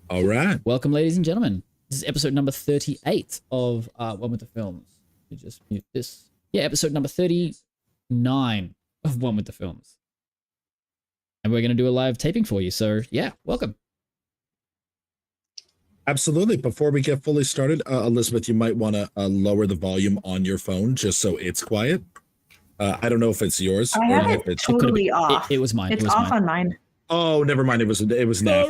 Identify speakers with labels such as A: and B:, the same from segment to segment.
A: All right.
B: Welcome, ladies and gentlemen. This is episode number 38 of One with the Films. You just mute this. Yeah, episode number 39 of One with the Films. And we're going to do a live taping for you. So, yeah, welcome.
A: Absolutely. Before we get fully started, Elizabeth, you might want to lower the volume on your phone just so it's quiet. I don't know if it's yours.
C: I have it totally off.
B: It was mine.
C: It's off on mine.
A: Oh, never mind. It was Neff.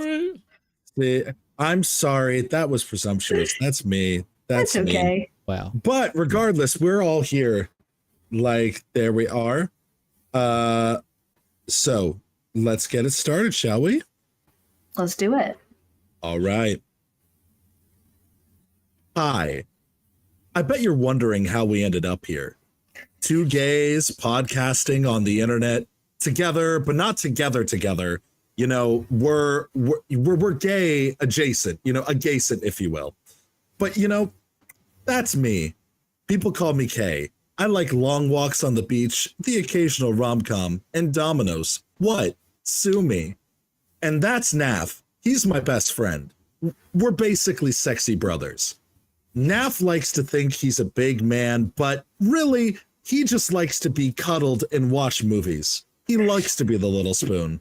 A: I'm sorry. That was presumptuous. That's me. That's
C: okay.
A: Me.
B: Wow.
A: But regardless, we're all here. Like, there we are. So let's get it started, shall we?
C: Let's do it.
A: All right. Hi. I bet you're wondering how we ended up here. Two gays podcasting on the internet together, but not together. You know, we're gay adjacent, adjacent, if you will. But, that's me. People call me Kay. I like long walks on the beach, the occasional rom-com, and dominoes. What? Sue me. And that's Naf. He's my best friend. We're basically sexy brothers. Naf likes to think he's a big man, but really, he just likes to be cuddled and watch movies. He likes to be the little spoon.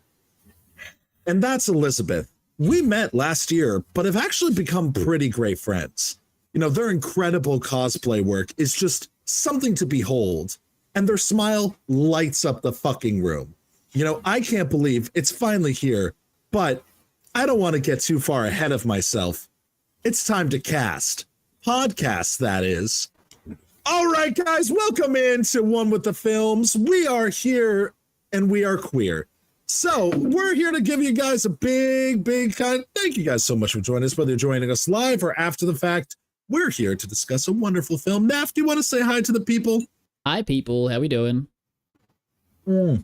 A: And that's Elizabeth. We met last year, but have actually become pretty great friends. Their incredible cosplay work is just something to behold, and their smile lights up the fucking room. I can't believe it's finally here, but I don't want to get too far ahead of myself. It's time to cast. Podcast, that is. All right, guys, welcome into One with the Films. We are here, and we are queer. So we're here to give you guys a big thank you guys so much for joining us, whether you're joining us live or after the fact. We're here to discuss a wonderful film. Naf, do you want to say hi to the people?
B: Hi, people. How we doing?
A: Well,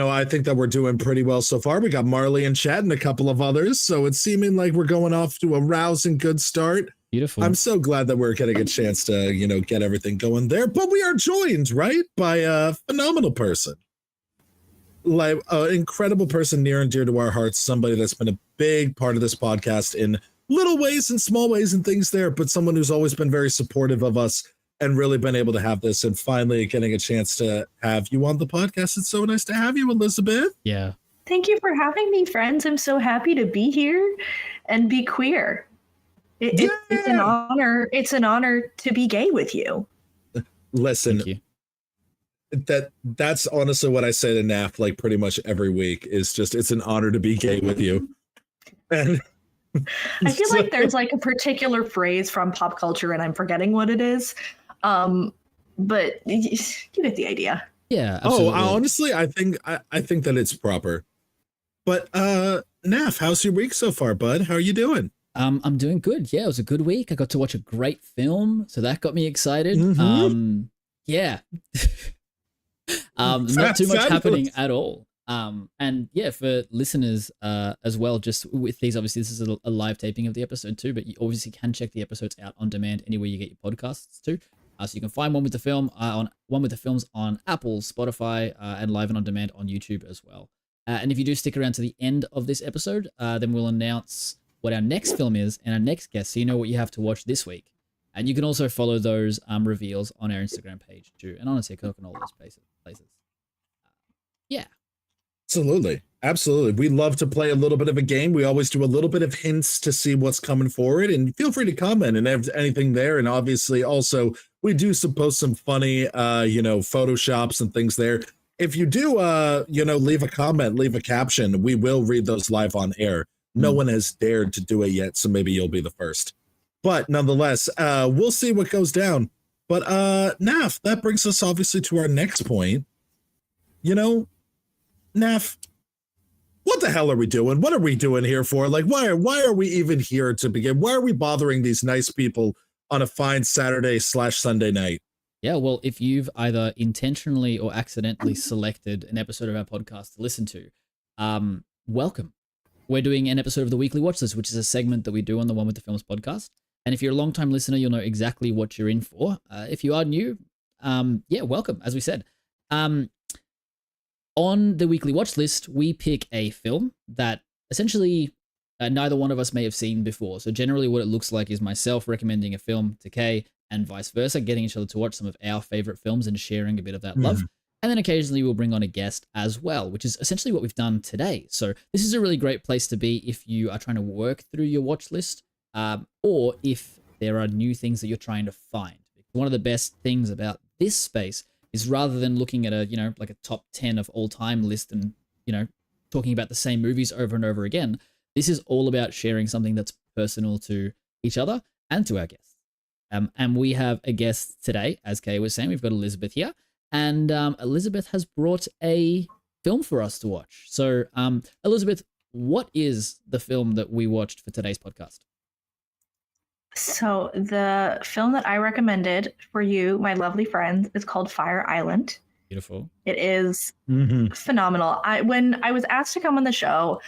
A: I think that we're doing pretty well so far. We got Marley in chat and a couple of others, so it's seeming like we're going off to a rousing good start.
B: Beautiful.
A: I'm so glad that we're getting a chance to, get everything going there. But we are joined, right, by a phenomenal person. Like an incredible person near and dear to our hearts, somebody that's been a big part of this podcast in little ways and small ways and things there, but someone who's always been very supportive of us and really been able to have this and finally getting a chance to have you on the podcast. It's so nice to have you, Elizabeth.
B: Yeah.
C: Thank you for having me, friends. I'm so happy to be here and be queer. It's an honor. It's an honor to be gay with you.
A: Listen,
B: Thank you.
A: that's honestly what I say to Naf like pretty much every week is just it's an honor to be gay with you. And
C: I feel like there's like a particular phrase from pop culture and I'm forgetting what it is. But you get the idea.
B: Yeah. Absolutely.
A: Honestly, I think that it's proper. But Naf, how's your week so far, bud? How are you doing?
B: I'm doing good. Yeah, it was a good week. I got to watch a great film, so that got me excited. Yeah. Not too much happening at all. And yeah, for listeners as well, just with these, obviously this is a live taping of the episode too, but you obviously can check the episodes out on demand anywhere you get your podcasts too. So you can find One with the Film on One with the Films on Apple, Spotify, and live and on demand on YouTube as well. And if you do stick around to the end of this episode, then we'll announce what our next film is and our next guest, so you know what you have to watch this week. And you can also follow those reveals on our Instagram page too, and on TikTok and all those places. Yeah.
A: Absolutely. We love to play a little bit of a game. We always do a little bit of hints to see what's coming forward, and feel free to comment and have anything there. And obviously also we do post some funny, photoshops and things there. If you do, leave a comment, leave a caption, we will read those live on air. No one has dared to do it yet, so maybe you'll be the first. But nonetheless, we'll see what goes down. But Naf, that brings us obviously to our next point. Naf, what the hell are we doing? What are we doing here for? Like, why are we even here to begin? Why are we bothering these nice people on a fine Saturday/Sunday night?
B: Yeah, well, if you've either intentionally or accidentally selected an episode of our podcast to listen to, welcome. We're doing an episode of the Weekly Watch List, which is a segment that we do on the One with the Films podcast. And if you're a long-time listener, you'll know exactly what you're in for. If you are new, welcome, as we said. on the weekly watch list, we pick a film that essentially neither one of us may have seen before. So generally what it looks like is myself recommending a film to Kay and vice versa, getting each other to watch some of our favorite films and sharing a bit of that love. And then occasionally we'll bring on a guest as well, which is essentially what we've done today. So this is a really great place to be if you are trying to work through your watch list, or if there are new things that you're trying to find. One of the best things about this space is rather than looking at a, like a top 10 of all time list and, talking about the same movies over and over again, this is all about sharing something that's personal to each other and to our guests. And we have a guest today, as Kay was saying, we've got Elizabeth here. And Elizabeth has brought a film for us to watch. So, Elizabeth, what is the film that we watched for today's podcast?
C: So the film that I recommended for you, my lovely friends, is called Fire Island.
B: Beautiful.
C: It is phenomenal. When I was asked to come on the show,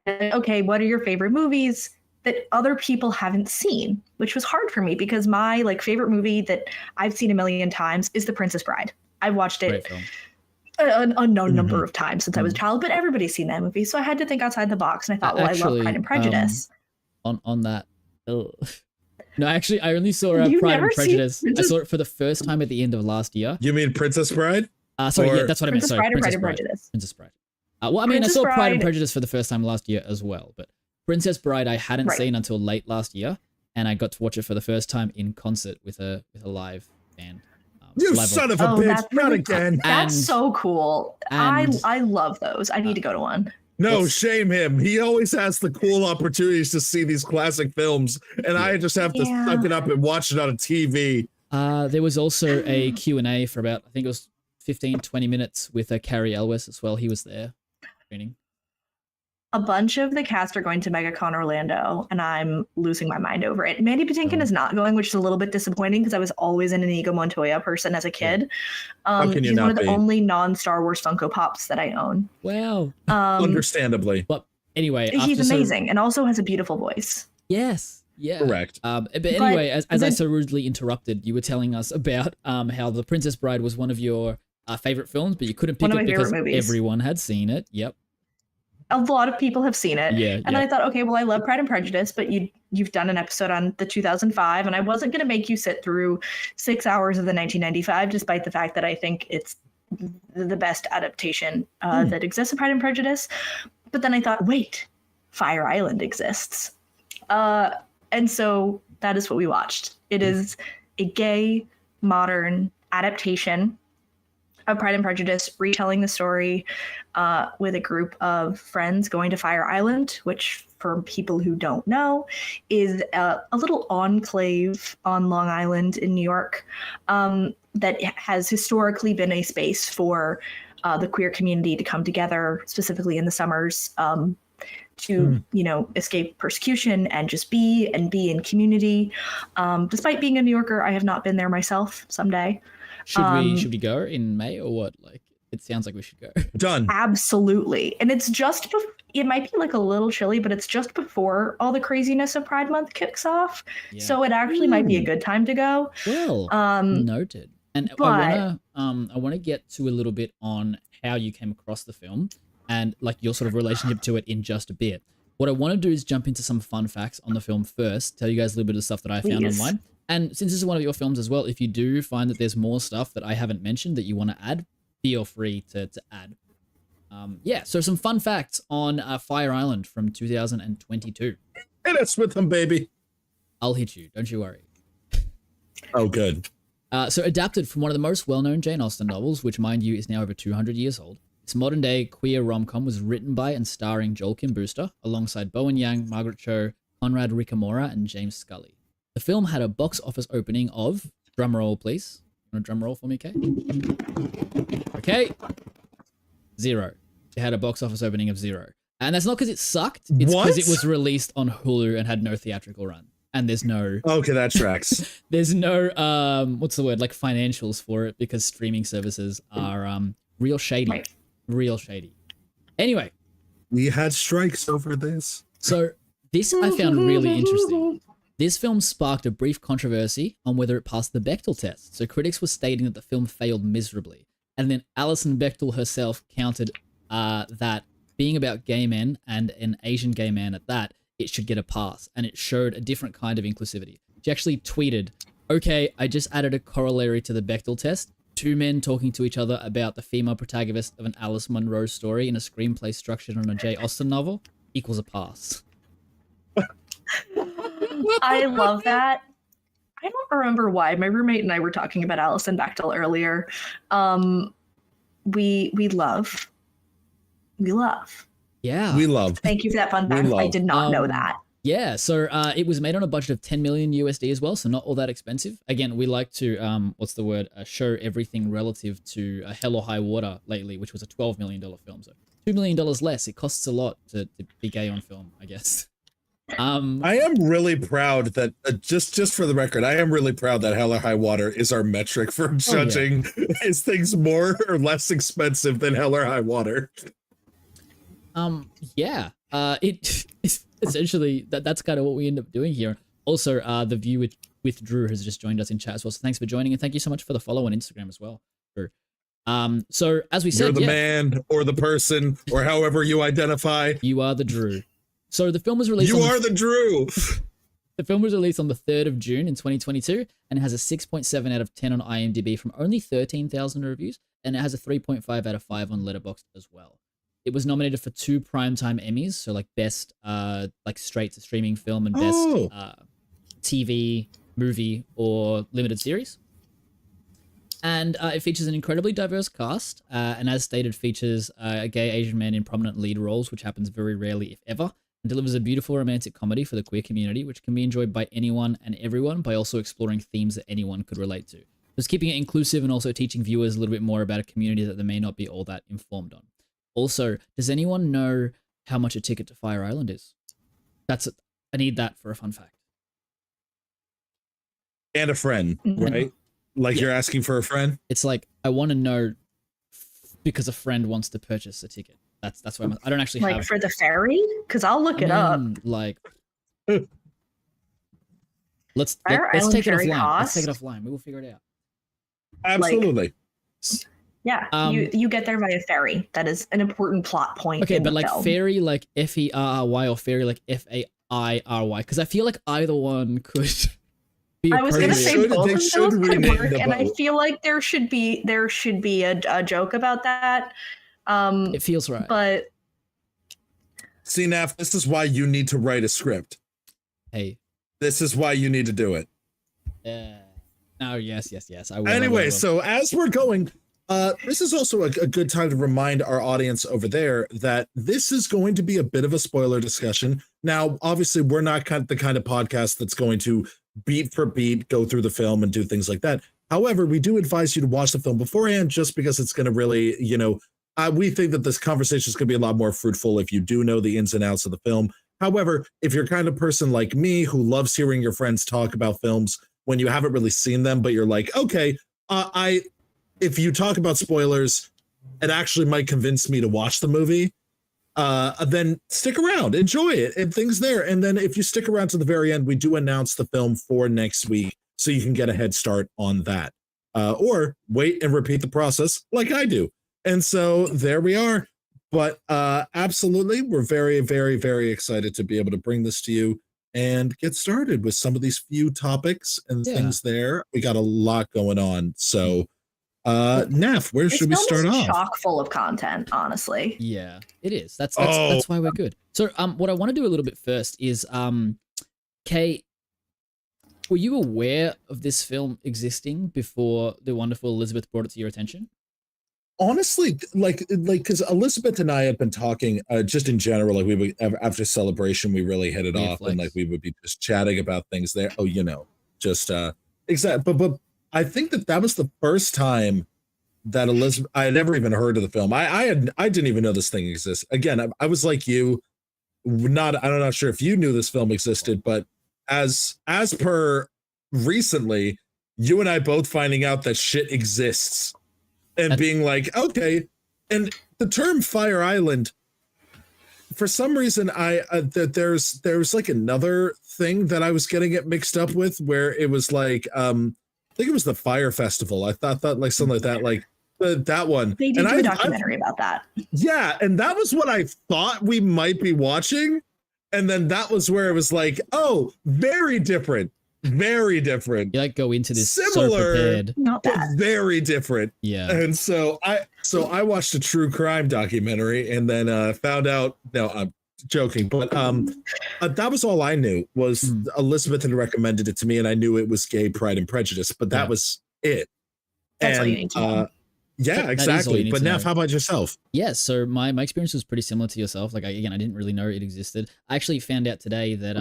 C: okay, what are your favorite movies that other people haven't seen? Which was hard for me because my favorite movie that I've seen a million times is The Princess Bride. I've watched it an unknown number of times since I was a child, but everybody's seen that movie. So I had to think outside the box, and I thought, I love Pride and Prejudice.
B: On that, no, actually, I only saw Pride and Prejudice. I saw it for the first time at the end of last year.
A: You mean Princess Bride?
B: Sorry, yeah, that's what I meant. Sorry,
C: Princess Bride.
B: Princess Bride. Well, I mean, I saw Pride and Prejudice for the first time last year as well, but Princess Bride I hadn't seen until late last year, and I got to watch it for the first time in concert with a live band.
A: You son of a bitch! Not again.
C: That's so cool. I love those. I need to go to one.
A: No, shame him. He always has the cool opportunities to see these classic films, and I just have to suck it up and watch it on a TV.
B: There was also a Q&A for about, I think it was 15, 20 minutes with Carrie Elwes as well. He was there training.
C: A bunch of the cast are going to MegaCon Orlando, and I'm losing my mind over it. Mandy Patinkin is not going, which is a little bit disappointing because I was always an Inigo Montoya person as a kid.
A: How can you
C: he's
A: not
C: one of the
A: be?
C: only non-Star Wars Funko Pops that I own.
B: Wow.
A: Understandably.
B: But anyway.
C: He's amazing and also has a beautiful voice.
B: Yes. Yeah.
A: Correct.
B: But anyway, as I so rudely interrupted, you were telling us about how The Princess Bride was one of your favorite films, but you couldn't pick it because everyone had seen it. Yep.
C: A lot of people have seen it.
B: Yeah,
C: and I thought, okay, well, I love Pride and Prejudice, but you've done an episode on the 2005, and I wasn't going to make you sit through 6 hours of the 1995, despite the fact that I think it's the best adaptation that exists of Pride and Prejudice. But then I thought, wait, Fire Island exists. And so that is what we watched. It is a gay, modern adaptation of Pride and Prejudice, retelling the story with a group of friends going to Fire Island, which for people who don't know is a little enclave on Long Island in New York that has historically been a space for the queer community to come together, specifically in the summers, to escape persecution and just be in community. Despite being a New Yorker, I have not been there myself. Someday.
B: Should we go in May or what? It sounds like we should go.
A: Done.
C: Absolutely. And it's just, it might be a little chilly, but it's just before all the craziness of Pride Month kicks off. Yeah. So it actually might be a good time to go.
B: Well, noted. And I want to get to a little bit on how you came across the film and your sort of relationship to it in just a bit. What I want to do is jump into some fun facts on the film first, tell you guys a little bit of stuff that I found online. And since this is one of your films as well, if you do find that there's more stuff that I haven't mentioned that you want to add, feel free to add. So some fun facts on Fire Island from 2022.
A: Hit us with them, baby.
B: I'll hit you. Don't you worry.
A: Oh, good.
B: So adapted from one of the most well-known Jane Austen novels, which, mind you, is now over 200 years old. This modern-day queer rom-com was written by and starring Joel Kim Booster, alongside Bowen Yang, Margaret Cho, Conrad Ricamora, and James Scully. The film had a box office opening of, drumroll please. Want a drum roll for me, Kay? Okay. 0. It had a box office opening of 0. And that's not because it sucked. It's because it was released on Hulu and had no theatrical run. And there's no...
A: Okay, that tracks.
B: There's no, what's the word? Financials for it because streaming services are real shady. Right. Real shady. Anyway.
A: We had strikes over this.
B: So this I found really interesting. This film sparked a brief controversy on whether it passed the Bechdel test. So critics were stating that the film failed miserably. And then Alison Bechtel herself countered that being about gay men and an Asian gay man at that, it should get a pass. And it showed a different kind of inclusivity. She actually tweeted, okay, I just added a corollary to the Bechdel test. 2 men talking to each other about the female protagonist of an Alice Munro story in a screenplay structured on a Jane Austen novel equals a pass.
C: I love that. I don't remember why. My roommate and I were talking about Alison Bechtel earlier. We love.
B: Yeah.
A: We love.
C: Thank you for that fun fact. I did not know that.
B: Yeah, so it was made on a budget of 10 million USD as well, so not all that expensive. Again, we like to, show everything relative to Hell or High Water lately, which was a $12 million film. So $2 million less. It costs a lot to be gay on film, I guess.
A: I am really proud that, just for the record, I am really proud that Hell or High Water is our metric for judging is things more or less expensive than Hell or High Water.
B: It's essentially that's kind of what we end up doing here. Also, the view with Drew has just joined us in chat as well. So thanks for joining, and thank you so much for the follow on Instagram as well, Drew. So as we said,
A: you're the man or the person or however you identify.
B: You are the Drew. So the film was released.
A: You are the Drew.
B: The film was released on the 3rd of June in 2022, and it has a 6.7 out of 10 on IMDb from only 13,000 reviews, and it has a 3.5 out of 5 on Letterboxd as well. It was nominated for 2 Primetime Emmys, so like best straight to streaming film and best TV, movie, or limited series. And it features an incredibly diverse cast, and as stated, features a gay Asian man in prominent lead roles, which happens very rarely, if ever, and delivers a beautiful romantic comedy for the queer community, which can be enjoyed by anyone and everyone by also exploring themes that anyone could relate to. Just keeping it inclusive and also teaching viewers a little bit more about a community that they may not be all that informed on. Also, does anyone know how much a ticket to Fire Island is? I need that for a fun fact.
A: And a friend, right? Like you're asking for a friend?
B: It's like, I want to know because a friend wants to purchase a ticket. That's why I don't actually have...
C: Like for the ferry? Because I'll look it up.
B: Like... Let's take it offline. Let's take it offline. We will figure it out.
A: Absolutely.
C: Yeah, you get there via ferry. That is an important plot point.
B: Okay, but like
C: film.
B: ferry, like Ferry, or ferry, like Fairy, because I feel like either one could be.
C: I was going to say both of those could work, and I
A: boat.
C: feel like there should be a joke about that.
B: It feels right,
C: but
A: see, Naf, this is why you need to write a script.
B: Hey,
A: this is why you need to do it.
B: Oh yes. I will.
A: Anyway, so as we're going. This is also a good time to remind our audience over there that this is going to be a bit of a spoiler discussion. Now, obviously, we're not the kind of podcast that's going to beat for beat go through the film and do things like that. However, we do advise you to watch the film beforehand just because it's going to really, we think that this conversation is going to be a lot more fruitful if you do know the ins and outs of the film. However, if you're kind of person like me who loves hearing your friends talk about films when you haven't really seen them, but you're like, okay, if you talk about spoilers, it actually might convince me to watch the movie. Then stick around, enjoy it, and things there. And then if you stick around to the very end, we do announce the film for next week, so you can get a head start on that. Or wait and repeat the process like I do. And so there we are. But absolutely, we're very, very, very excited to be able to bring this to you and get started with some of these few topics and things there. We got a lot going on. So Neff, where should we start off?
C: Chock full of content, honestly.
B: Yeah, it is. That's why we're good. So what I want to do a little bit first is Kay, were you aware of this film existing before the wonderful Elizabeth brought it to your attention?
A: Honestly, like because Elizabeth and I have been talking just in general, like we would after Celebration, we really hit it off, and like we would be just chatting about things there. Oh, just exactly. But I think that was the first time that Elizabeth, I had never even heard of the film. I didn't even know this thing exists. Again, I was like you, I'm not sure if you knew this film existed, but as per recently, you and I both finding out that shit exists and being like, okay. And the term Fire Island, for some reason, there's like another thing that I was getting it mixed up with, where it was like, I think it was the Fire Festival. I thought like something like that. Like that one.
C: They did
A: And
C: do a documentary about that.
A: Yeah, and that was what I thought we might be watching. And then that was where it was like, oh, very different. Very different.
B: You like go into this
A: Similar,
B: so prepared.
C: Not
A: but
C: bad.
A: very different.
B: Yeah.
A: And so I watched a true crime documentary and then found out, no, I'm joking, but that was all I knew was Elizabeth had recommended it to me and I knew it was gay Pride and Prejudice, but that was it.
C: That's all you need to know.
A: Yeah,
B: That is all you
A: exactly.
B: need
A: But
B: to
A: Neff,
B: know.
A: how about yourself?
B: Yeah, so my experience was pretty similar to yourself. Like, I didn't really know it existed. I actually found out today that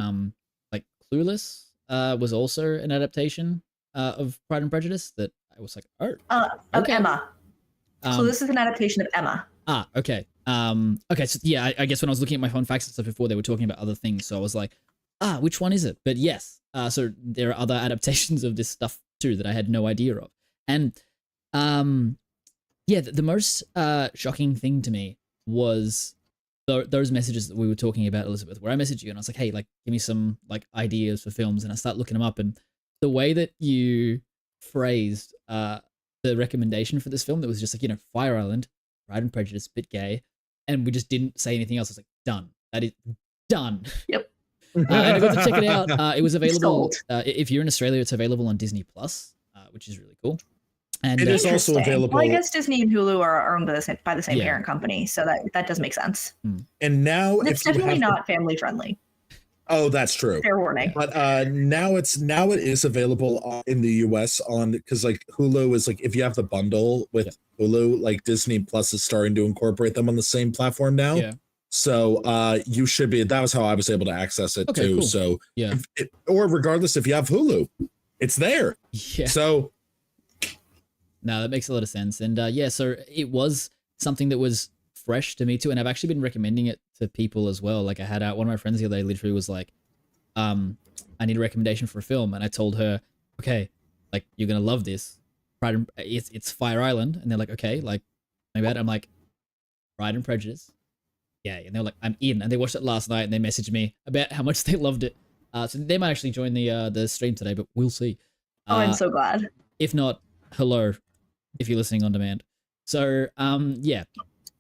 B: like Clueless was also an adaptation of Pride and Prejudice. That I was like, oh,
C: Of
B: okay.
C: Emma. So this is an adaptation of Emma.
B: Okay. Okay. So yeah, I guess when I was looking at my fun facts and stuff before, they were talking about other things. So I was like, which one is it? But yes. So there are other adaptations of this stuff too that I had no idea of. And yeah, the most shocking thing to me was those messages that we were talking about, Elizabeth, where I messaged you and I was like, hey, like, give me some like ideas for films. And I start looking them up, and the way that you phrased the recommendation for this film, that was just like, you know, Fire Island, Pride and Prejudice, bit gay, and we just didn't say anything else. I was like, done. That is done.
C: Yep.
B: And I got to check it out. It was available.
C: Sold.
B: If you're in Australia, it's available on Disney Plus, which is really cool. And
A: It is also
C: Interesting.
A: available.
C: Well, I guess Disney and Hulu are owned by the same
B: Yeah.
C: parent company, so that does make sense.
A: And now
C: It's
A: if you
C: definitely
A: have
C: not family friendly.
A: Oh, that's true.
C: Fair warning.
A: But now it is available in the US on, because like Hulu is like, if you have the bundle with Hulu, like Disney Plus is starting to incorporate them on the same platform now.
B: Yeah.
A: So you should be. That was how I was able to access it
B: Okay,
A: too.
B: cool.
A: So
B: Yeah.
A: or regardless, if you have Hulu, it's there.
B: Yeah.
A: So
B: No, that makes a lot of sense. And yeah, so it was something that was fresh to me too. And I've actually been recommending it to people as well. Like I had one of my friends the other day literally was like, I need a recommendation for a film. And I told her, okay, like you're going to love this. It's Fire Island. And they're like, okay, like maybe I'm like, Pride and Prejudice. Yeah. And they were like, I'm in. And they watched it last night and they messaged me about how much they loved it. So they might actually join the stream today, but we'll see.
C: I'm so glad.
B: If not, hello, if you're listening on demand. So, yeah.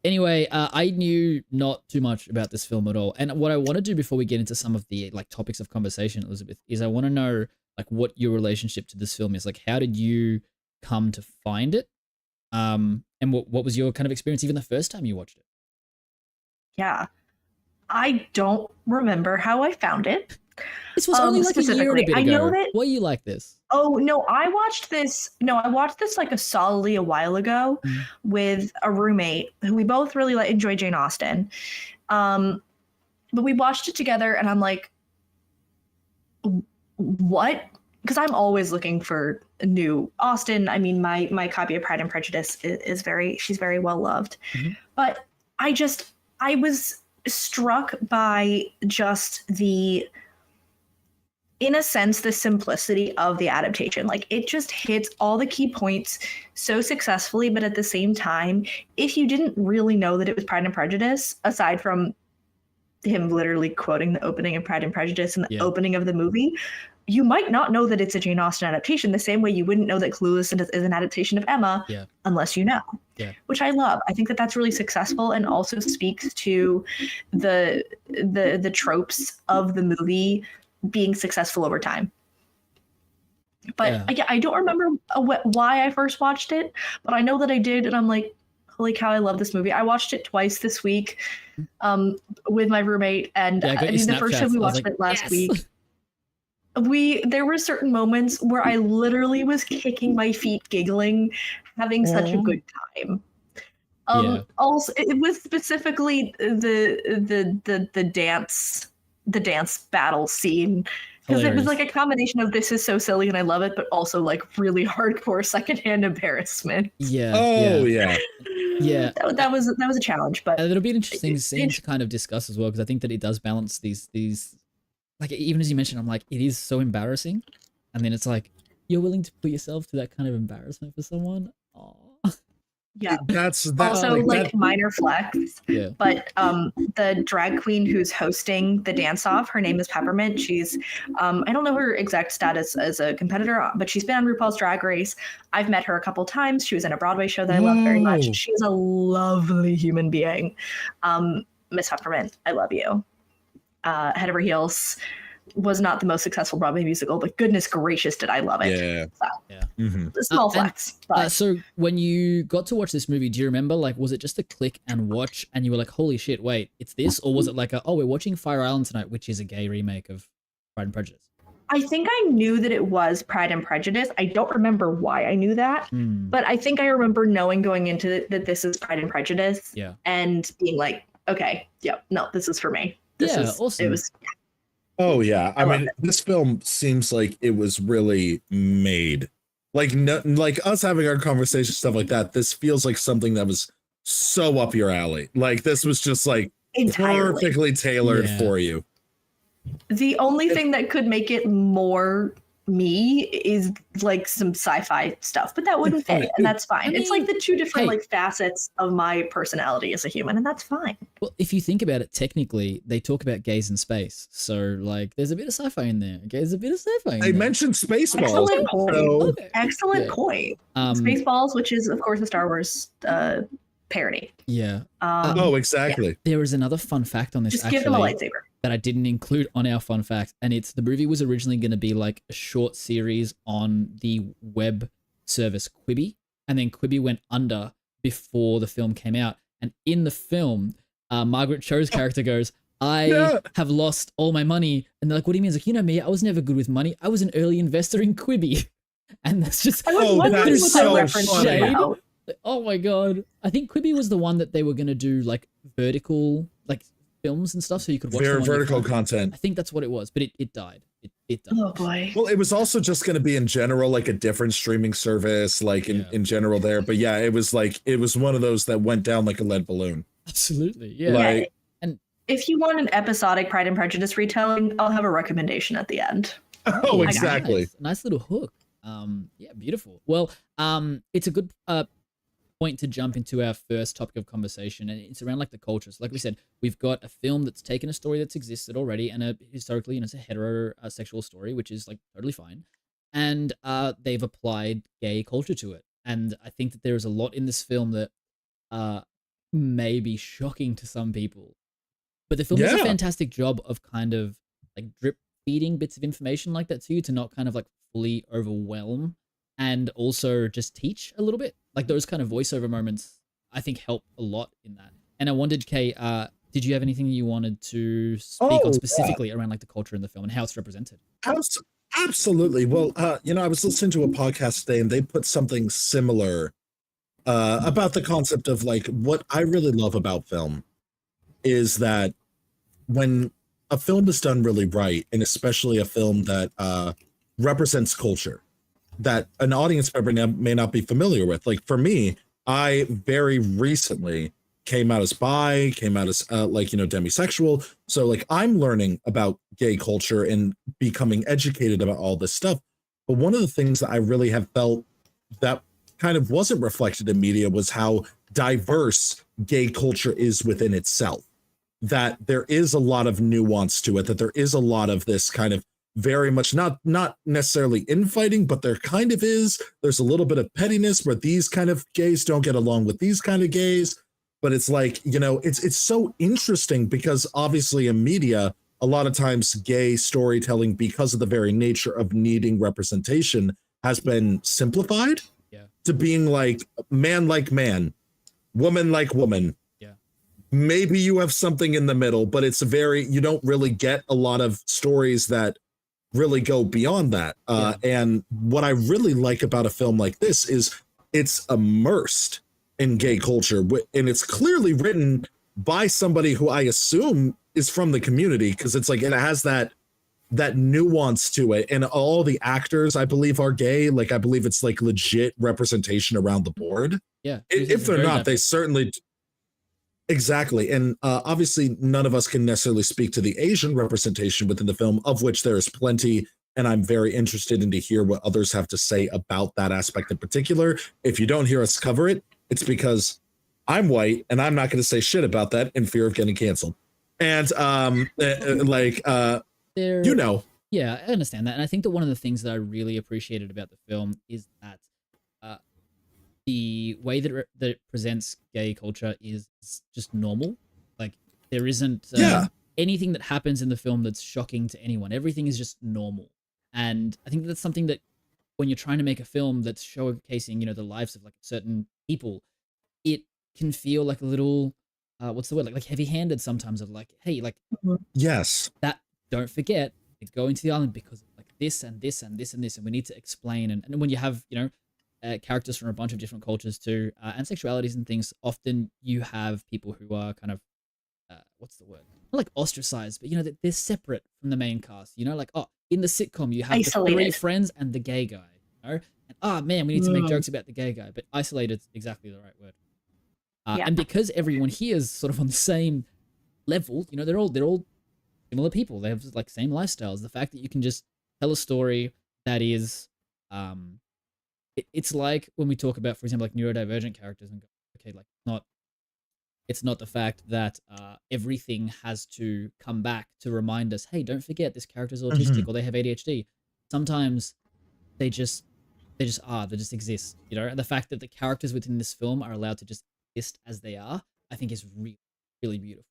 B: Anyway, I knew not too much about this film at all. And what I want to do before we get into some of the like topics of conversation, Elizabeth, is I want to know like what your relationship to this film is. Like, how did you come to find it? And what was your kind of experience even the first time you watched it?
C: Yeah. I don't remember how I found it.
B: This was only like a year and a bit ago.
C: I know that.
B: Why you like this?
C: Oh no, I watched this like solidly a while ago with a roommate who we both really enjoy Jane Austen. But we watched it together and I'm like, what? Because I'm always looking for new Austen. I mean, my copy of Pride and Prejudice she's very well loved. But I was struck by just in a sense, the simplicity of the adaptation. Like it just hits all the key points so successfully, but at the same time, if you didn't really know that it was Pride and Prejudice, aside from him literally quoting the opening of Pride and Prejudice and the opening of the movie, you might not know that it's a Jane Austen adaptation, the same way you wouldn't know that Clueless is an adaptation of Emma unless you know. Which I love. I think that that's really successful and also speaks to the tropes of the movie being successful over time. But I don't remember why I first watched it, but I know that I did, and I'm like, holy cow, I love this movie. I watched it twice this week with my roommate, and I mean, the first time we watched it last week, there were certain moments where I literally was kicking my feet, giggling, having such a good time. Also, it was specifically the dance battle scene, because it was like a combination of this is so silly and I love it, but also like really hardcore secondhand embarrassment.
A: Yeah.
C: That was a challenge, but
B: it'll be an interesting scene to kind of discuss as well, because I think that it does balance these like, even as you mentioned, I'm like, it is so embarrassing, and then it's like you're willing to put yourself to that kind of embarrassment for someone.
C: Yeah.
A: That's
C: Also, like
A: that,
C: minor flex.
B: Yeah.
C: But the drag queen who's hosting the dance off, her name is Peppermint. She's I don't know her exact status as a competitor, but she's been on RuPaul's Drag Race. I've met her a couple times. She was in a Broadway show that I love very much. She's a lovely human being. Miss Peppermint, I love you. Head Over Heels was not the most successful Broadway musical, but goodness gracious, did I love it.
A: Yeah.
C: So,
B: Yeah.
A: Mm-hmm.
C: Small flex. But
B: So when you got to watch this movie, do you remember, like, was it just a click and watch and you were like, holy shit, wait, it's this? Or was it like, we're watching Fire Island tonight, which is a gay remake of Pride and Prejudice?
C: I think I knew that it was Pride and Prejudice. I don't remember why I knew that, but I think I remember knowing going into it that this is Pride and Prejudice, and being like, okay, no, this is for me. This is
B: awesome.
C: It was.
A: Oh yeah, I mean, this film seems like it was really made. Like like us having our conversation, stuff like that. This feels like something that was so up your alley. Like this was just like perfectly tailored for you.
C: The only thing that could make it more me is like some sci-fi stuff, but that wouldn't fit, and that's fine. It's like the two different like facets of my personality as a human, and that's fine.
B: Well, if you think about it, technically, they talk about gays in space, so like there's a bit of sci-fi in there. There's a bit of sci-fi in there.
A: They mentioned Spaceballs.
C: Excellent point.
A: So...
C: Excellent point. Spaceballs, which is of course a Star Wars parody.
B: Yeah.
A: Exactly.
B: Yeah. There is another fun fact on this.
C: Just give them a lightsaber.
B: That I didn't include on our fun fact, and it's the movie was originally going to be like a short series on the web service Quibi, and then Quibi went under before the film came out. And in the film, Margaret Cho's character goes, I have lost all my money. And they're like, what do you mean? It's like, you know me, I was never good with money. I was an early investor in Quibi. And that's just
A: that's so funny.
B: Oh my God. I think Quibi was the one that they were going to do like vertical, like films and stuff, so you could watch them on
A: vertical content.
B: I think that's what it was, but it died. It died.
C: Oh boy.
A: Well, it was also just going to be in general like a different streaming service, like in general there. But yeah, it was one of those that went down like a lead balloon.
B: Absolutely, yeah.
A: Like,
C: and if you want an episodic Pride and Prejudice retelling, I'll have a recommendation at the end.
A: Oh, exactly.
B: Nice little hook. Yeah, beautiful. Well, it's a good point to jump into our first topic of conversation, and it's around like the culture. So like we said, we've got a film that's taken a story that's existed already, and historically, it's a heterosexual story, which is like totally fine, and they've applied gay culture to it. And I think that there is a lot in this film that may be shocking to some people, but the film does a fantastic job of kind of like drip feeding bits of information like that to you, to not kind of like fully overwhelm, and also just teach a little bit. Like those kind of voiceover moments, I think help a lot in that. And I wondered, Kay, did you have anything you wanted to speak on specifically around like the culture in the film and how it's represented?
A: Absolutely. Well, I was listening to a podcast today, and they put something similar about the concept of like, what I really love about film is that when a film is done really right, and especially a film that represents culture that an audience member may not be familiar with. Like for me, I very recently came out as bi, came out as demisexual. So like I'm learning about gay culture and becoming educated about all this stuff. But one of the things that I really have felt that kind of wasn't reflected in media was how diverse gay culture is within itself. That there is a lot of nuance to it, that there is a lot of this kind of very much not necessarily infighting, but there kind of is. There's a little bit of pettiness where these kind of gays don't get along with these kind of gays. But it's like, it's so interesting because obviously in media, a lot of times gay storytelling, because of the very nature of needing representation, has been simplified to being like man, woman like woman.
B: Yeah.
A: Maybe you have something in the middle, but you don't really get a lot of stories that really go beyond that. And what I really like about a film like this is it's immersed in gay culture, and it's clearly written by somebody who I assume is from the community, because it's like, and it has that nuance to it, and all the actors I believe are gay. Like I believe it's like legit representation around the board.
B: Yeah,
A: if they're not, they certainly. Exactly. And obviously none of us can necessarily speak to the Asian representation within the film, of which there is plenty. And I'm very interested in to hear what others have to say about that aspect in particular. If you don't hear us cover it, It's because I'm white and I'm not going to say shit about that in fear of getting canceled. And you know,
B: yeah, I understand that. And I think that one of the things that I really appreciated about the film is that the way that it presents gay culture is just normal. Like there isn't anything that happens in the film that's shocking to anyone. Everything is just normal. And I think that's something that when you're trying to make a film that's showcasing, the lives of like certain people, it can feel like a little, what's the word? Like heavy-handed sometimes of like, hey, like,
A: yes,
B: that don't forget, they go into the island because of like this and this and this and this, and we need to explain. And when you have, characters from a bunch of different cultures too, and sexualities and things, often you have people who are kind of, what's the word? Not like ostracized, but they're separate from the main cast. Like, oh, in the sitcom you have the 3 friends and the gay guy. And oh man, we need to make jokes about the gay guy, but isolated is exactly the right word. And because everyone here is sort of on the same level, they're all similar people. They have like same lifestyles. The fact that you can just tell a story that is, it's like when we talk about, for example, like neurodivergent characters and go, okay, like it's not the fact that everything has to come back to remind us, hey, don't forget this character's autistic or they have ADHD. Sometimes they just exist, and the fact that the characters within this film are allowed to just exist as they are, I think is really, really beautiful.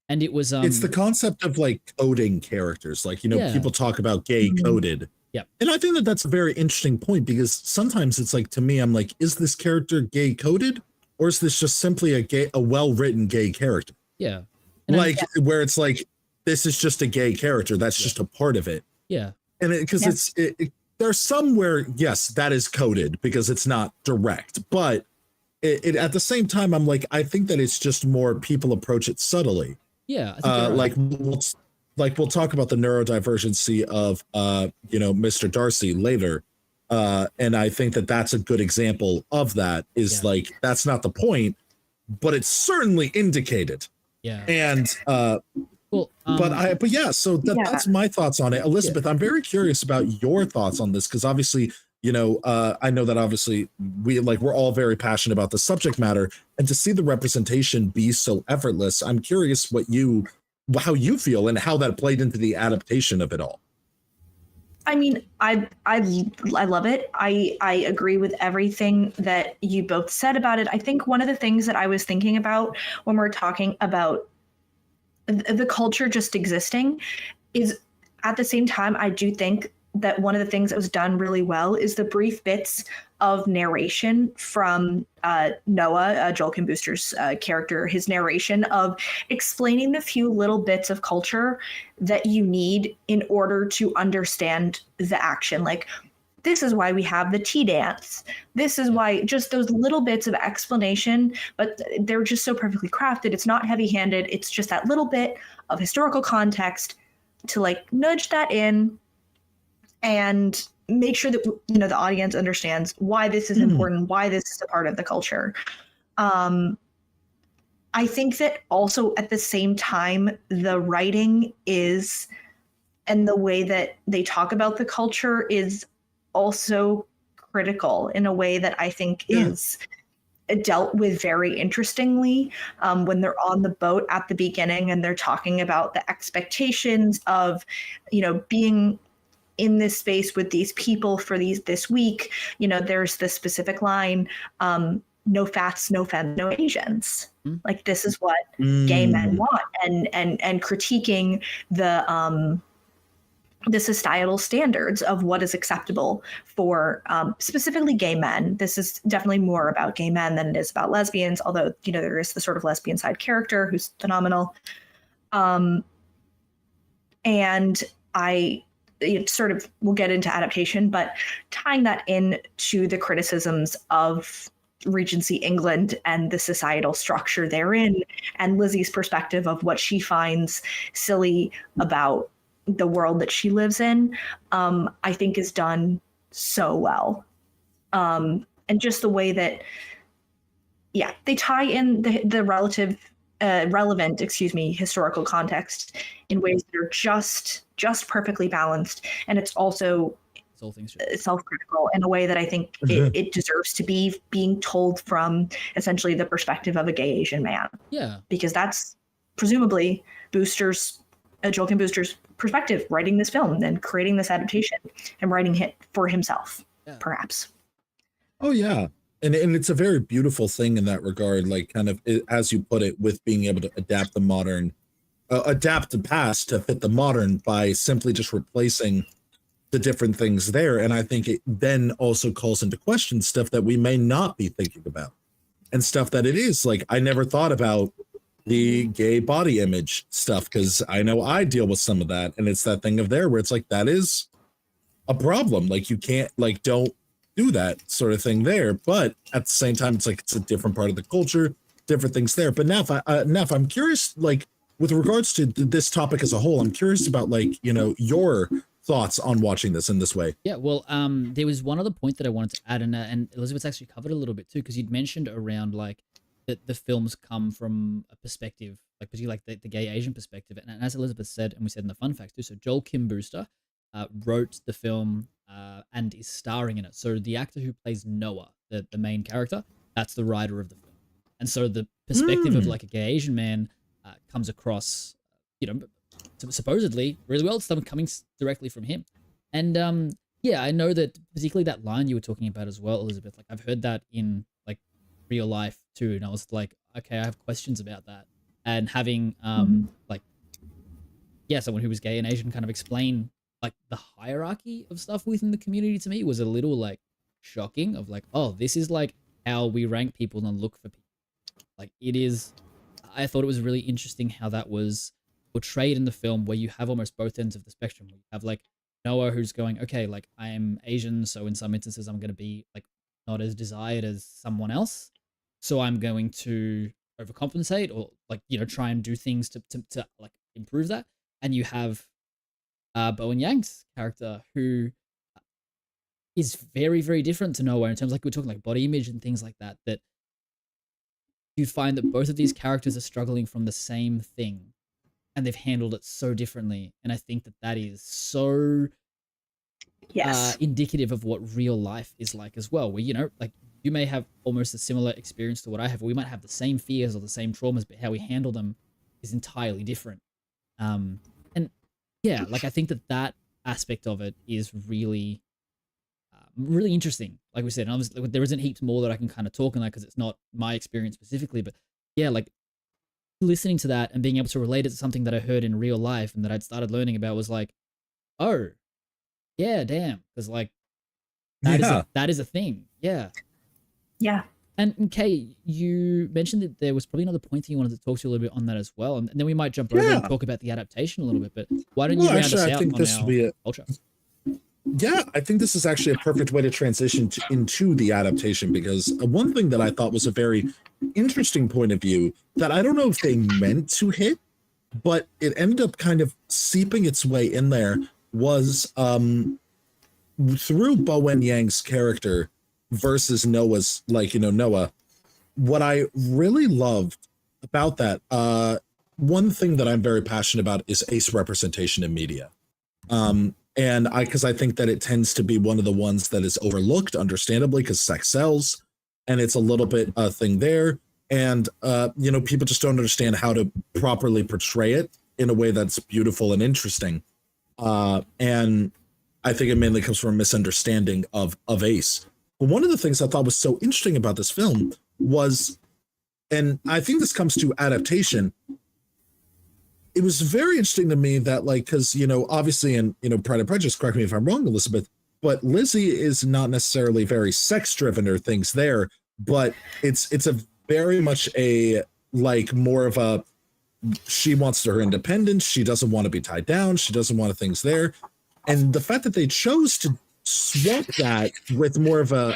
B: And it was
A: it's the concept of like coding characters, like people talk about gay coded.
B: Yeah.
A: And I think that that's a very interesting point, because sometimes it's like, to me, I'm like, is this character gay coded, or is this just simply a well-written gay character?
B: Yeah.
A: And where it's like, this is just a gay character, that's just a part of it.
B: Yeah.
A: And because there's some where, yes, that is coded because it's not direct, but it at the same time, I'm like, I think that it's just more people approach it subtly.
B: Yeah. I think
A: we'll talk about the neurodivergency of Mr. Darcy later, and I think that that's a good example of that. Is like, that's not the point, but it's certainly indicated.
B: Yeah.
A: And so that's my thoughts on it. Elizabeth, I'm very curious about your thoughts on this, because obviously, I know that obviously we're all very passionate about the subject matter, and to see the representation be so effortless, I'm curious how you feel and how that played into the adaptation of it all.
C: I mean, I love it. I agree with everything that you both said about it. I think one of the things that I was thinking about when we're talking about the culture just existing is, at the same time, I do think that one of the things that was done really well is the brief bits of narration from Noah, Joel Kim Booster's character, his narration of explaining the few little bits of culture that you need in order to understand the action. Like, this is why we have the tea dance. This is why, just those little bits of explanation, but they're just so perfectly crafted. It's not heavy-handed. It's just that little bit of historical context to like nudge that in and make sure that the audience understands why this is important, why this is a part of the culture. I think that also at the same time, the writing is, and the way that they talk about the culture is also critical in a way that I think is dealt with very interestingly, when they're on the boat at the beginning and they're talking about the expectations of, being in this space with these people for this week. There's this specific line, no fats, no femmes, no Asians. Like, this is what gay men want, and critiquing the societal standards of what is acceptable for specifically gay men. This is definitely more about gay men than it is about lesbians, although, there is the sort of lesbian side character who's phenomenal. And we'll get into adaptation, but tying that in to the criticisms of Regency England and the societal structure therein, and Lizzie's perspective of what she finds silly about the world that she lives in, I think is done so well. And just the way that, they tie in the relevant historical context in ways that are just perfectly balanced. And it's also
B: all things should be.
C: self-critical in a way that I think it deserves to be being told from essentially the perspective of a gay Asian man.
B: Yeah.
C: Because that's presumably Joel Kim Booster's perspective, writing this film and creating this adaptation and writing it for himself, perhaps.
A: Oh, yeah. And it's a very beautiful thing in that regard, like kind of, as you put it, with being able to adapt the past to fit the modern by simply just replacing the different things there. And I think it then also calls into question stuff that we may not be thinking about, and stuff that it is like, I never thought about the gay body image stuff, because I know I deal with some of that. And it's that thing of there where it's like, that is a problem. Like, you can't, like, don't do that sort of thing there. But at the same time, it's like, it's a different part of the culture, different things there. But Neff, I'm curious, like, with regards to this topic as a whole, I'm curious about, like, you know, your thoughts on watching this in this way.
B: Yeah, well, there was one other point that I wanted to add, and Elizabeth's actually covered a little bit too, because you'd mentioned around, like, that the films come from a perspective, like, particularly like the gay Asian perspective. And as Elizabeth said, and we said in the fun facts too, so Joel Kim Booster wrote the film and is starring in it. So the actor who plays Noah, the main character, that's the writer of the film. And so the perspective of, like, a gay Asian man comes across, you know, supposedly really well. It's something coming directly from him. And yeah, I know that particularly that line you were talking about as well, Elizabeth, like, I've heard that in, like, real life too, and I was like, okay, I have questions about that. And having like, yeah, someone who was gay and Asian kind of explain, like, the hierarchy of stuff within the community to me was a little, like, shocking, of like, oh, this is, like, how we rank people and look for people. Like, it is, I thought it was really interesting how that was portrayed in the film, where you have almost both ends of the spectrum. You have, like, Noah, who's going, okay, like, I am Asian, so in some instances I'm going to be, like, not as desired as someone else, so I'm going to overcompensate, or, like, you know, try and do things to like, improve that. And you have Bowen Yang's character, who is very, very different to Noah in terms, like, we're talking, like, body image and things like that, that you find that both of these characters are struggling from the same thing, and they've handled it so differently. And I think that that is so indicative of what real life is like as well, where, you know, like, you may have almost a similar experience to what I have, or we might have the same fears or the same traumas, but how we handle them is entirely different. And yeah, like, I think that aspect of it is really, really interesting. Like we said, and obviously, there isn't heaps more that I can kind of talk on that, because it's not my experience specifically, but yeah, like, listening to that and being able to relate it to something that I heard in real life and that I'd started learning about was like, oh, yeah, damn. Because, like, that is a thing. Yeah.
C: Yeah.
B: And Kay, you mentioned that there was probably another point that you wanted to talk to a little bit on that as well. And then we might jump over and talk about the adaptation a little bit. But why don't you round us out on our culture?
A: Yeah, I think this is actually a perfect way to transition into the adaptation, because one thing that I thought was a very interesting point of view that I don't know if they meant to hit, but it ended up kind of seeping its way in there, was through Bowen Yang's character versus Noah's, like, you know, Noah. What I really loved about that, one thing that I'm very passionate about is ace representation in media. And because I think that it tends to be one of the ones that is overlooked, understandably, because sex sells, and it's a little bit a thing there. And, you know, people just don't understand how to properly portray it in a way that's beautiful and interesting. And I think it mainly comes from a misunderstanding of Ace. But one of the things I thought was so interesting about this film was, and I think this comes to adaptation, it was very interesting to me that, like, because, you know, obviously in, you know, Pride and Prejudice, correct me if I'm wrong, Elizabeth, but Lizzie is not necessarily very sex driven or things there, but it's a very much a, like, more of a, she wants her independence. She doesn't want to be tied down. She doesn't want things there. And the fact that they chose to swap that with more of a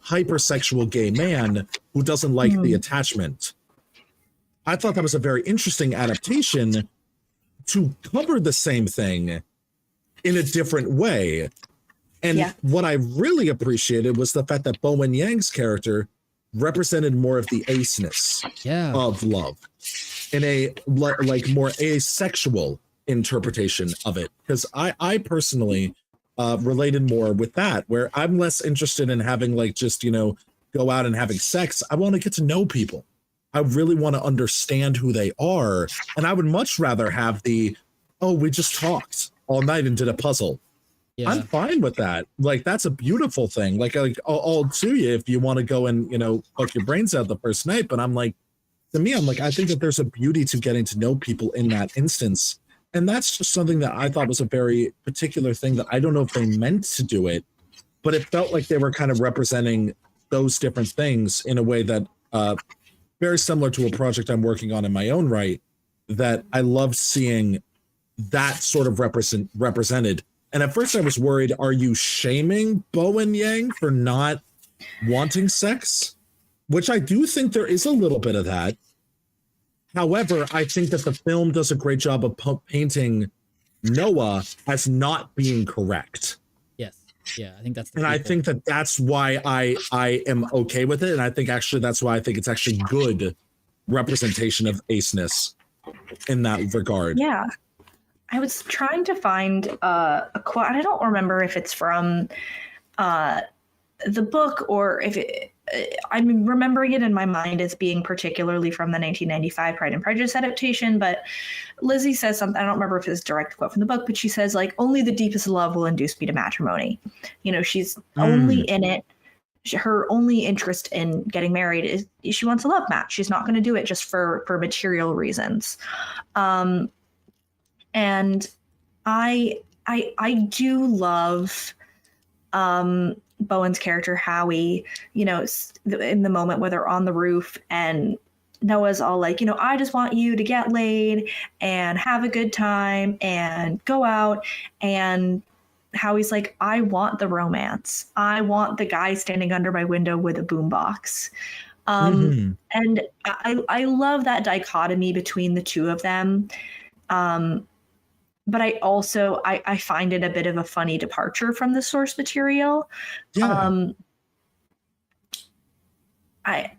A: hypersexual gay man who doesn't like the attachment, I thought that was a very interesting adaptation to cover the same thing in a different way. And what I really appreciated was the fact that Bowen Yang's character represented more of the aceness of love in a, like, more asexual interpretation of it. Because I personally related more with that, where I'm less interested in having like just, go out and having sex. I want to get to know people. I really want to understand who they are. And I would much rather have we just talked all night and did a puzzle. Yeah. I'm fine with that. Like, that's a beautiful thing. Like I'll sue you if you want to go and, fuck your brains out the first night. But I'm like, to me, I'm like, I think that there's a beauty to getting to know people in that instance. And that's just something that I thought was a very particular thing that I don't know if they meant to do it, but it felt like they were kind of representing those different things in a way that very similar to a project I'm working on in my own right, that I love seeing that sort of represented. And at first I was worried, are you shaming Bowen Yang for not wanting sex? Which I do think there is a little bit of that. However, I think that the film does a great job of painting Noah as not being correct.
B: Yes. Yeah, I think that's
A: I think that that's why I am okay with it. And I think actually that's why I think it's actually good representation of aceness in that regard.
C: Yeah. I was trying to find a quote. I don't remember if it's from the book or if I'm remembering it in my mind as being particularly from the 1995 Pride and Prejudice adaptation. But Lizzie says something, I don't remember if it's a direct quote from the book, but she says, like, only the deepest love will induce me to matrimony. She's only in it. Her only interest in getting married is she wants a love match. She's not going to do it just for material reasons. And I do love Bowen's character Howie, in the moment where they're on the roof and Noah's all like, I just want you to get laid and have a good time and go out. And Howie's like, I want the romance. I want the guy standing under my window with a boombox. And I love that dichotomy between the two of them. But I also, I find it a bit of a funny departure from the source material. Yeah. I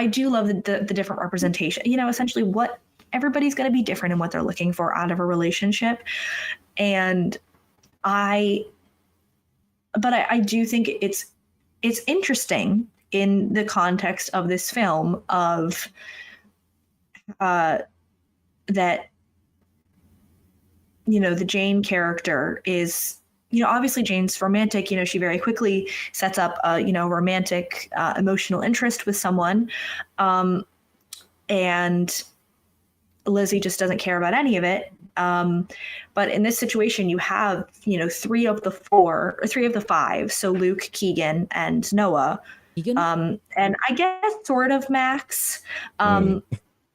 C: do love the different representation, essentially what everybody's going to be different in what they're looking for out of a relationship. And I do think it's interesting in the context of this film of that, the Jane character is, obviously Jane's romantic, she very quickly sets up a, romantic emotional interest with someone. And Lizzie just doesn't care about any of it. But in this situation, you have, 3 of the 5. So Luke, Keegan, and Noah. Keegan? And I guess sort of Max.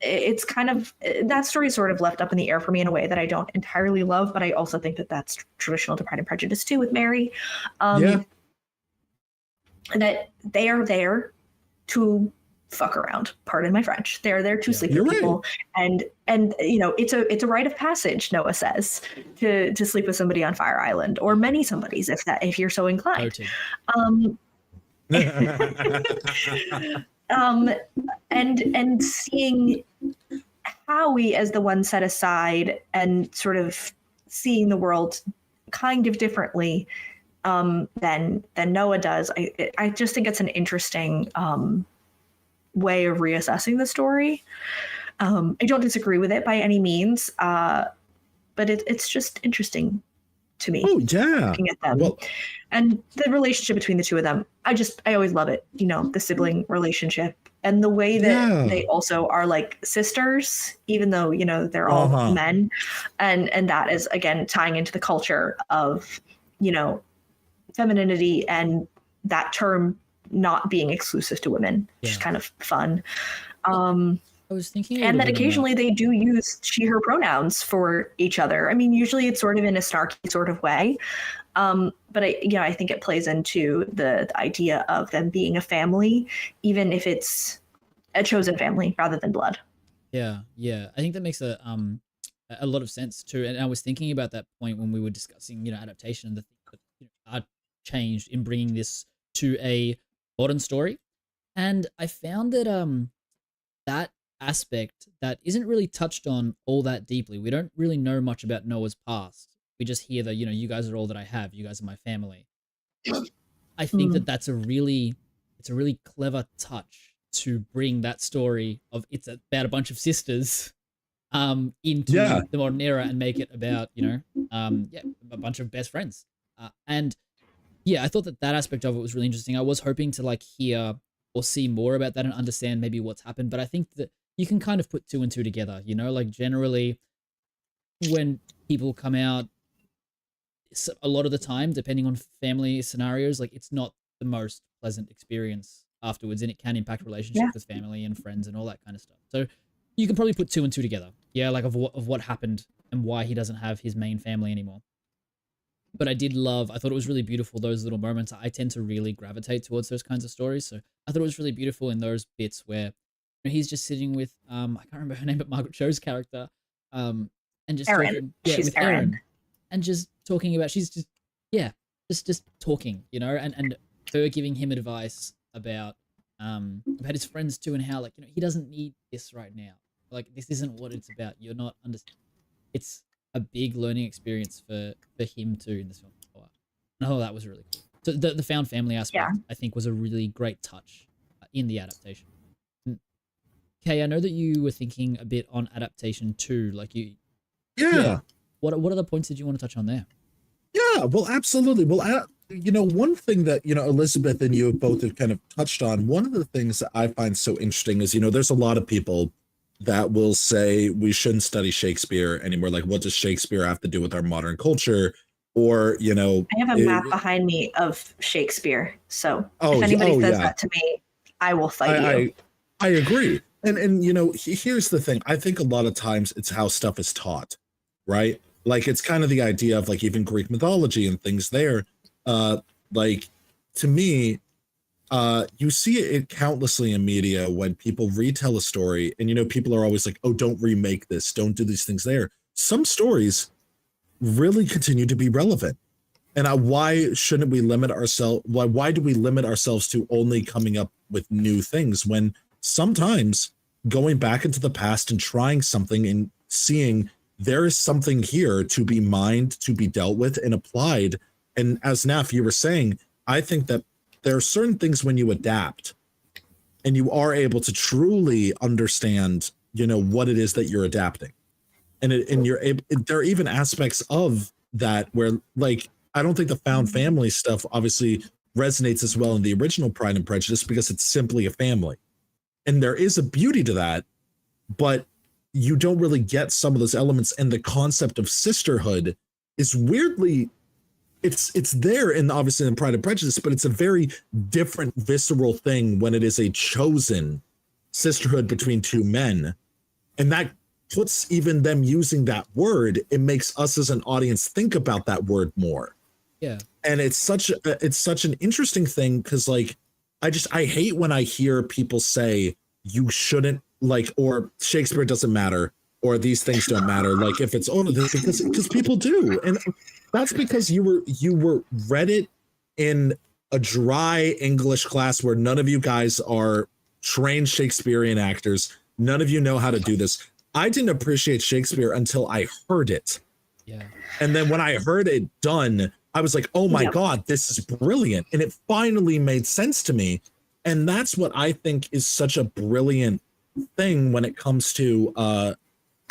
C: It's kind of, that story is sort of left up in the air for me in a way that I don't entirely love, but I also think that that's traditional to Pride and Prejudice too with Mary. That they are there to fuck around. Pardon my French. They're there to sleep with people, right. and it's a rite of passage. Noah says to sleep with somebody on Fire Island or many somebodies if you're so inclined. And seeing Howie as the one set aside and sort of seeing the world kind of differently than Noah does, I just think it's an interesting way of reassessing the story. I don't disagree with it by any means, but it's just interesting to me.
A: Oh yeah,
C: looking at them. Well, and the relationship between the two of them, I always love it. The sibling relationship and the way that they also are like sisters, even though they're all men, and that is again tying into the culture of femininity and that term not being exclusive to women, which is kind of fun.
B: I was thinking,
C: and that occasionally they do use she/her pronouns for each other. I mean, usually it's sort of in a snarky sort of way, but I think it plays into the idea of them being a family, even if it's a chosen family rather than blood.
B: Yeah, I think that makes a lot of sense too. And I was thinking about that point when we were discussing, adaptation and the things that are changed in bringing this to a modern story, and I found that that aspect that isn't really touched on all that deeply. We don't really know much about Noah's past. we just hear that, you know, you guys are all that I have, you guys are my family. I think that it's a really clever touch to bring that story of it's about a bunch of sisters into the modern era and make it about, you know, a bunch of best friends. And yeah, I thought that aspect of it was really interesting. I was hoping to like hear or see more about that and understand maybe what's happened, but I think that you can kind of put two and two together, you know, like generally when people come out, a lot of the time, depending on family scenarios, like it's not the most pleasant experience afterwards, and it can impact relationships with family and friends and all that kind of stuff. So you can probably put two and two together, like of what happened and why he doesn't have his main family anymore. But I thought it was really beautiful, those little moments. I tend to really gravitate towards those kinds of stories, so I thought it was really beautiful in those bits where, you know, he's just sitting with I can't remember her name, but Margaret Cho's character, and just
C: Erin.
B: talking,
C: She's
B: with
C: Erin.
B: and just talking about just talking, you know, and her giving him advice about his friends too, and how, like, you know, he doesn't need this right now. Like, this isn't what it's about. You're not it's a big learning experience for him too in this film. Oh, that was really cool. So the found family aspect, I think, was a really great touch in the adaptation. Kay, I know that you were thinking a bit on adaptation too, like you.
A: Yeah.
B: What other points did you want to touch on there?
A: Yeah, well, absolutely. Well, you know, one thing that, you know, Elizabeth and you both have kind of touched on, one of the things that I find so interesting is, you know, there's a lot of people that will say we shouldn't study Shakespeare anymore. Like, what does Shakespeare have to do with our modern culture? Or, you know,
C: I have a map behind me of Shakespeare. So if anybody says that to me, I will fight you.
A: I agree. And you know, here's the thing. I think a lot of times it's how stuff is taught, right? Like, it's kind of the idea of, like, even Greek mythology and things there. Like, to me, you see it countlessly in media when people retell a story, and, you know, people are always like, oh, don't remake this, don't do these things there. Some stories really continue to be relevant. And why shouldn't we limit ourselves? Why do we limit ourselves to only coming up with new things when sometimes going back into the past and trying something and seeing there is something here to be mined, to be dealt with and applied. And as Naf, you were saying, I think that there are certain things when you adapt and you are able to truly understand, you know, what it is that you're adapting. And there are even aspects of that where, like, I don't think the found family stuff obviously resonates as well in the original Pride and Prejudice because it's simply a family. And there is a beauty to that, but you don't really get some of those elements. And the concept of sisterhood is weirdly, it's there in obviously in Pride and Prejudice, but it's a very different visceral thing when it is a chosen sisterhood between two men. And that puts even them using that word, it makes us as an audience think about that word more.
B: Yeah.
A: And it's such an interesting thing because, like, I hate when I hear people say you shouldn't, like, or Shakespeare doesn't matter, or these things don't matter. Like, if it's because people do. And that's because you read it in a dry English class where none of you guys are trained Shakespearean actors. None of you know how to do this. I didn't appreciate Shakespeare until I heard it.
B: Yeah.
A: And then when I heard it done, I was like, oh my God, this is brilliant. And it finally made sense to me. And that's what I think is such a brilliant thing when it comes to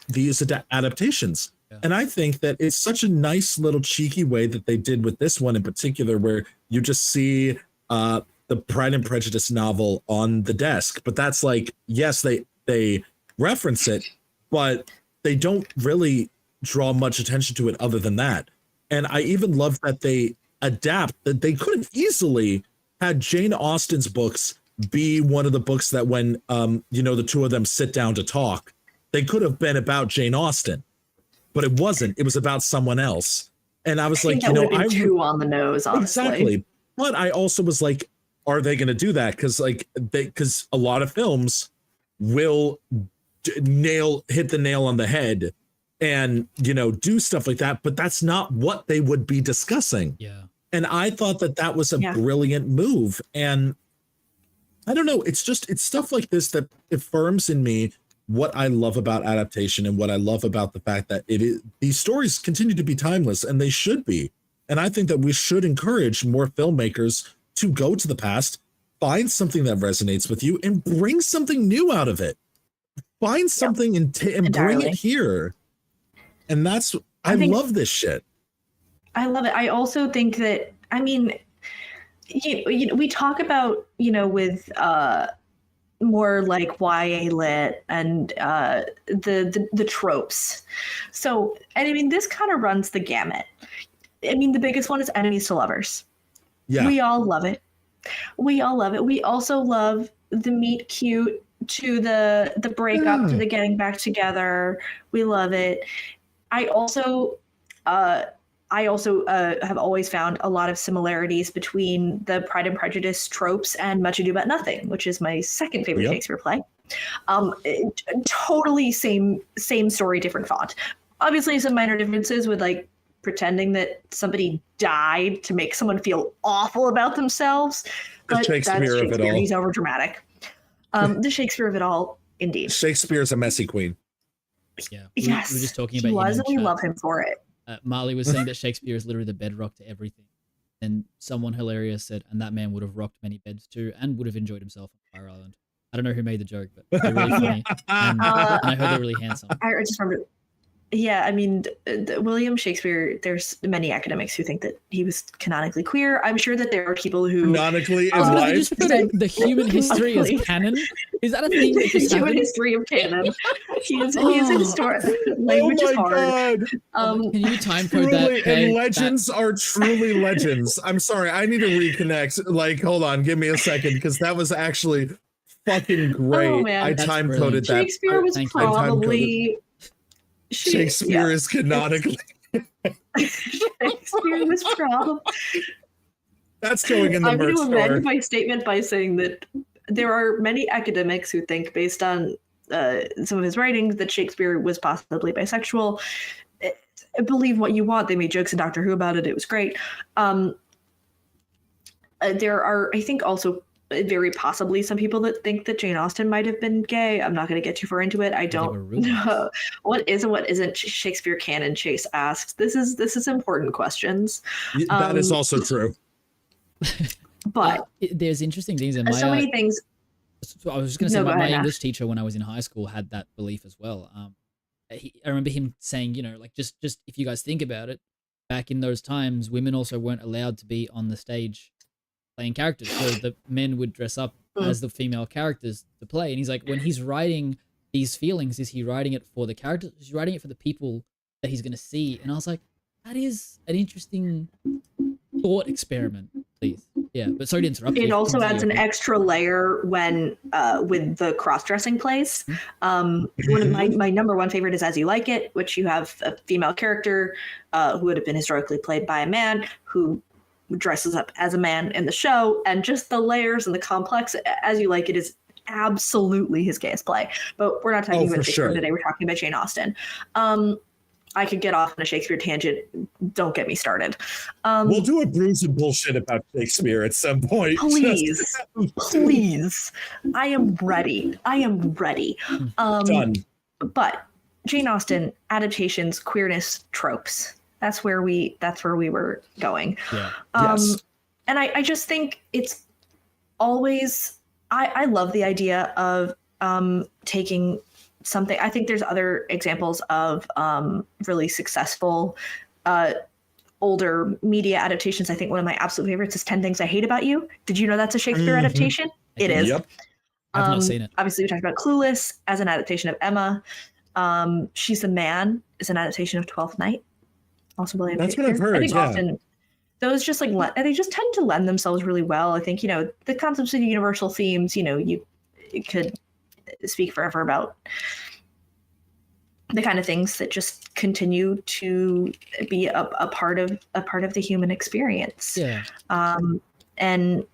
A: these adaptations. Yeah. And I think that it's such a nice little cheeky way that they did with this one in particular, where you just see the Pride and Prejudice novel on the desk. But that's like, yes, they reference it, but they don't really draw much attention to it other than that. And I even love that they adapt, that they could have easily had Jane Austen's books be one of the books that when, you know, the two of them sit down to talk, they could have been about Jane Austen, but it wasn't. It was about someone else. And I was like, you know,
C: I'm too on the nose, honestly.
A: Exactly. But I also was like, are they going to do that? Because a lot of films will hit the nail on the head and, you know, do stuff like that, but that's not what they would be discussing.
B: Yeah.
A: And I thought that was a brilliant move. And I don't know, it's stuff like this that affirms in me what I love about adaptation and what I love about the fact that these stories continue to be timeless, and they should be. And I think that we should encourage more filmmakers to go to the past, find something that resonates with you, and bring something new out of it. Find something and bring it here. And that's, I love this shit.
C: I love it. I also think that, I mean, we talk about, with more like YA lit and the tropes. So, and I mean, this kind of runs the gamut. I mean, the biggest one is enemies to lovers. Yeah. We all love it. We all love it. We also love the meet cute to the breakup to the getting back together. We love it. I also have always found a lot of similarities between the Pride and Prejudice tropes and Much Ado About Nothing, which is my second favorite Shakespeare play. Totally same story, different font. Obviously, some minor differences with like pretending that somebody died to make someone feel awful about themselves. But that's Shakespeare of it all. He's over dramatic. The Shakespeare of it all, indeed.
A: Shakespeare's a messy queen.
B: Yeah.
C: Yes.
B: We were just talking about
C: he was, and we love him for it.
B: Marley was saying that Shakespeare is literally the bedrock to everything. And someone hilarious said, and that man would have rocked many beds too and would have enjoyed himself on Fire Island. I don't know who made the joke, but they're really funny. And I heard they're really handsome.
C: I just remember. Yeah, I mean, William Shakespeare, there's many academics who think that he was canonically queer. I'm sure that there are people who...
A: Canonically is life?
B: They just put the human history as canon? Is that a thing? That just
C: human history of canon. He is a historian. Language is hard.
B: God. Can you time code that?
A: Okay? And legends are truly legends. I'm sorry, I need to reconnect. Like, hold on, give me a second, because that was actually fucking great.
C: Oh, man.
A: I time coded that.
C: Shakespeare was probably...
A: Shakespeare is canonically.
C: Shakespeare was probably.
A: That's going in the
C: I'm
A: merch
C: going
A: store.
C: to amend my statement by saying that there are many academics who think, based on some of his writings, that Shakespeare was possibly bisexual. Believe what you want. They made jokes in Doctor Who about it. It was great. There are, I think, also very possibly some people that think that Jane Austen might have been gay. I'm not going to get too far into it. I don't know what is and what isn't Shakespeare canon. Chase asks. This is important questions.
A: That is also true.
C: But
B: there's interesting things in my
C: so many things.
B: So I was just going to say, my English teacher when I was in high school had that belief as well. I remember him saying, like just if you guys think about it, back in those times, women also weren't allowed to be on the stage playing characters, so the men would dress up as the female characters to play. And he's like, when he's writing these feelings, is he writing it for the characters? Is he writing it for the people that he's going to see? And I was like, that is an interesting thought experiment, please. Yeah, but sorry to interrupt.
C: It also adds an extra layer when with the cross-dressing plays. One of my number one favorite is As You Like It, which you have a female character who would have been historically played by a man who dresses up as a man in the show, and just the layers and the complex. As You Like It is absolutely his gayest play, but we're not talking about Shakespeare today. We're talking about Jane Austen. I could get off on a Shakespeare tangent. Don't get me started.
A: We'll do a bruise and bullshit about Shakespeare at some point.
C: Please, please. I am ready. Done. But Jane Austen, adaptations, queerness, tropes. That's where we were going.
B: Yeah.
A: Yes.
C: And I just think it's always, I love the idea of taking something. I think there's other examples of really successful older media adaptations. I think one of my absolute favorites is 10 Things I Hate About You. Did you know that's a Shakespeare adaptation? It is.
A: Yep.
B: I've not seen it.
C: Obviously, we talked about Clueless as an adaptation of Emma. She's the Man is an adaptation of Twelfth Night. Also, William
A: That's
C: Shakespeare.
A: what I've heard.
C: I think often those just they just tend to lend themselves really well. I think, the concepts of universal themes, you could speak forever about the kind of things that just continue to be a part of the human experience.
B: Yeah.
C: And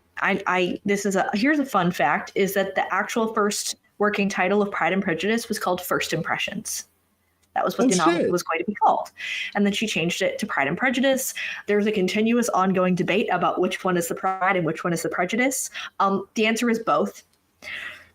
C: here's a fun fact, is that the actual first working title of Pride and Prejudice was called First Impressions. That was what the novel was going to be called. And then she changed it to Pride and Prejudice. There's a continuous ongoing debate about which one is the Pride and which one is the Prejudice. The answer is both.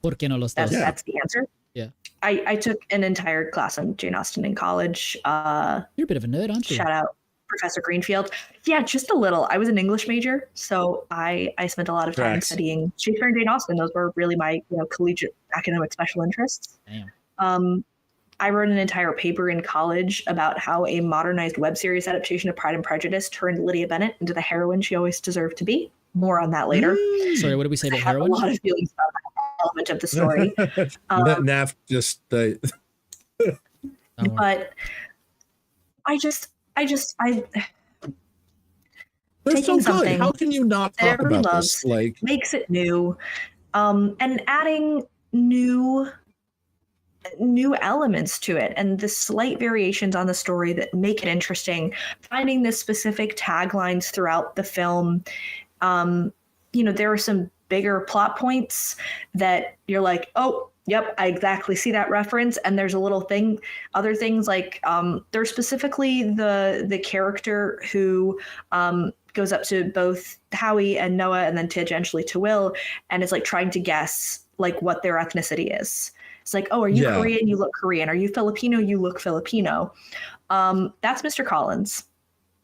B: ¿Por qué no los dos?
C: That's the answer.
B: Yeah.
C: I took an entire class on Jane Austen in college.
B: You're a bit of a nerd, aren't you?
C: Shout out Professor Greenfield. Yeah, just a little. I was an English major, so I spent a lot of time
A: Tracks.
C: studying Shakespeare and Jane Austen. Those were really my collegiate academic special interests.
B: Damn.
C: I wrote an entire paper in college about how a modernized web series adaptation of Pride and Prejudice turned Lydia Bennet into the heroine she always deserved to be. More on that later.
B: Sorry, what did we say about
C: I have
B: heroine?
C: a lot of feelings about that element of the story.
A: Naf just
C: But I
A: they're
C: taking
A: so good.
C: something
A: How can you not
C: that
A: talk
C: everybody
A: about
C: loves,
A: this? Like,
C: makes it new, and adding new elements to it and the slight variations on the story that make it interesting, finding the specific taglines throughout the film. There are some bigger plot points that you're like, oh, yep, I exactly see that reference. And there's a little thing, other things like there's specifically the character who goes up to both Howie and Noah and then tangentially to Will and is like trying to guess like what their ethnicity is. It's like, oh, are you Korean? You look Korean. Are you Filipino? You look Filipino. That's Mr. Collins.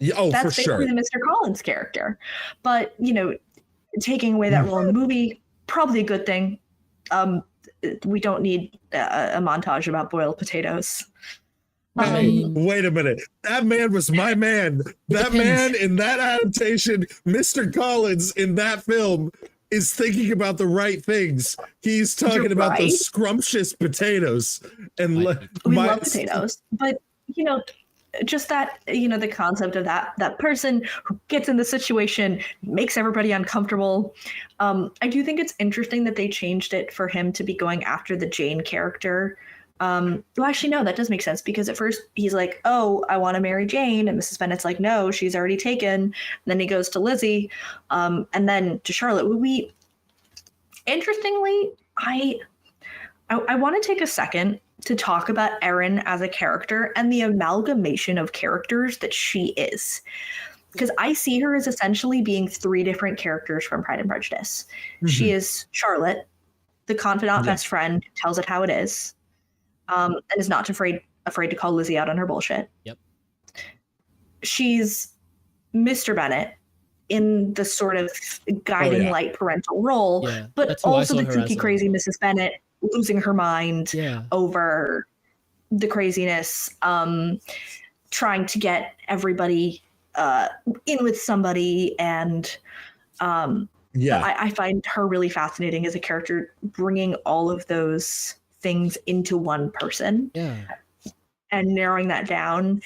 A: yeah, oh,
C: That's
A: for sure.
C: basically the Mr. Collins character. But, taking away that role in the movie, probably a good thing. We don't need a montage about boiled potatoes.
A: Wait a minute. That man was my man. That man in that adaptation, Mr. Collins in that film, is thinking about the right things. He's talking about those scrumptious potatoes. And
C: we love potatoes. But, just that, the concept of that person who gets in the situation, makes everybody uncomfortable. I do think it's interesting that they changed it for him to be going after the Jane character. Well, actually, no, that does make sense because at first he's like, oh, I want to marry Jane. And Mrs. Bennet's like, no, she's already taken. And then he goes to Lizzie and then to Charlotte. Interestingly, I want to take a second to talk about Erin as a character and the amalgamation of characters that she is. Because I see her as essentially being three different characters from Pride and Prejudice. Mm-hmm. She is Charlotte, the confidant best friend who tells it how it is, and is not afraid to call Lizzie out on her bullshit.
B: Yep.
C: She's Mr. Bennet in the sort of guiding light parental role, but also the kooky, crazy Mrs. Bennet losing her mind over the craziness, trying to get everybody in with somebody. And I find her really fascinating as a character, bringing all of those things into one person and narrowing that down.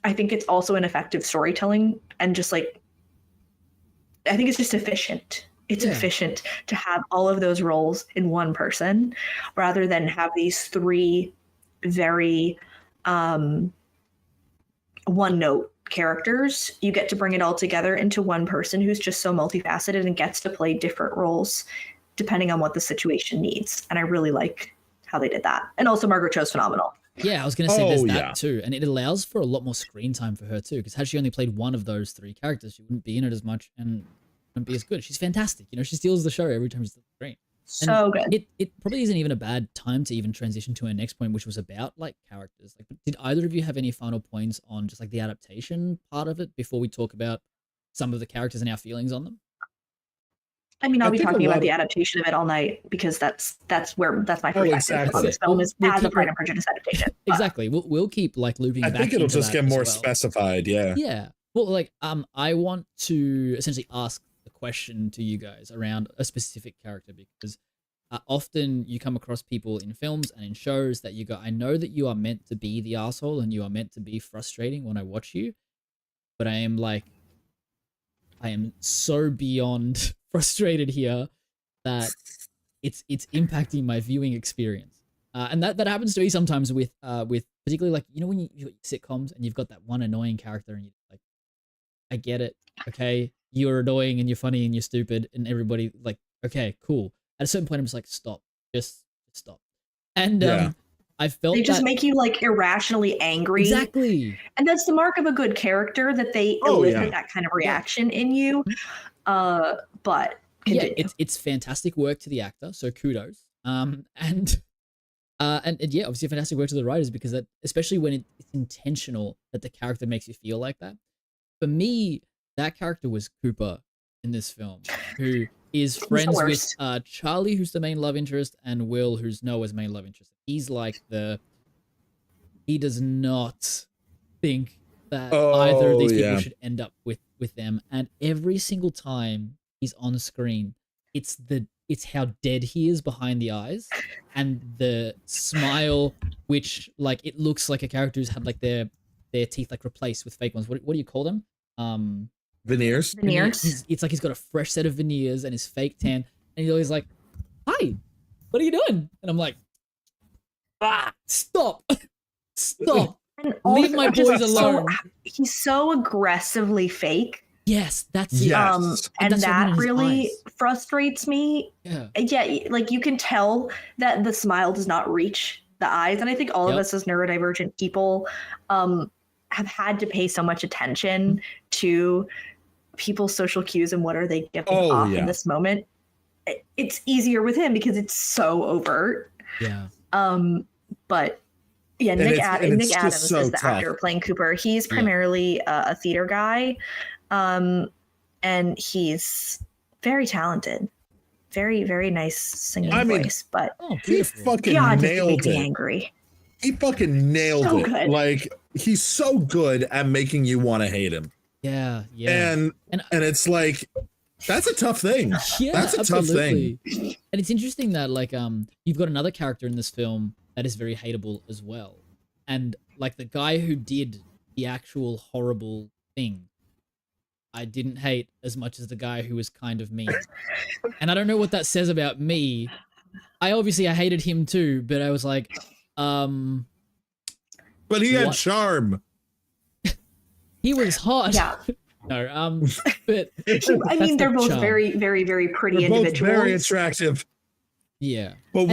C: I think it's also an effective storytelling and just like, I think it's just efficient. It's efficient to have all of those roles in one person rather than have these three very one-note characters. You get to bring it all together into one person who's just so multifaceted and gets to play different roles depending on what the situation needs. And I really like how they did that. And also Margaret Cho's phenomenal.
B: Yeah, I was going to say there's that too. And it allows for a lot more screen time for her too, because had she only played one of those three characters, she wouldn't be in it as much and wouldn't be as good. She's fantastic. She steals the show every time she's on the screen.
C: So good.
B: It probably isn't even a bad time to even transition to our next point, which was about like characters. Like, did either of you have any final points on just like the adaptation part of it before we talk about some of the characters and our feelings on them?
C: I mean, I'll be talking about the adaptation of it all night because that's my perspective on this film is as a Pride and Prejudice adaptation.
B: Exactly. We'll keep like looping back.
A: I think it'll just get more specified. Yeah.
B: Yeah. Well, like I want to essentially ask the question to you guys around a specific character because often you come across people in films and in shows that you go, I know that you are meant to be the asshole and you are meant to be frustrating when I watch you, but I am so beyond frustrated here that it's impacting my viewing experience. And that happens to me sometimes with particularly like, when you've got sitcoms and you've got that one annoying character and you're like, I get it. Okay. You're annoying and you're funny and you're stupid and everybody like, okay, cool. At a certain point, I'm just like, stop, just stop. And I felt
C: they just make you like irrationally angry.
B: Exactly.
C: And that's the mark of a good character that they elicit that kind of reaction in you. But continue.
B: It's fantastic work to the actor. So kudos. And And yeah, obviously fantastic work to the writers because that, especially when it's intentional that the character makes you feel like that. For me, that character was Cooper in this film, who is friends with Charlie, who's the main love interest, and Will, who's Noah's main love interest. He's like he does not think that either of these people should end up with them. And every single time he's on screen, it's how dead he is behind the eyes, and the smile, which like it looks like a character who's had like their teeth like replaced with fake ones. What do you call them?
A: Veneers.
B: It's like he's got a fresh set of veneers and his fake tan, and he's always like, "Hi, what are you doing?" And I'm like, stop.
C: And
B: Leave my boys alone.
C: He's so aggressively fake.
B: Yes, that's it.
A: Yes.
C: And that really frustrates me.
B: Yeah,
C: like you can tell that the smile does not reach the eyes, and I think all of us as neurodivergent people have had to pay so much attention to people's social cues and what are they giving off in this moment. It's easier with him because it's so overt.
B: Yeah.
C: But yeah, Nick Adams is the
A: tough.
C: actor playing Cooper. He's primarily a theater guy, and he's very talented, very, very nice singing voice. But
A: he fucking nailed it.
C: Angry.
A: He fucking nailed it.
C: Good.
A: Like he's so good at making you want to hate him.
B: Yeah.
A: And it's like that's a tough thing.
B: Yeah,
A: that's a tough thing.
B: And it's interesting that like you've got another character in this film that is very hateable as well. And like the guy who did the actual horrible thing, I didn't hate as much as the guy who was kind of mean. And I don't know what that says about me. I hated him too, but I was like,
A: but he had charm.
B: He was hot.
C: Yeah.
B: No, but
C: I mean, they're both very, very, very pretty individuals.
A: Both very attractive.
B: Yeah.
A: But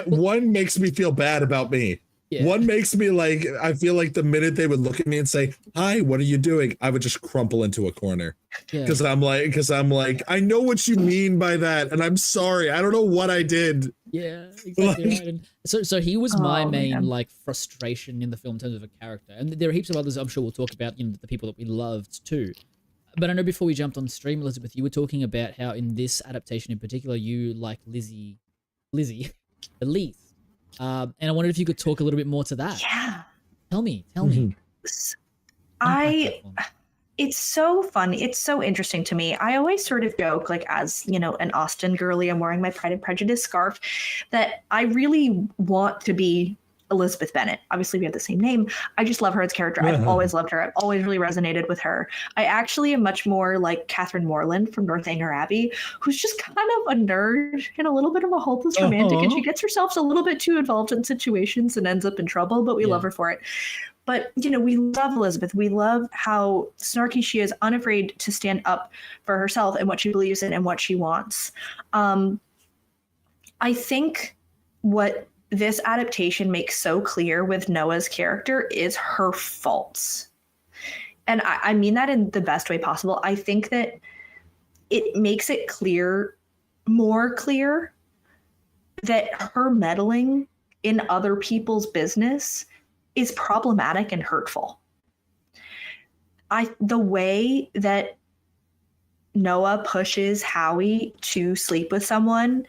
A: one makes me feel bad about me.
B: Yeah.
A: One makes me like, I feel like the minute they would look at me and say, "Hi, what are you doing?" I would just crumple into a corner. Because I'm like, I know what you mean by that. And I'm sorry. I don't know what I did.
B: Yeah, exactly right. And so he was my main like frustration in the film in terms of a character. And there are heaps of others I'm sure we'll talk about, the people that we loved too. But I know before we jumped on stream, Elizabeth, you were talking about how in this adaptation in particular, you like Lizzie, the least. And I wondered if you could talk a little bit more to that.
C: Yeah.
B: Tell me.
C: It's so fun. It's so interesting to me. I always sort of joke, like as, an Austen girly, I'm wearing my Pride and Prejudice scarf, that I really want to be Elizabeth Bennet. Obviously, we have the same name. I just love her as a character. I've always loved her. I've always really resonated with her. I actually am much more like Catherine Morland from Northanger Abbey, who's just kind of a nerd and a little bit of a hopeless romantic, and she gets herself a little bit too involved in situations and ends up in trouble, but we love her for it. But, we love Elizabeth. We love how snarky she is, unafraid to stand up for herself and what she believes in and what she wants. I think what this adaptation makes so clear with Noah's character is her faults. And I mean that in the best way possible. I think that it makes it more clear that her meddling in other people's business is problematic and hurtful. The way that Noah pushes Howie to sleep with someone,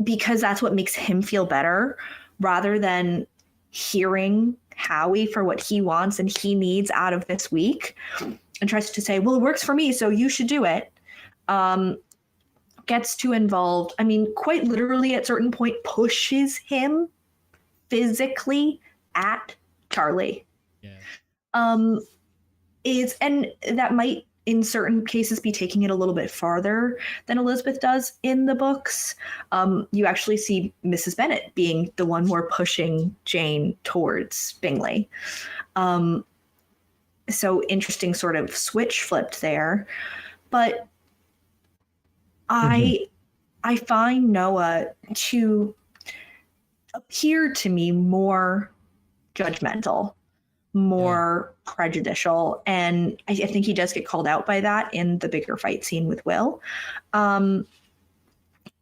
C: because that's what makes him feel better, rather than hearing Howie for what he wants and he needs out of this week, and tries to say, well, it works for me, so you should do it. Gets too involved. I mean, quite literally at a certain point pushes him physically at Charlie.
B: Yeah.
C: And that might in certain cases be taking it a little bit farther than Elizabeth does in the books. You actually see Mrs. Bennet being the one more pushing Jane towards Bingley. So interesting sort of switch flipped there. But I find Noah to appear to me more judgmental, more prejudicial, and I think he does get called out by that in the bigger fight scene with Will.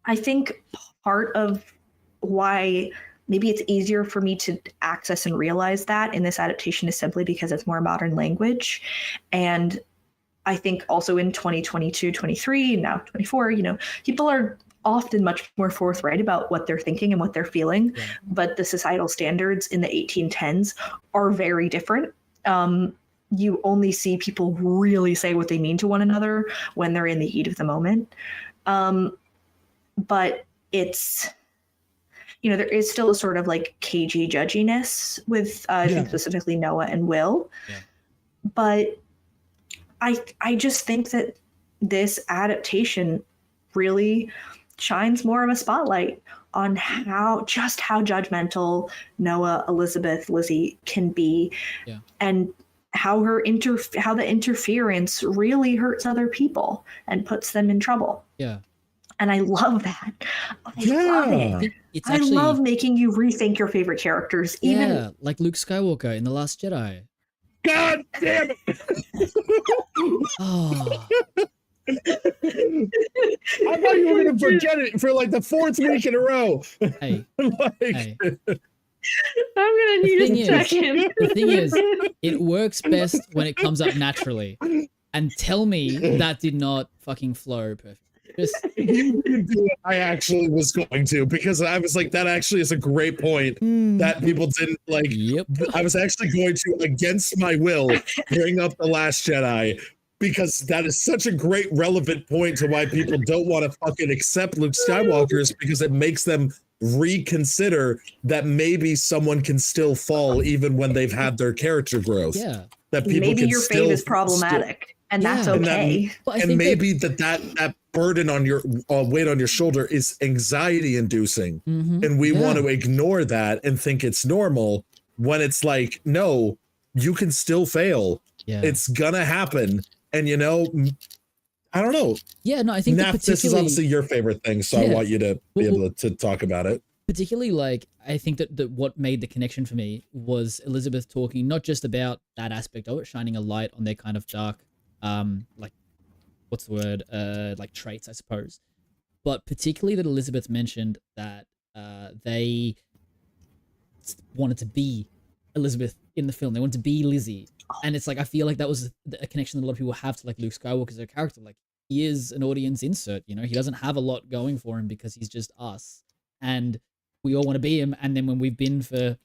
C: I think part of why maybe it's easier for me to access and realize that in this adaptation is simply because it's more modern language. And I think also in 2022, 23, now 24, people are often much more forthright about what they're thinking and what they're feeling. Yeah. But the societal standards in the 1810s are very different. You only see people really say what they mean to one another when they're in the heat of the moment. But it's, there is still a sort of like cagey judginess with I think specifically Noah and Will. Yeah. But I just think that this adaptation really shines more of a spotlight on how judgmental Noah, Elizabeth, Lizzie can be, and how the interference really hurts other people and puts them in trouble.
B: Yeah.
C: And I love that. I love it. I love making you rethink your favorite characters. Even
B: like Luke Skywalker in The Last Jedi.
A: God damn it!
B: Oh.
A: I thought you were going to forget it for like the 4th week in a row.
B: Hey.
C: I'm going to need a second.
B: The thing is, it works best when it comes up naturally. And tell me that did not fucking flow perfectly.
A: You can do it. I actually was going to, because I was like, that actually is a great point that people didn't like.
B: Yep.
A: I was actually going to, against my will, bring up The Last Jedi, because that is such a great relevant point to why people don't want to fucking accept Luke Skywalker's, because it makes them reconsider that maybe someone can still fall even when they've had their character growth.
B: Yeah.
A: That people
C: maybe
A: can
C: your fate is problematic. And that's okay.
A: And maybe that burden on your weight on your shoulder is anxiety inducing. And we want to ignore that and think it's normal, when it's like, no, you can still fail.
B: Yeah.
A: It's gonna happen. And I don't know.
B: Yeah, no, I think
A: this is obviously your favorite thing, so I want you to be able to talk about it.
B: Particularly, like, I think that what made the connection for me was Elizabeth talking not just about that aspect of it, shining a light on their kind of dark, like, what's the word? Like traits, I suppose. But particularly that Elizabeth mentioned that they wanted to be Elizabeth in the film. They wanted to be Lizzie. And it's like, I feel like that was a connection that a lot of people have to like Luke Skywalker as a character. Like, he is an audience insert, he doesn't have a lot going for him because he's just us. And we all want to be him. And then when we've been for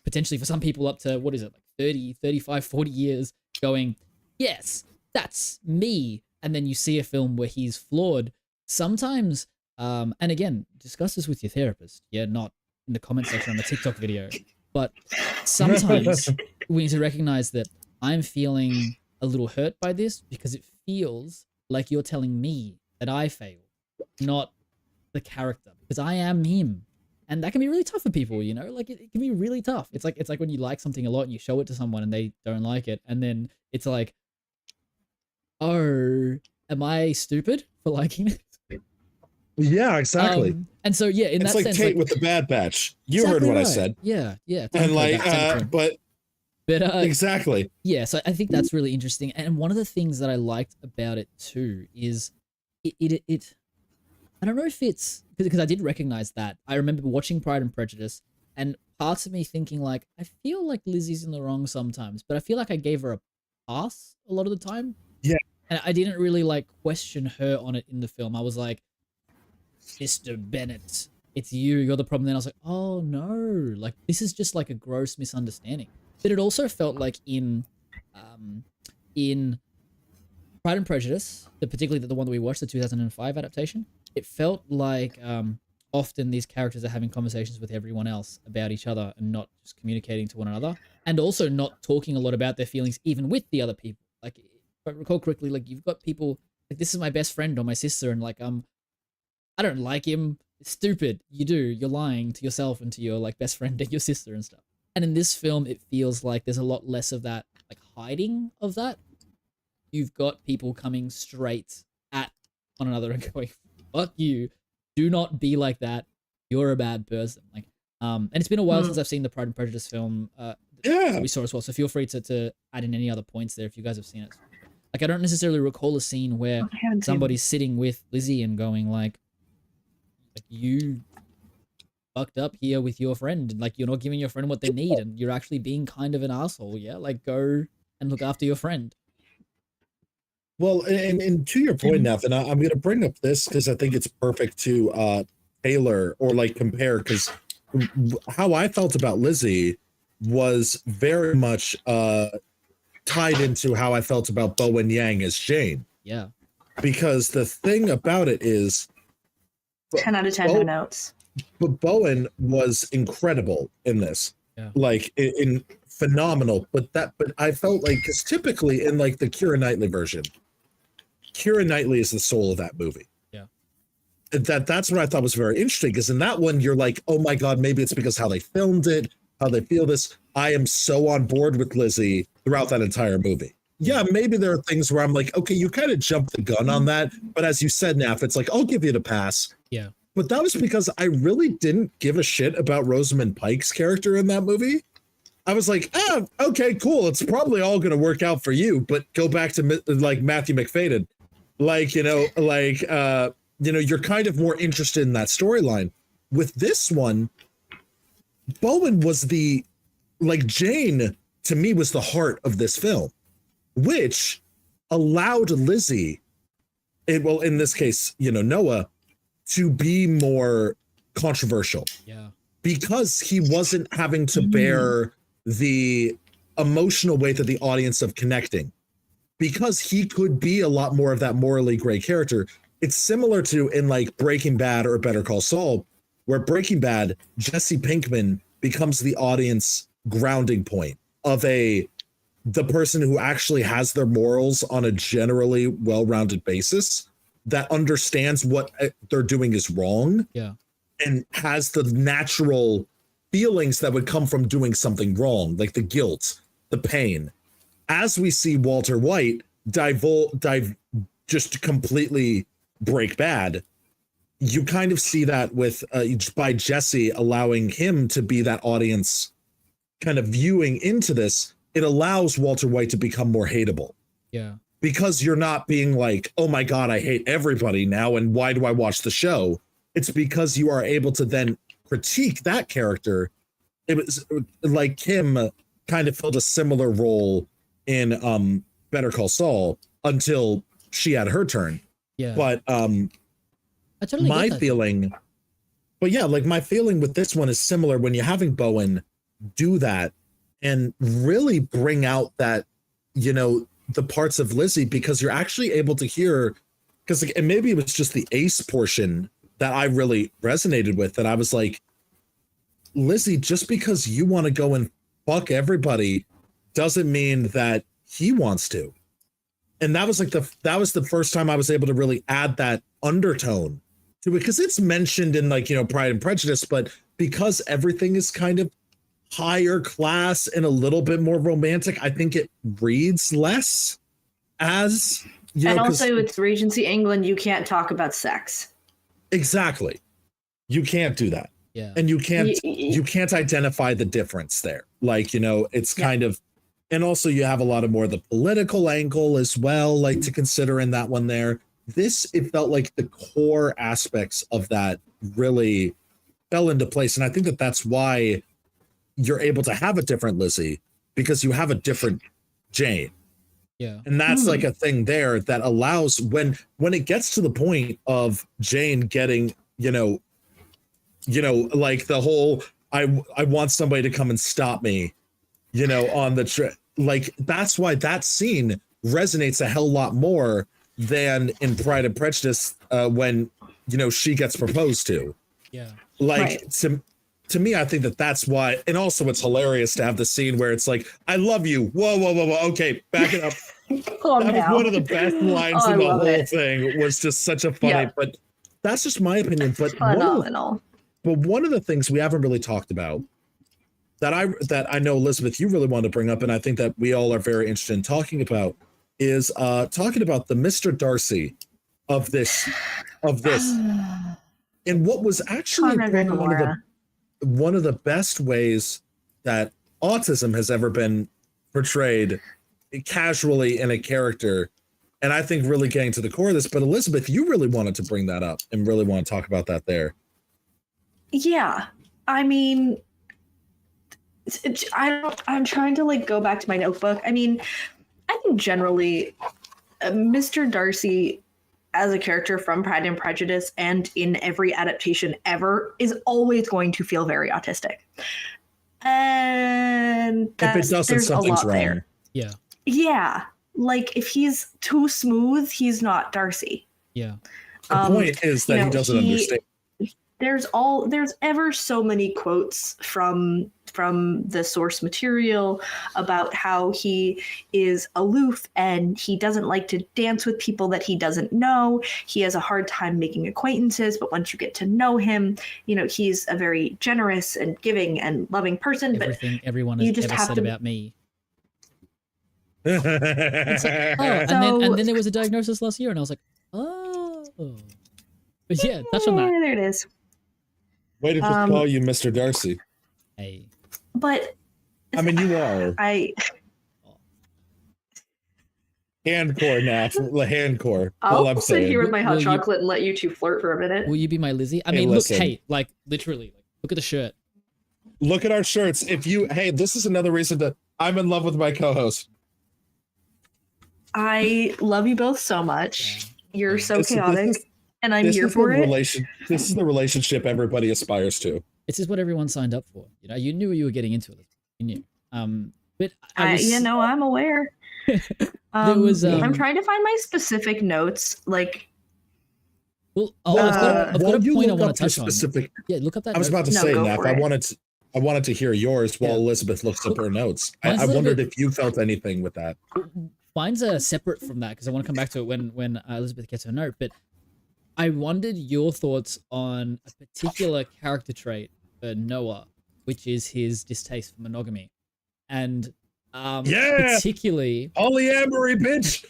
B: potentially for some people up to, what is it? Like 30, 35, 40 years going, yes, that's me. And then you see a film where he's flawed. Sometimes, and again, discuss this with your therapist. Yeah, not in the comment section on the TikTok video. But sometimes we need to recognize that I'm feeling a little hurt by this because it feels like you're telling me that I failed, not the character, because I am him. And that can be really tough for people, like it can be really tough. It's like when you like something a lot and you show it to someone and they don't like it. And then it's like, oh, am I stupid for liking it?
A: Yeah, exactly.
B: And so, yeah, in
A: it's
B: that
A: like
B: sense,
A: Kate with the Bad Batch. You
B: exactly
A: heard what
B: right.
A: I said.
B: Yeah.
A: And like, but exactly.
B: Yeah, so I think that's really interesting. And one of the things that I liked about it too is it I don't know if it's because I did recognize that. I remember watching Pride and Prejudice and parts of me thinking like, I feel like Lizzie's in the wrong sometimes, but I feel like I gave her a pass a lot of the time.
A: Yeah.
B: And I didn't really like question her on it in the film. I was like, Mr. Bennett, it's you're the problem. Then I was like, oh no, like this is just like a gross misunderstanding. But it also felt like in Pride and Prejudice, particularly the one that we watched, the 2005 adaptation, it felt like often these characters are having conversations with everyone else about each other and not just communicating to one another, and also not talking a lot about their feelings even with the other people. Like, if I recall correctly, like you've got people like, this is my best friend or my sister, and like I don't like him. It's stupid. You do. You're lying to yourself and to your like best friend and your sister and stuff. And in this film, it feels like there's a lot less of that, like hiding of that. You've got people coming straight at one another and going, fuck you. Do not be like that. You're a bad person. Like, and it's been a while since I've seen the Pride and Prejudice film that we saw as well. So feel free to add in any other points there if you guys have seen it. Like, I don't necessarily recall a scene where somebody's sitting with Lizzie and going like, Like, you fucked up here with your friend, and like you're not giving your friend what they need, and you're actually being kind of an asshole. Yeah, like go and look after your friend.
A: Well, and to your point, Nathan, I'm going to bring up this because I think it's perfect to tailor or like compare, because how I felt about Lizzie was very much tied into how I felt about Bowen Yang as Jane.
B: Yeah.
A: Because the thing about it is
C: 10 out of 10 no notes.
A: But Bowen was incredible in this.
B: Yeah.
A: Like in phenomenal. But I felt like, because typically in like the Keira Knightley version, Keira Knightley is the soul of that movie.
B: Yeah.
A: That's what I thought was very interesting, because in that one you're like, oh my God, maybe it's because how they filmed it, how they feel this. I am so on board with Lizzie throughout that entire movie. Yeah, maybe there are things where I'm like, okay, you kind of jumped the gun on that. But as you said, Naf, it's like, I'll give you the pass.
B: Yeah.
A: But that was because I really didn't give a shit about Rosamund Pike's character in that movie. I was like, okay, cool. It's probably all going to work out for you, but go back to like Matthew McFadden. Like, you're kind of more interested in that storyline. With this one, Bowen was Jane, to me, was the heart of this film, which allowed Lizzie, in this case, Noah, to be more controversial.
B: Yeah.
A: Because he wasn't having to bear the emotional weight of the audience of connecting. Because he could be a lot more of that morally gray character. It's similar to in like Breaking Bad or Better Call Saul, where Breaking Bad, Jesse Pinkman becomes the audience grounding point of the person who actually has their morals on a generally well-rounded basis, that understands what they're doing is wrong.
B: Yeah.
A: And has the natural feelings that would come from doing something wrong, like the guilt, the pain. As we see Walter White just completely break bad, you kind of see that with by Jesse allowing him to be that audience kind of viewing into this. It allows Walter White to become more hateable.
B: Yeah. Because
A: you're not being like, oh my God, I hate everybody now, and why do I watch the show? It's because you are able to then critique that character. It was like Kim kind of filled a similar role in Better Call Saul until she had her turn.
B: Yeah.
A: But
B: I totally
A: my
B: get that.
A: feeling, but yeah, like my feeling with this one is similar when you're having Bowen do that and really bring out that, the parts of Lizzie, because you're actually able to hear, because and maybe it was just the Ace portion that I really resonated with, that I was like, Lizzie, just because you want to go and fuck everybody doesn't mean that he wants to. And that was like that was the first time I was able to really add that undertone to it, because it's mentioned in like, Pride and Prejudice, but because everything is kind of higher class and a little bit more romantic, I think it reads less as,
C: and also it's Regency England. You can't talk about sex.
A: Exactly. You can't do that.
B: Yeah.
A: And you can't identify the difference there. Like, it's kind of, and also you have a lot of more of the political angle as well, like to consider in that one there. This, it felt like the core aspects of that really fell into place. And I think that that's why you're able to have a different Lizzie, because you have a different Jane.
B: Yeah.
A: And that's like a thing there that allows when it gets to the point of Jane getting, like the whole, I want somebody to come and stop me, on the trip. Like, that's why that scene resonates a hell lot more than in Pride and Prejudice when, she gets proposed to.
B: Yeah.
A: Like, right. To me, I think that that's why. And also it's hilarious to have the scene where it's like, I love you. Whoa. Okay, back it up. That was one of the best lines in the whole thing. It was just such a funny, but that's just my opinion. But
C: phenomenal.
A: One of the things we haven't really talked about that I know, Elizabeth, you really want to bring up, and I think that we all are very interested in talking about, is talking about the Mr. Darcy of this. And what was actually one of the best ways that autism has ever been portrayed casually in a character And I think really getting to the core of this, but Elizabeth, you really wanted to bring that up and really want to talk about that there.
C: Yeah. I mean, I'm trying to like go back to my notebook. I mean, I think generally Mr. Darcy as a character from Pride and Prejudice and in every adaptation ever is always going to feel very autistic. And
A: if it doesn't,
C: there's
A: something's
C: a lot
A: wrong.
C: there.
B: Yeah.
C: Yeah. Like if he's too smooth, he's not Darcy.
B: Yeah.
A: The point is that he doesn't understand.
C: There's ever so many quotes from the source material about how he is aloof and he doesn't like to dance with people that he doesn't know. He has a hard time making acquaintances, but once you get to know him, you know, he's a very generous and giving and loving person.
B: Everything everyone has ever said about me. And then there was a diagnosis last year, and I was like, oh. But yeah, touch on that.
C: There it is.
A: Way to just call you Mr. Darcy.
B: Hey.
C: But
A: I mean, you are. Handcore now. Handcore.
C: I'll sit here with my hot chocolate and let you two flirt for a minute.
B: Will you be my Lizzie? I mean,
A: listen.
B: Look, hey, like literally, look at the shirt.
A: Look at our shirts. Hey, this is another reason that I'm in love with my co-host.
C: I love you both so much. You're so chaotic.
A: This is,
C: and I'm here for it.
A: This is the relationship everybody aspires to.
B: This is what everyone signed up for. You know, you knew you were getting into it. You knew. But
C: I'm aware.
B: There was.
C: I'm trying to find my specific notes. Like,
B: well, I've got a point I want to touch on. Yeah, look up that.
A: I was about to say, Nap. I wanted to hear yours while Elizabeth looks up her notes. I wondered if you felt anything with that.
B: Mine's separate from that because I want to come back to it when Elizabeth gets her note. But I wondered your thoughts on a particular character trait for Noah, which is his distaste for monogamy, and particularly
A: polyamory, bitch.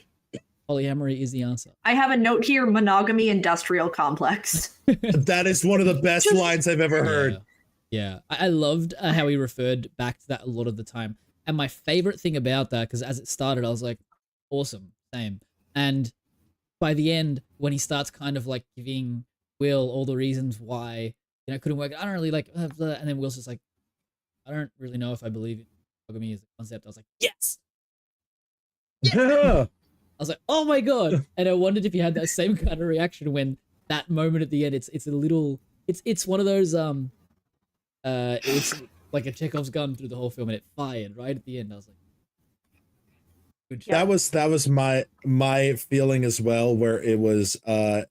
B: Polyamory is the answer.
C: I have a note here: monogamy industrial complex.
A: That is one of the best lines I've ever heard.
B: Yeah. I loved how he referred back to that a lot of the time. And my favorite thing about that, because as it started, I was like, awesome, same. And by the end, when he starts kind of like giving Will all the reasons why, you know, it couldn't work, I don't really like, and then Will's just like, I don't really know if I believe monogamy is a concept. I was like, yes! Yeah! I was like, oh my God. And I wondered if you had that same kind of reaction when that moment at the end, it's a little, it's one of those, it's like a Chekhov's gun through the whole film, and it fired right at the end. I was like, good job.
A: That was my feeling as well, where it was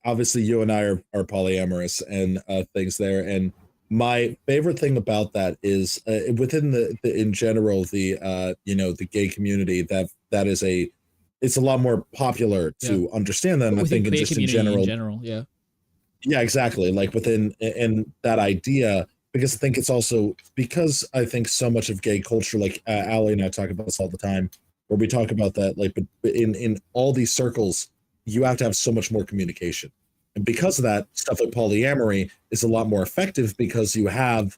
A: obviously you and I are polyamorous and things there, and my favorite thing about that is within the in general the the gay community that is it's a lot more popular to understand them. I think in just in general,
B: yeah,
A: exactly, like within in that idea. Because I think it's also because I think so much of gay culture, like Allie and I talk about this all the time, where we talk about that, like, but in all these circles, you have to have so much more communication. And because of that, stuff like polyamory is a lot more effective because you have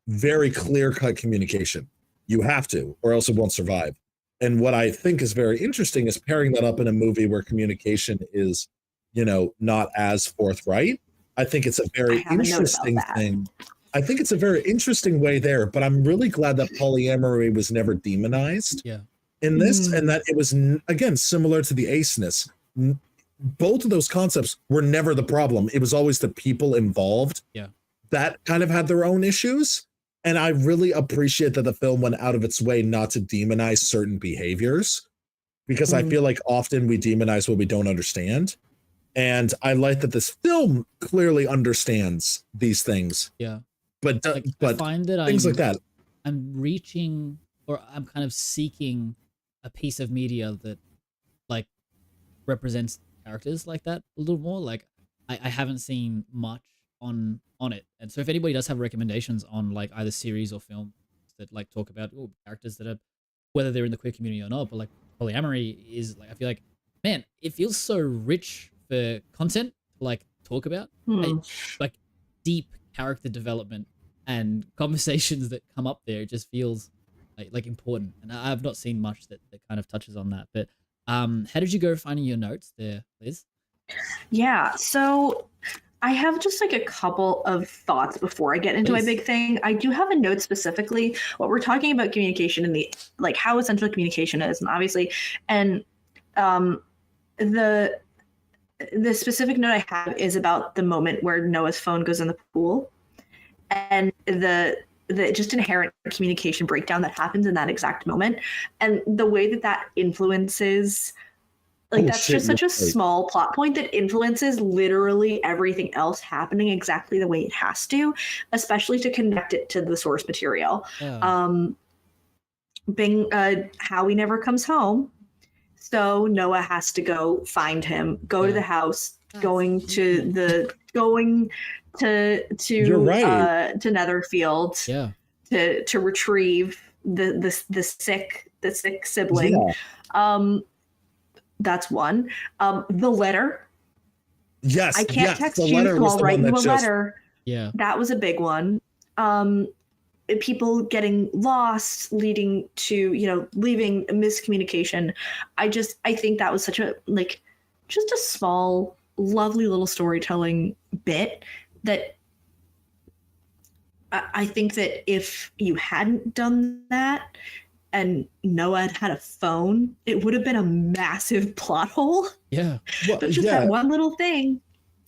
A: very clear-cut communication. You have to, or else it won't survive. And what I think is very interesting is pairing that up in a movie where communication is, not as forthright. I think it's a very interesting thing. I think it's a very interesting way there, but I'm really glad that polyamory was never demonized in this, and that it was, again, similar to the aceness. Both of those concepts were never the problem. It was always the people involved that kind of had their own issues. And I really appreciate that the film went out of its way not to demonize certain behaviors, because I feel like often we demonize what we don't understand. And I like that this film clearly understands these things.
B: Yeah.
A: But
B: I find that
A: things like that.
B: I'm reaching, or I'm kind of seeking a piece of media that like represents characters like that a little more. Like I haven't seen much on it. And so if anybody does have recommendations on like either series or film that like talk about characters that are, whether they're in the queer community or not, but like polyamory is like, I feel like, man, it feels so rich for content to like talk about. Like deep character development and conversations that come up there. It just feels like important, and I've not seen much that kind of touches on that. But How did you go finding your notes there, Liz?
C: Yeah, so I have just like a couple of thoughts before I get into my
B: Please.
C: big thing. I do have a note specifically what we're talking about communication and the like how essential communication is, and obviously, and the specific note I have is about the moment where Noah's phone goes in the pool, and the just inherent communication breakdown that happens in that exact moment, and the way that that influences. Like, that's just such a small plot point that influences literally everything else happening exactly the way it has to, especially to connect it to the source material.
B: Yeah.
C: Howie never comes home, so Noah has to go find him, go to the house, going to
A: You're right.
C: to Netherfield, to retrieve the sick sibling.
A: Yeah.
C: That's one. The letter.
A: Yes.
C: I can't text
A: the
C: you,
A: letter
C: so
A: was
C: I'll
A: the
C: write
A: one
C: you a
A: that just-
C: letter.
B: Yeah.
C: That was a big one. People getting lost, leading to, leaving miscommunication. I think that was such a, like, just a small, lovely little storytelling bit that I think that if you hadn't done that, and Noah had a phone, it would have been a massive plot hole.
B: Yeah.
A: Well,
C: But just that one little thing.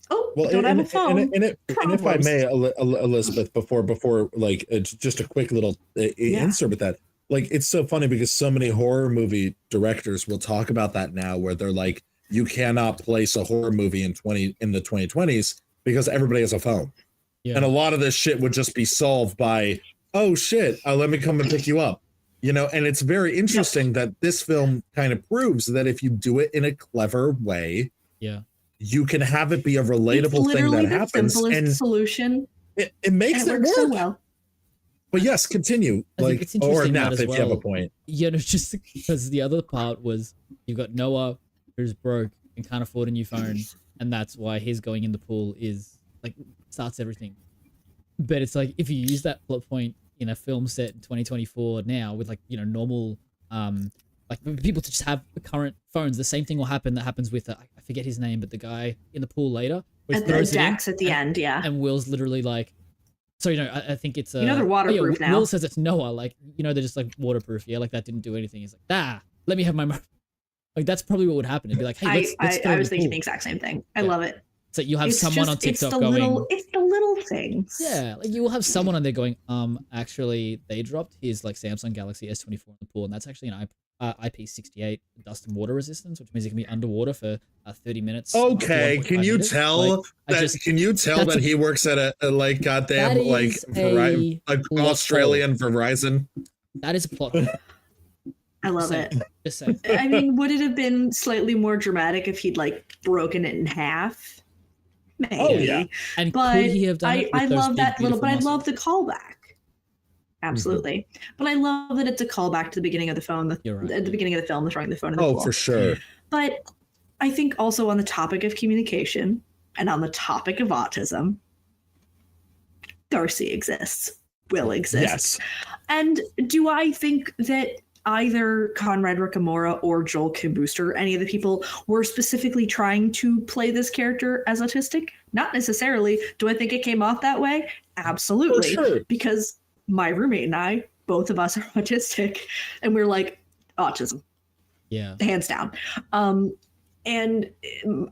C: Oh, well, don't have a phone.
A: And if I may, Elizabeth, before like just a quick little insert with that. Like, it's so funny because so many horror movie directors will talk about that now, where they're like, you cannot place a horror movie in the 2020s because everybody has a phone. Yeah. And a lot of this shit would just be solved by, oh shit, let me come and pick you up. And it's very interesting that this film kind of proves that if you do it in a clever way, you can have it be a relatable thing that happens. And
C: solution.
A: It makes it work
C: so well.
A: But yes, continue. Like, or Nap, if you have a point.
B: Just because the other part was you've got Noah who's broke and can't afford a new phone, and that's why his going in the pool is like starts everything. But it's like if you use that plot point in a film set in 2024 now with like normal like people to just have current phones, the same thing will happen that happens with I forget his name, but the guy in the pool later
C: and Dax at the end, and
B: Will's literally like, so I think it's
C: they're waterproof now.
B: Will says it's Noah, like they're just like waterproof, like that didn't do anything. He's like, let me have my like that's probably what would happen. It'd be like, hey, let's
C: I was thinking the exact same thing. I love it.
B: So you'll have someone on TikTok
C: it's the little things.
B: Yeah, like you will have someone on there going, actually, they dropped his like Samsung Galaxy S24 in the pool, and that's actually an IP68 dust and water resistance, which means it can be underwater for 30 minutes.
A: Okay, can you tell that he works at a like goddamn like Australian Verizon?
B: That is a plot.
C: I love it.
B: Just saying.
C: I mean, would it have been slightly more dramatic if he'd like broken it in half? Maybe.
A: Oh yeah.
B: And but could he have done it with
C: I love that little, but
B: muscles?
C: I love the callback. Absolutely. Mm-hmm. But I love that it's a callback to the beginning of the phone. At the beginning of the film, throwing the phone in the pool.
A: For sure.
C: But I think also on the topic of communication and on the topic of autism, Darcy exists. Will exists.
A: Yes.
C: And do I think that either Conrad Ricamora or Joel Kim Booster, any of the people, were specifically trying to play this character as autistic? Not necessarily. Do I think it came off that way? Absolutely.
A: Sure.
C: Because my roommate and I, both of us are autistic, and we're like, autism.
B: Yeah.
C: Hands down. And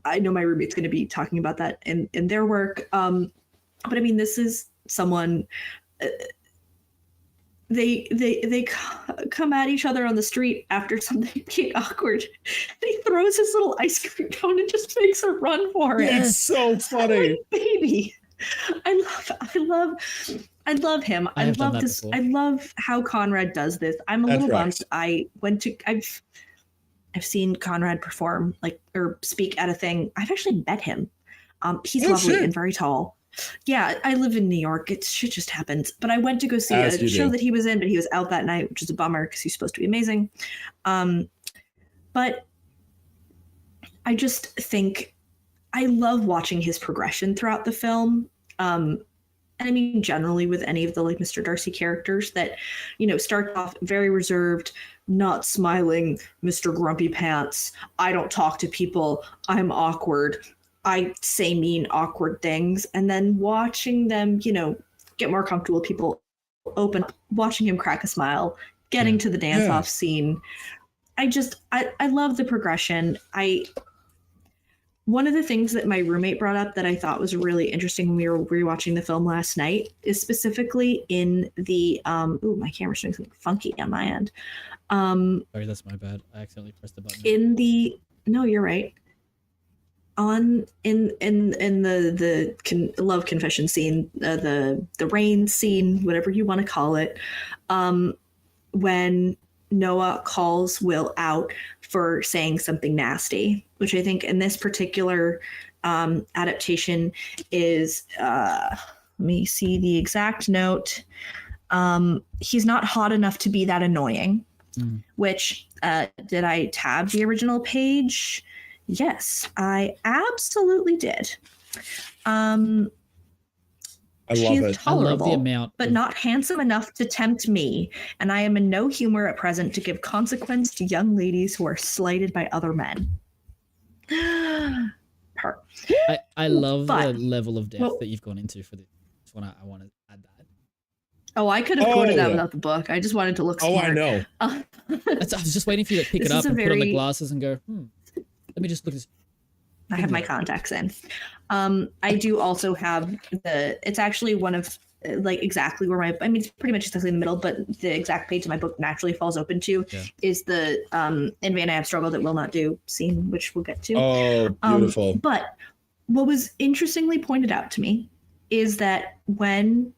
C: I know my roommate's going to be talking about that in their work. But I mean, this is someone... They come at each other on the street after something being awkward, and he throws his little ice cream cone and just makes a run for it.
A: It's so funny,
C: like, baby. I love him. I love this.
B: Before.
C: I love how Conrad does this. I'm a little bummed. I've seen Conrad perform or speak at a thing. I've actually met him. He's lovely and very tall. Yeah, I live in New York. Shit just happens. But I went to go see a show that he was in, but he was out that night, which is a bummer because he's supposed to be amazing. But I just think I love watching his progression throughout the film. and I mean generally with any of the like Mr. Darcy characters that, you know, start off very reserved, not smiling, Mr. Grumpy Pants. I don't talk to people. I'm awkward. I say mean, awkward things. And then watching them, you know, get more comfortable with people, open up, watching him crack a smile, getting to the dance off scene. I love the progression. One of the things that my roommate brought up that I thought was really interesting when we were rewatching the film last night is specifically in the my camera's doing something funky on my end.
B: Sorry, that's my bad. I accidentally pressed the button.
C: No, you're right. In the love confession scene, the rain scene, whatever you want to call it, when Noah calls Will out for saying something nasty, which I think in this particular adaptation is, let me see the exact note. He's not hot enough to be that annoying, which, did I tab the original page? Yes, I absolutely did.
A: I love it.
C: Tolerable,
B: I love the amount,
C: but not handsome enough to tempt me, and I am in no humor at present to give consequence to young ladies who are slighted by other men.
B: I love the level of depth that you've gone into for this one. I want to add that.
C: Oh, I could have quoted that without the book. I just wanted to look smart.
A: Oh, I know.
B: I was just waiting for you to pick it up and put on the glasses and go, let me just look at this.
C: I have my contacts in. I do also have it's actually one of like exactly where it's pretty much exactly in the middle, but the exact page that my book naturally falls open to is the in vain I have struggled that will not do scene, which we'll get to.
A: Oh, beautiful.
C: But what was interestingly pointed out to me is that when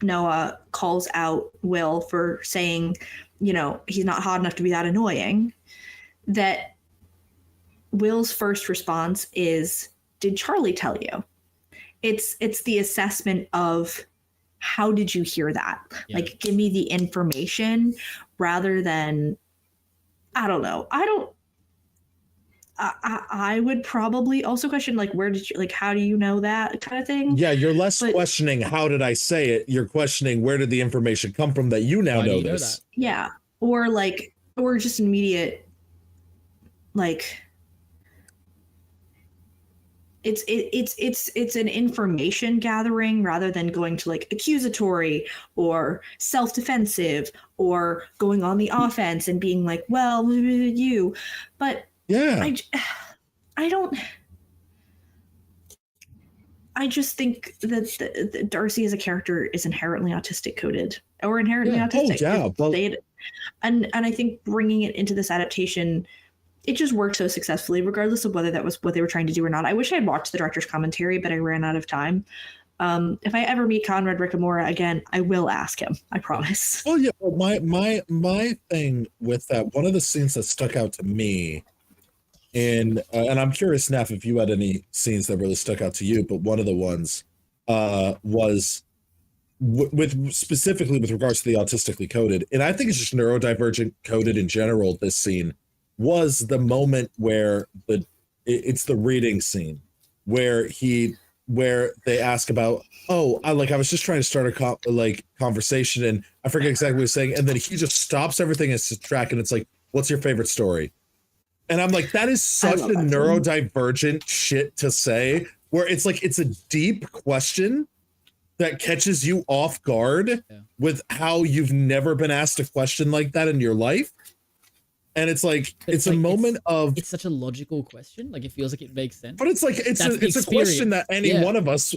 C: Noah calls out Will for saying, you know, he's not hot enough to be that annoying, that Will's first response is, did Charlie tell you? It's the assessment of, how did you hear that? Like, give me the information rather than, I don't know. I would probably also question, like, where did you, like, how do you know that kind of thing?
A: Yeah, you're less questioning, how did I say it? You're questioning, where did the information come from that you now know this?
C: Yeah. Or just immediate, like, it's an information gathering rather than going to like accusatory or self-defensive or going on the offense and being like, well, you. But I just think that Darcy as a character is inherently autistic coded or inherently autistic.
A: Oh, yeah.
C: And I think bringing it into this adaptation, it just worked so successfully, regardless of whether that was what they were trying to do or not. I wish I had watched the director's commentary, but I ran out of time. If I ever meet Conrad Ricamora again, I will ask him. I promise.
A: Oh yeah, well, my thing with that, one of the scenes that stuck out to me, and I'm curious, Neff, if you had any scenes that really stuck out to you, but one of the ones was specifically with regards to the autistically coded, and I think it's just neurodivergent coded in general. This scene was the moment where it's the reading scene where they ask about, I was just trying to start a conversation and I forget exactly what he's saying, and then he just stops everything and it's track and it's like, what's your favorite story? And I'm like, that is such a neurodivergent shit to say, where it's like, it's a deep question that catches you off guard with how you've never been asked a question like that in your life. And it's like, it's a moment of,
B: it's such a logical question. Like, it feels like it makes sense.
A: But it's like, it's a question that any one of us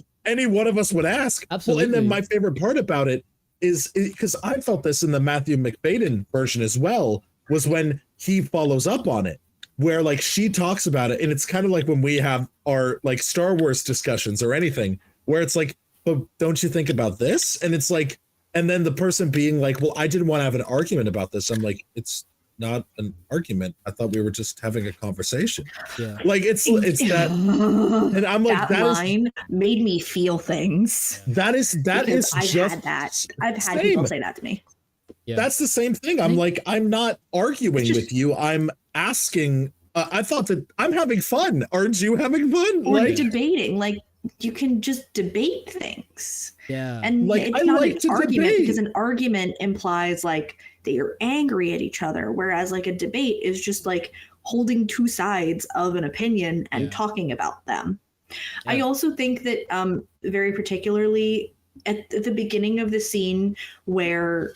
A: would ask.
B: Absolutely.
A: Well, and then my favorite part about it is, because I felt this in the Matthew McFadden version as well, was when he follows up on it, where like she talks about it. And it's kind of like when we have our like Star Wars discussions or anything, where it's like, but don't you think about this? And it's like, and then the person being like, well, I didn't want to have an argument about this. I'm like, it's not an argument. I thought we were just having a conversation. Yeah. Like it's that, and I'm like, that line
C: made me feel things.
A: That is
C: I've had people say that to me.
A: Yeah. That's the same thing. I'm like, I'm not arguing with you. I'm asking. I thought that I'm having fun. Aren't you having fun?
C: Or debating. Like you can just debate things.
B: Yeah.
C: And
A: Like,
C: it's
A: I
C: not
A: like
C: an
A: to
C: argument
A: debate.
C: because an argument implies like that you're angry at each other, whereas like a debate is just like holding two sides of an opinion and
B: Yeah.
C: talking about them. I
B: Yeah.
C: also think that very particularly at the beginning of the scene where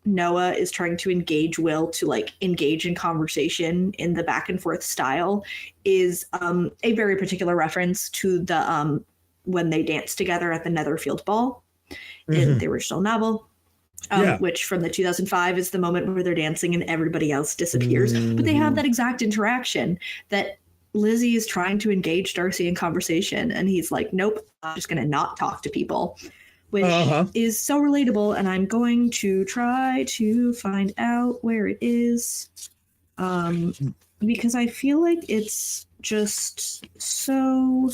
C: Noah is trying to engage Will to like engage in conversation in the back and forth style is a very particular reference to the when they dance together at the Netherfield Ball in
A: Mhm.
C: the original novel.
A: Yeah.
C: Which from the 2005 is the moment where they're dancing and everybody else disappears. But they have that exact interaction that Lizzie is trying to engage Darcy in conversation, and he's like, nope, I'm just going to not talk to people, which is so relatable. And I'm going to try to find out where it is because I feel like it's just so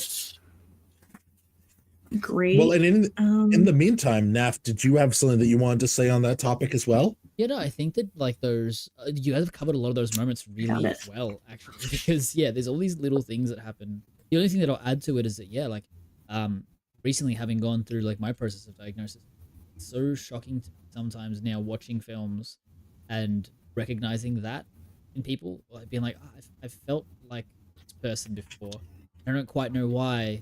C: great.
A: Well, and in the meantime, Naf, did you have something that you wanted to say on that topic as well?
B: Yeah, no, I think that like those, you guys have covered a lot of those moments really well, actually, because yeah, there's all these little things that happen. The only thing that I'll add to it is that, yeah, like, recently having gone through like my process of diagnosis, it's so shocking to me sometimes now watching films and recognizing that in people, like being like, oh, I've felt like this person before. I don't quite know why.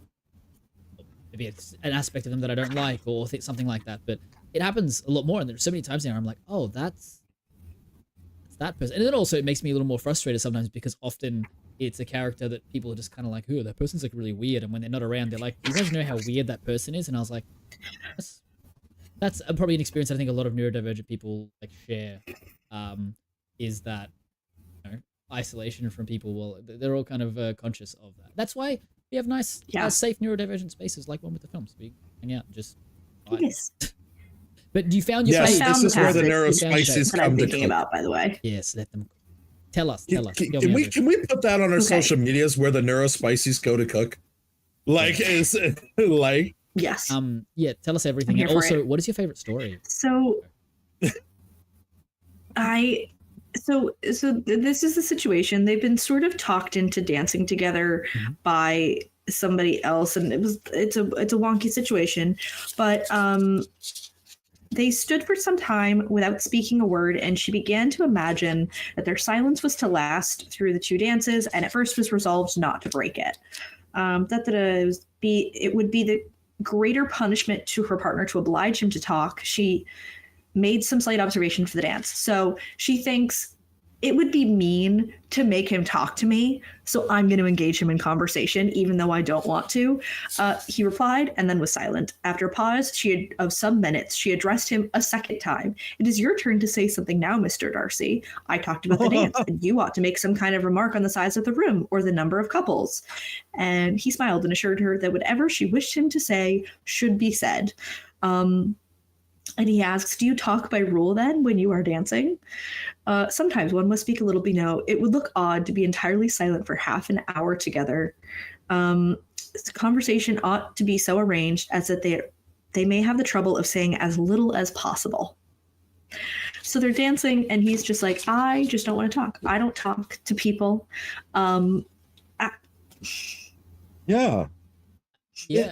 B: Maybe it's an aspect of them that I don't like or something like that, but it happens a lot more. And there's so many times now I'm like, oh, that's that person. And then also it makes me a little more frustrated sometimes because often it's a character that people are just kind of like, oh, that person's like really weird. And when they're not around, they're like, you guys know how weird that person is? And I was like, that's probably an experience I think a lot of neurodivergent people like share, is that, you know, isolation from people. Well, they're all kind of conscious of that. That's why we have nice, safe neurodivergent spaces like one with the films. We hang out, just
C: yes.
B: But you found your
A: yes,
B: page.
A: this is where the
C: Passage
A: neurospices
C: that I'm
A: come to
C: thinking
A: cook.
C: about, by the way.
B: Yes, let them tell us.
A: Can we put that on our social medias where the neurospices go to cook? Like, is like
C: yes.
B: Yeah, tell us everything. And also, what is your favorite story?
C: So this is the situation. They've been sort of talked into dancing together by somebody else, and it's a wonky situation, but they stood for some time without speaking a word, and she began to imagine that their silence was to last through the two dances, and at first was resolved not to break it. It would be the greater punishment to her partner to oblige him to talk. She made some slight observation for the dance. So she thinks it would be mean to make him talk to me, so I'm going to engage him in conversation, even though I don't want to. He replied and then was silent. After a pause of some minutes, she addressed him a second time. It is your turn to say something now, Mr. Darcy. I talked about the dance, and you ought to make some kind of remark on the size of the room or the number of couples. And he smiled and assured her that whatever she wished him to say should be said. And he asks, do you talk by rule then when you are dancing? Sometimes one must speak a little below. It would look odd to be entirely silent for half an hour together. The conversation ought to be so arranged as that they may have the trouble of saying as little as possible. So they're dancing, and he's just like, I just don't want to talk. I don't talk to people.
A: Yeah.
C: I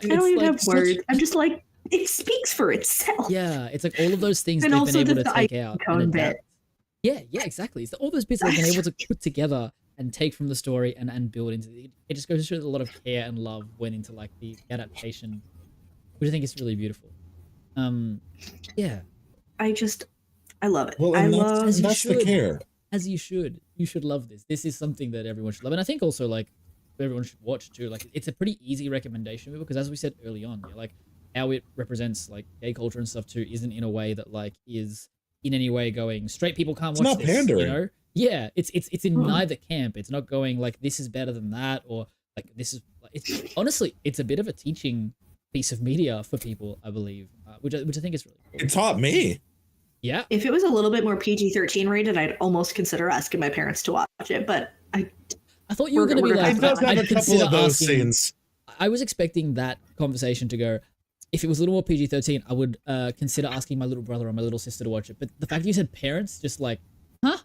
C: don't even have words. I'm just like, it speaks for itself.
B: Yeah, it's like all of those things
C: and
B: they've
C: also
B: been able to take
C: the
B: out.
C: cone bit.
B: Yeah, exactly. It's all those bits they've been able to put together and take from the story and build into it. It just goes to show that a lot of care and love went into like the adaptation, which I think is really beautiful. Yeah.
C: I love it.
A: Well, and that's the care.
B: As you should. You should love this. This is something that everyone should love. And I think also like everyone should watch too. Like it's a pretty easy recommendation because as we said early on, like how it represents like gay culture and stuff too isn't in a way that like is in any way going straight people can't watch this. It's not pandering. You know? Yeah, it's in neither camp. It's not going like this is better than that or like this is. It's honestly it's a bit of a teaching piece of media for people, I believe, which I think is really cool.
A: It taught me.
B: Yeah.
C: If it was a little bit more PG-13 rated, I'd almost consider asking my parents to watch it. But I
B: thought you were going to be like,
A: it does have a couple of those scenes.
B: I was expecting that conversation to go. If it was a little more PG-13, I would consider asking my little brother or my little sister to watch it. But the fact you said parents, just like, huh?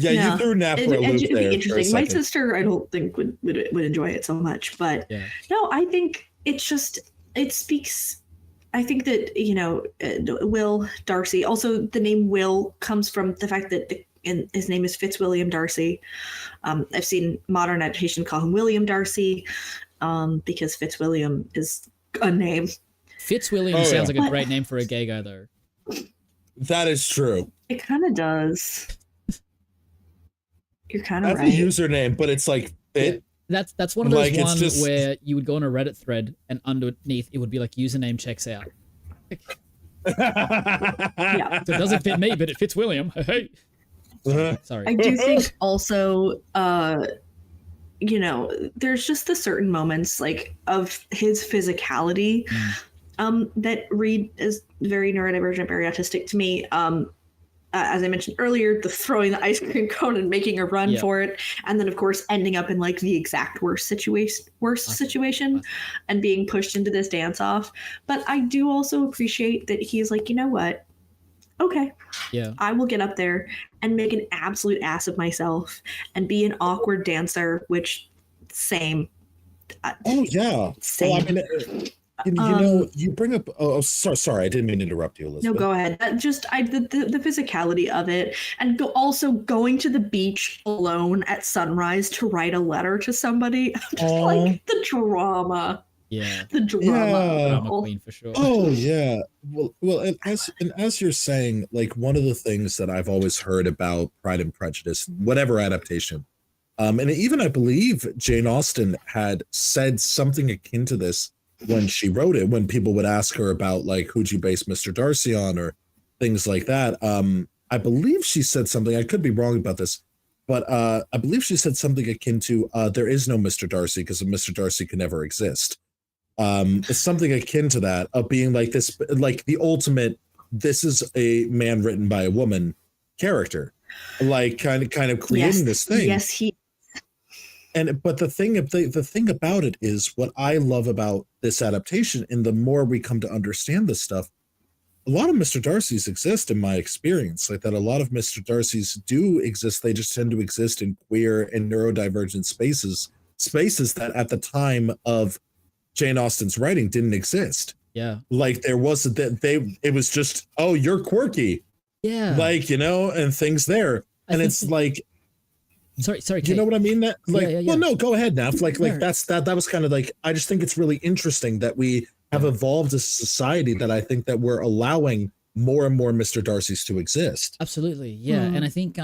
A: Yeah,
C: No.
A: you threw Nap for a
C: It'd
A: loop
C: be
A: there.
C: interesting. My sister, I don't think would enjoy it so much, but
B: Yeah.
C: no, I think it's just it speaks. I think that Will Darcy. Also, the name Will comes from the fact that his name is Fitzwilliam Darcy. I've seen modern adaptation call him William Darcy, because Fitzwilliam is a name.
B: Fitzwilliam sounds like a great name for a gay guy, though.
A: That is true.
C: It kind of does. You're kind of
A: That's
C: right.
A: a username, but it's like it.
B: That's one of those
A: Like, it's
B: ones
A: just-
B: where you would go on a Reddit thread and underneath it would be like username checks out.
C: Yeah.
B: So it doesn't fit me, but it fits William. Hey. Sorry.
C: I do think also, there's just the certain moments like of his physicality, that read as very neurodivergent, very autistic to me. As I mentioned earlier, the throwing the ice cream cone and making a run for it, and then of course ending up in like the exact worst situation, and being pushed into this dance off. But I do also appreciate that he's like, you know what? Okay, I will get up there and make an absolute ass of myself and be an awkward dancer. Which same.
A: Oh yeah,
C: same.
A: Well, I mean, you bring up. Oh, sorry, I didn't mean to interrupt you, Elizabeth.
C: No, go ahead. The physicality of it, and also going to the beach alone at sunrise to write a letter to somebody. I'm just like the drama.
B: Yeah,
C: the drama.
B: Drama queen for sure.
A: Oh yeah. Well, and as you're saying, like one of the things that I've always heard about Pride and Prejudice, whatever adaptation, and even I believe Jane Austen had said something akin to this when she wrote it, when people would ask her about like who'd you base Mr. Darcy on or things like that. I believe she said something, I could be wrong about this, but I believe she said something akin to there is no Mr. Darcy because Mr. Darcy can never exist. It's something akin to that, of being like this, like the ultimate, this is a man written by a woman character, like kind of creating this thing.
C: Yes, he.
A: But the thing about it is, what I love about this adaptation, and the more we come to understand this stuff, a lot of Mr. Darcys exist in my experience. Like that, a lot of Mr. Darcys do exist. They just tend to exist in queer and neurodivergent spaces that at the time of Jane Austen's writing didn't exist.
B: Yeah,
A: like there was it was just, oh, you're quirky.
B: Yeah,
A: like and things there, and it's like.
B: Sorry.
A: Do you know what I mean? That like,
B: yeah.
A: Well, no, go ahead, Naf. Like that was kind of like, I just think it's really interesting that we have evolved as a society that I think that we're allowing more and more Mr. Darcys to exist.
B: Absolutely, yeah. And I think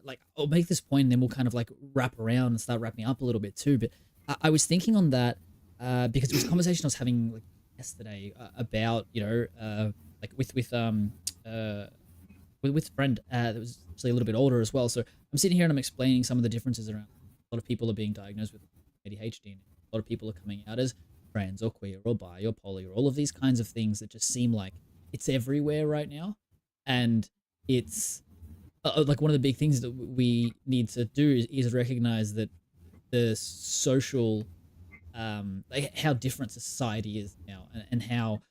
B: like I'll make this point and then we'll kind of like wrap around and start wrapping up a little bit too. But I was thinking on that because it was a conversation I was having like yesterday about like with a friend that was actually a little bit older as well. So I'm sitting here and I'm explaining some of the differences around. A lot of people are being diagnosed with ADHD, and a lot of people are coming out as trans or queer or bi or poly or all of these kinds of things that just seem like it's everywhere right now. And it's like one of the big things that we need to do is recognize that the social, like how different society is now, and how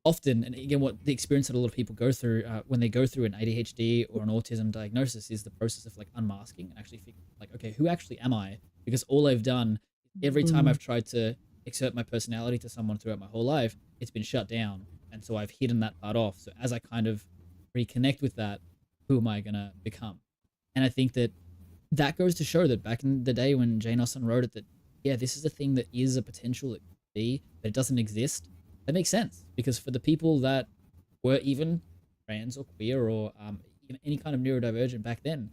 B: often, and again, what the experience that a lot of people go through when they go through an ADHD or an autism diagnosis is the process of like unmasking and actually figuring like, okay, who actually am I? Because all I've done, every time I've tried to exert my personality to someone throughout my whole life, it's been shut down. And so I've hidden that part off. So as I kind of reconnect with that, who am I going to become? And I think that goes to show that back in the day when Jane Austen wrote it, that, yeah, this is a thing that is a potential, it could be, but it doesn't exist. That makes sense, because for the people that were even trans or queer or any kind of neurodivergent back then,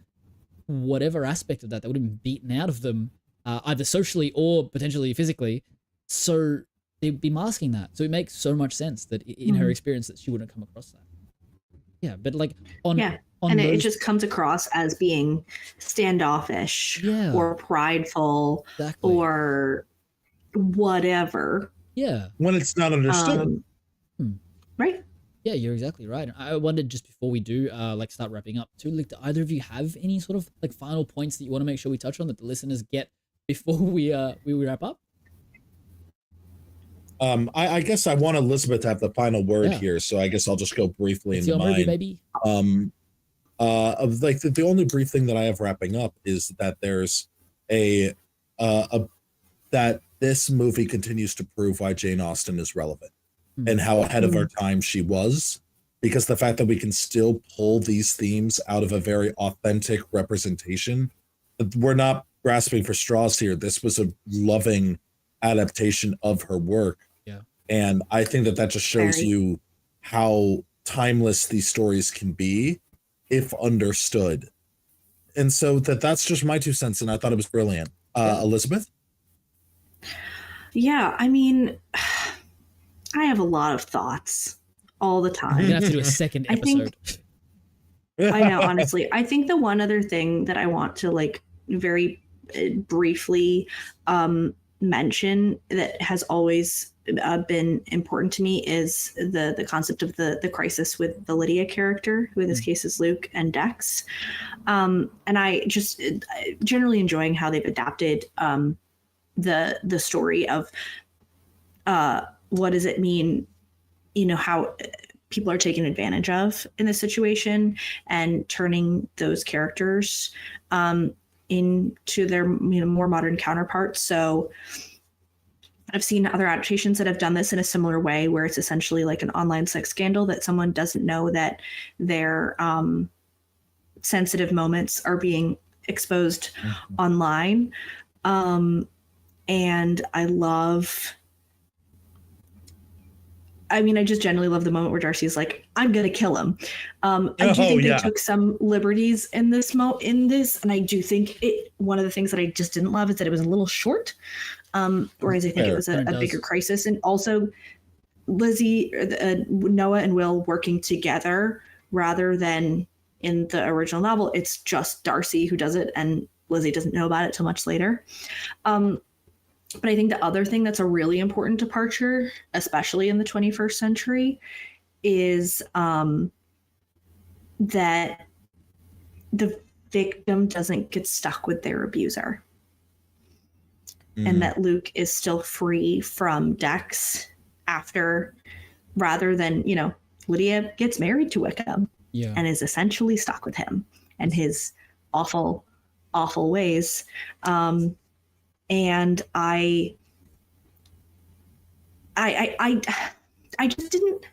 B: whatever aspect of that would have been beaten out of them, either socially or potentially physically, so they'd be masking that. So it makes so much sense that in her experience that she wouldn't come across that. Yeah, but like
C: it just comes across as being standoffish or prideful or whatever.
B: Yeah.
A: When it's not understood.
C: Right.
B: Yeah, you're exactly right. I wondered, just before we do like start wrapping up too, like, do either of you have any sort of like final points that you want to make sure we touch on that the listeners get before we wrap up?
A: I guess I want Elizabeth to have the final word here, so I guess I'll just go briefly into mine.
B: Baby.
A: of like the only brief thing that I have wrapping up is that there's a that this movie continues to prove why Jane Austen is relevant and how ahead of our time she was, because the fact that we can still pull these themes out of a very authentic representation, we're not grasping for straws here. This was a loving adaptation of her work.
B: Yeah.
A: And I think that just shows you how timeless these stories can be if understood. And so that's just my 2 cents, and I thought it was brilliant. Elizabeth?
D: Yeah, I mean, I have a lot of thoughts all the time.
B: We're gonna have to do a second episode.
D: I know, honestly. I think the one other thing that I want to like very briefly mention that has always been important to me is the concept of the crisis with the Lydia character, who in this case is Luke and Dex. And I just generally enjoying how they've adapted the story of what does it mean, you know, how people are taken advantage of in this situation and turning those characters into their, you know, more modern counterparts. So I've seen other adaptations that have done this in a similar way, where it's essentially like an online sex scandal that someone doesn't know that their sensitive moments are being exposed online. And I just generally love the moment where Darcy's like, I'm going to kill him. I do think they took some liberties in this, and I do think one of the things that I just didn't love is that it was a little short, whereas I think it was a bigger crisis. And also Lizzie, Noah and Will working together rather than in the original novel. It's just Darcy who does it, and Lizzie doesn't know about it till much later. But I think the other thing that's a really important departure, especially in the 21st century, is that the victim doesn't get stuck with their abuser. And that Luke is still free from Dex rather than, you know, Lydia gets married to Wickham and is essentially stuck with him and his awful, awful ways. And I just didn't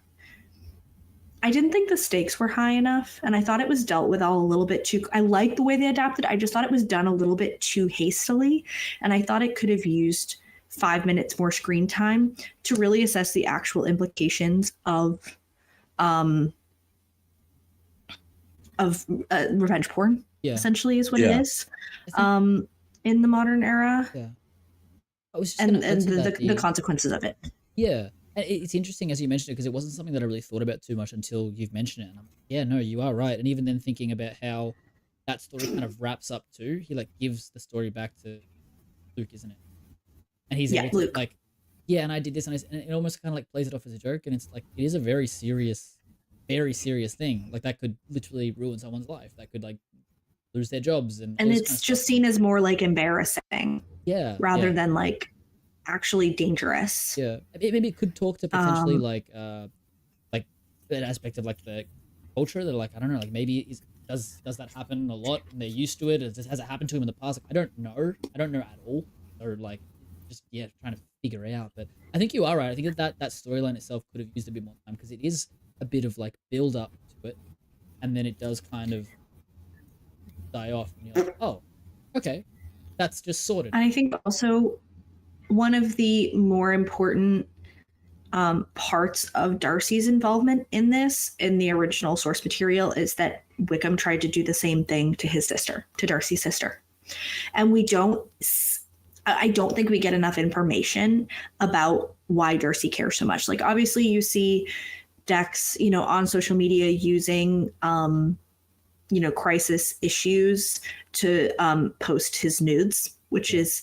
D: think the stakes were high enough, and I thought it was dealt with all a little bit too. I like the way they adapted. I just thought it was done a little bit too hastily, and I thought it could have used 5 minutes more screen time to really assess the actual implications of revenge porn. Essentially, is what it is. In the modern era,
B: I was just
D: and the consequences of it.
B: Yeah, and it's interesting as you mentioned it, because it wasn't something that I really thought about too much until you've mentioned it. And I'm like, yeah, no, you are right. And even then, thinking about how that story kind of wraps up too, he like gives the story back to Luke, isn't it? And he's able to,
D: Luke.
B: like, and I did this, and it almost kind of like plays it off as a joke, and it's like it is a very serious thing. Like that could literally ruin someone's life. That could like lose their jobs, and
D: it's just seen as more like embarrassing, rather than like actually dangerous.
B: Maybe it could talk to potentially like an aspect of like the culture that, like, I don't know, like maybe does that happen a lot and they're used to it? Has it happened to him in the past? Like, I don't know at all, or like just trying to figure it out. But I think you are right. I think that storyline itself could have used a bit more time, because it is a bit of like build up to it, and then it does kind of die off, and you're like, oh, okay, that's just sorted.
D: And I think also one of the more important parts of Darcy's involvement in this, in the original source material, is that Wickham tried to do the same thing to his sister, to Darcy's sister. And I don't think we get enough information about why Darcy cares so much. Like, obviously you see Dex, you know, on social media using crisis issues to post his nudes, which is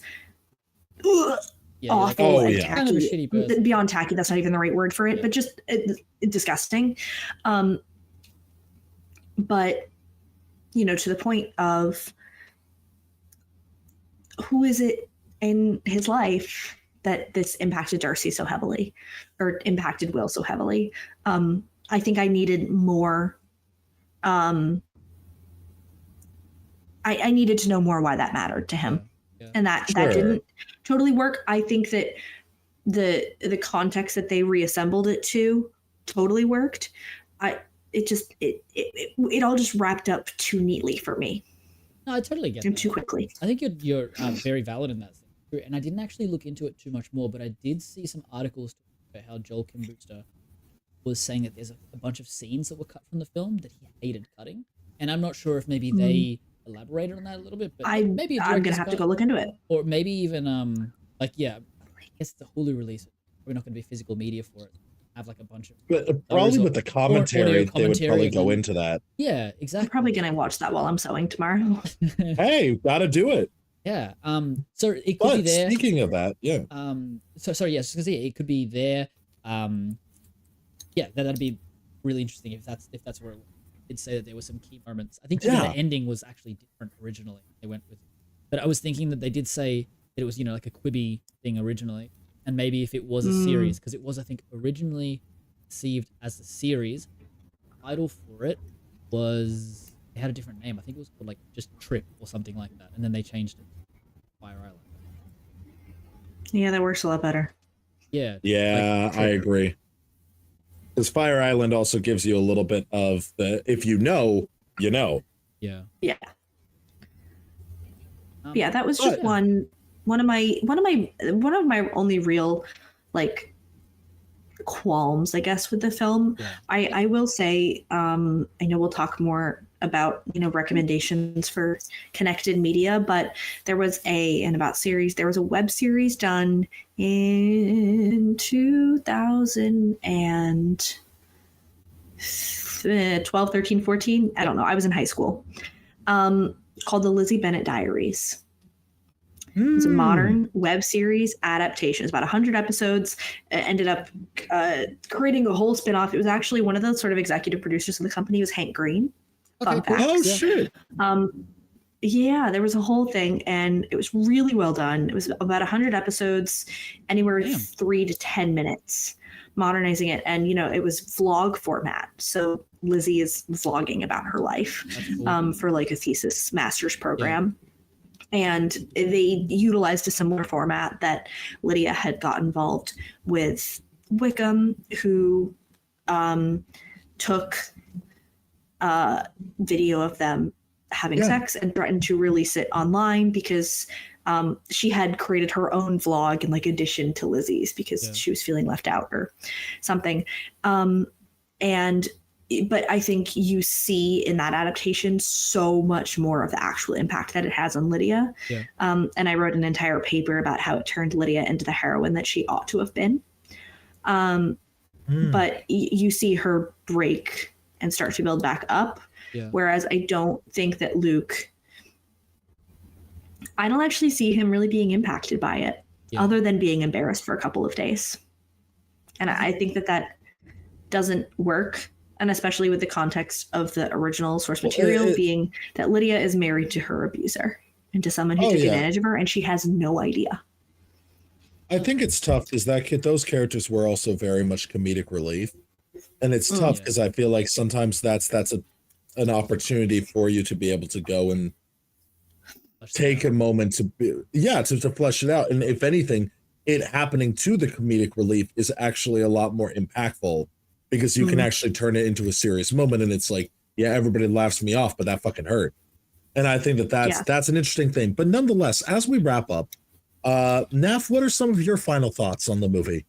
D: awful and tacky. Beyond tacky, that's not even the right word for it, but just disgusting. But, you know, to the point of who is it in his life that this impacted Darcy so heavily, or impacted Will so heavily. I think I needed more I needed to know more why that mattered to him.
B: Yeah.
D: And that
A: Sure.
D: didn't totally work. I think that the context that they reassembled it to totally worked. It all just wrapped up too neatly for me
B: No, I totally get
D: and
B: that.
D: too quickly.
B: I think you're very valid in that sense. And I didn't actually look into it too much more, but I did see some articles about how Joel Kim Booster was saying that there's a bunch of scenes that were cut from the film that he hated cutting. And I'm not sure if maybe they elaborated on that a little bit, but maybe
D: I'm gonna have to go look into it.
B: or maybe even I guess the Hulu release, we're not going to be physical media for it. Have like a bunch of
A: But probably with the commentary, they would
B: commentary
A: probably go
B: again.
A: into that.
B: Yeah,
D: I'm
B: exactly.
D: probably gonna watch that while I'm sewing tomorrow.
A: Hey, gotta do it.
B: Yeah. So it could
A: But
B: be there.
A: speaking of that, yeah.
B: So sorry. Yes, because it could be there. Yeah, that'd be really interesting if that's where it did say that there were some key moments. I think the ending was actually different originally. They went with, but I was thinking that they did say that it was like a Quibi thing originally, and maybe if it was a series, because it was I think originally conceived as a series. The title for it was it had a different name. I think it was called like just Trip or something like that, and then they changed it to Fire Island.
D: Yeah, that works a lot better.
B: Yeah.
A: Yeah,
B: like
A: I agree. Because Fire Island also gives you a little bit of the if you know, you know.
B: Yeah.
D: Yeah. Yeah, that was just one of my only real like qualms, I guess, with the film.
B: Yeah.
D: I will say, I know we'll talk more about recommendations for connected media, but there was a web series done in 2012, 13, 14. I don't know. I was in high school. Called the Lizzie Bennet Diaries. It's a modern web series adaptation. It's about 100 episodes. It ended up creating a whole spinoff. It was actually one of the sort of executive producers of the company was Hank Green.
B: Okay,
D: Fun fact.
A: Oh shit.
D: Yeah, there was a whole thing, and it was really well done. It was about 100 episodes, anywhere 3 to 10 minutes, modernizing it. And, it was vlog format. So Lizzie is vlogging about her life for like a thesis master's program. Yeah. And they utilized a similar format that Lydia had got involved with Wickham, who took video of them having sex and threatened to release it online because she had created her own vlog in like addition to Lizzie's because she was feeling left out or something. But I think you see in that adaptation so much more of the actual impact that it has on Lydia. Yeah. And I wrote an entire paper about how it turned Lydia into the heroine that she ought to have been. But you see her break and start to build back up. Yeah. Whereas I don't think that Luke, I don't actually see him really being impacted by it other than being embarrassed for a couple of days. And I think that doesn't work. And especially with the context of the original source material being that Lydia is married to her abuser and to someone who took advantage of her, and she has no idea.
A: I think it's tough is that those characters were also very much comedic relief. And it's tough because I feel like sometimes that's an opportunity for you to be able to go and take a moment to flesh it out. And if anything, it happening to the comedic relief is actually a lot more impactful because you can actually turn it into a serious moment. And it's like, everybody laughs me off, but that fucking hurt. And I think that's an interesting thing. But nonetheless, as we wrap up, Naf, what are some of your final thoughts on the movie?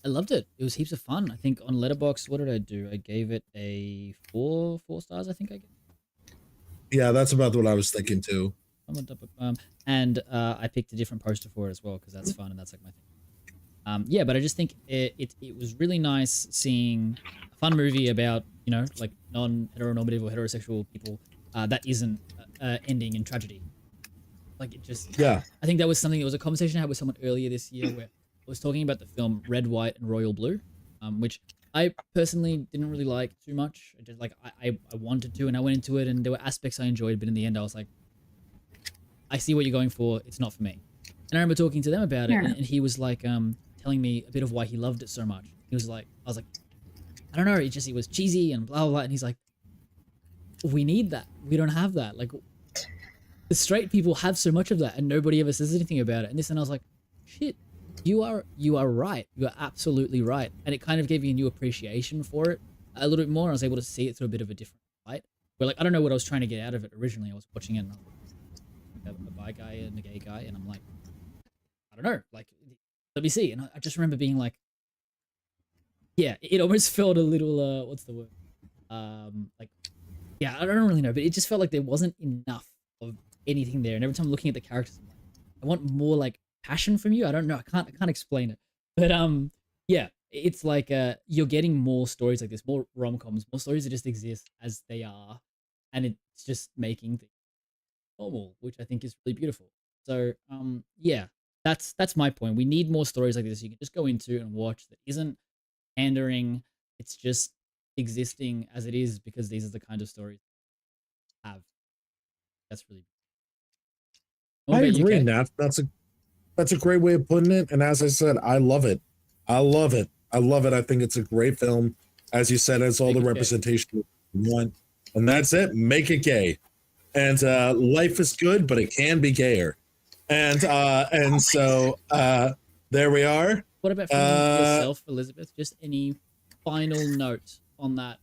B: I loved it. It was heaps of fun. I think on Letterboxd, what did I do? I gave it a 4 stars, I think I gave.
A: Yeah, that's about what I was thinking too.
B: And I picked a different poster for it as well because that's fun and that's like my thing. But I just think it was really nice seeing a fun movie about, like non-heteronormative or heterosexual people that isn't ending in tragedy. Like it just, I think that was something, it was a conversation I had with someone earlier this year where I was talking about the film Red, White and Royal Blue, which I personally didn't really like too much. I just like, I wanted to and I went into it and there were aspects I enjoyed, but in the end I was like, I see what you're going for. It's not for me. And I remember talking to them about it and he was like, telling me a bit of why he loved it so much. He was like, I was like, I don't know, it was cheesy and blah, blah, blah. And he's like, we need that. We don't have that. Like the straight people have so much of that and nobody ever says anything about it. And I was like, shit, you are right. You are absolutely right. And it kind of gave me a new appreciation for it a little bit more. I was able to see it through a bit of a different light. But like, I don't know what I was trying to get out of it originally. I was watching it and I was like, a bi guy and a gay guy, and I'm like, I don't know, like, let me see. And I just remember being like, yeah, it almost felt a little, what's the word? Like, yeah, I don't really know, but it just felt like there wasn't enough of anything there. And every time I'm looking at the characters, I'm like, I want more like passion from you. I don't know. I can't explain it. But yeah, it's like you're getting more stories like this, more rom-coms, more stories that just exist as they are, and it's just making things normal, which I think is really beautiful. So yeah, that's my point. We need more stories like this you can just go into and watch that isn't pandering. It's just existing as it is because these are the kind of stories I have. That's really.
A: I agree, Nat. That's a great way of putting it. And as I said, I love it. I love it. I love it. I think it's a great film. As you said, it's all the representation you want. And that's it. Make it gay. And life is good, but it can be gayer. And so there we are.
B: What about from yourself, Elizabeth? Just any final note on that?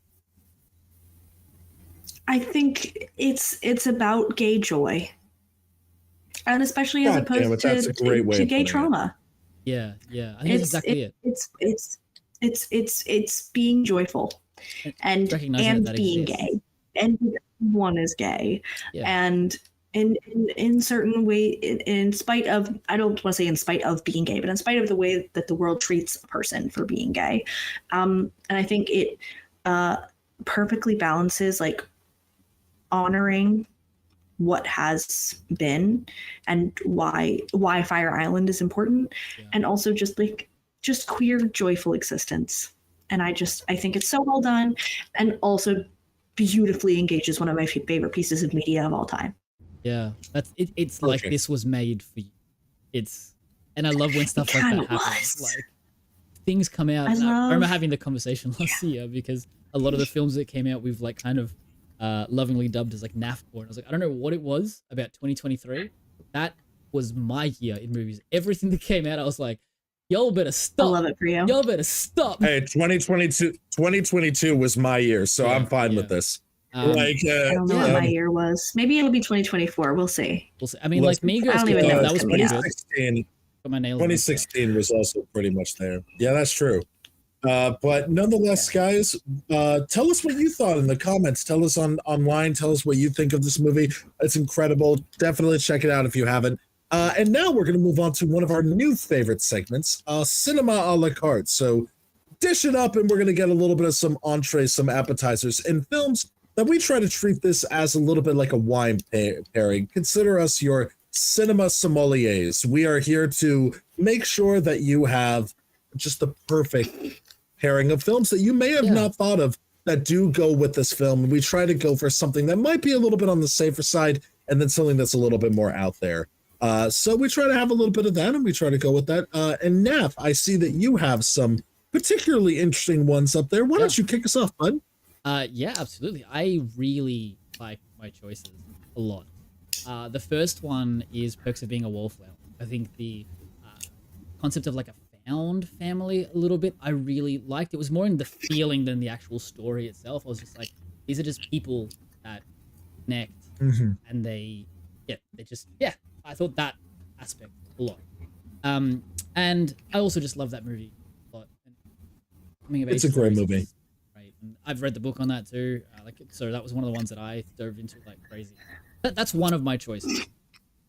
D: I think it's about gay joy, and especially as opposed to gay trauma.
B: Yeah, I think that's exactly it.
D: It's being joyful and being gay, and one is gay, and in certain way, in spite of, I don't want to say in spite of being gay, but in spite of the way that the world treats a person for being gay, and I think it perfectly balances like honoring what has been and why Fire Island is important, and also just queer joyful existence. And I think it's so well done, and also beautifully engages one of my favorite pieces of media of all time.
B: Yeah, that's it. It's like this was made for you. And I love when stuff like that happens. Like things come out. I remember having the conversation last year because a lot of the films that came out we've like kind of lovingly dubbed as like NAF porn. I was like, I don't know what it was about 2023. That was my year in movies. Everything that came out, I was like, y'all better stop.
D: I love it for you.
B: Y'all better stop.
A: Hey, 2022 was my year, so I'm fine with this.
D: I don't know what my year was. Maybe it'll be 2024. We'll see.
B: I mean, like Mean Girls, that was pretty good.
A: 2016 was also pretty much there. Yeah, that's true. But nonetheless, guys, tell us what you thought in the comments. Tell us online. Tell us what you think of this movie. It's incredible. Definitely check it out if you haven't. And now we're going to move on to one of our new favorite segments, Cinema a la carte. So dish it up, and we're going to get a little bit of some entrees, some appetizers, and films that we try to treat this as a little bit like a wine pairing. Consider us your cinema sommeliers. We are here to make sure that you have just the perfect pairing of films that you may have not thought of that do go with this film. And we try to go for something that might be a little bit on the safer side and then something that's a little bit more out there. So we try to have a little bit of that, and we try to go with that. And Naf, I see that you have some particularly interesting ones up there. Why don't you kick us off, bud?
B: Yeah, absolutely. I really like my choices a lot. The first one is Perks of Being a Wallflower. I think the concept of like a found family a little bit, I really liked. It was more in the feeling than the actual story itself. I was just like, these are just people that connect, and they just, I thought that aspect a lot. And I also just love that movie a lot.
A: It's a great movie.
B: And I've read the book on that too. So that was one of the ones that I dove into like crazy. That's one of my choices.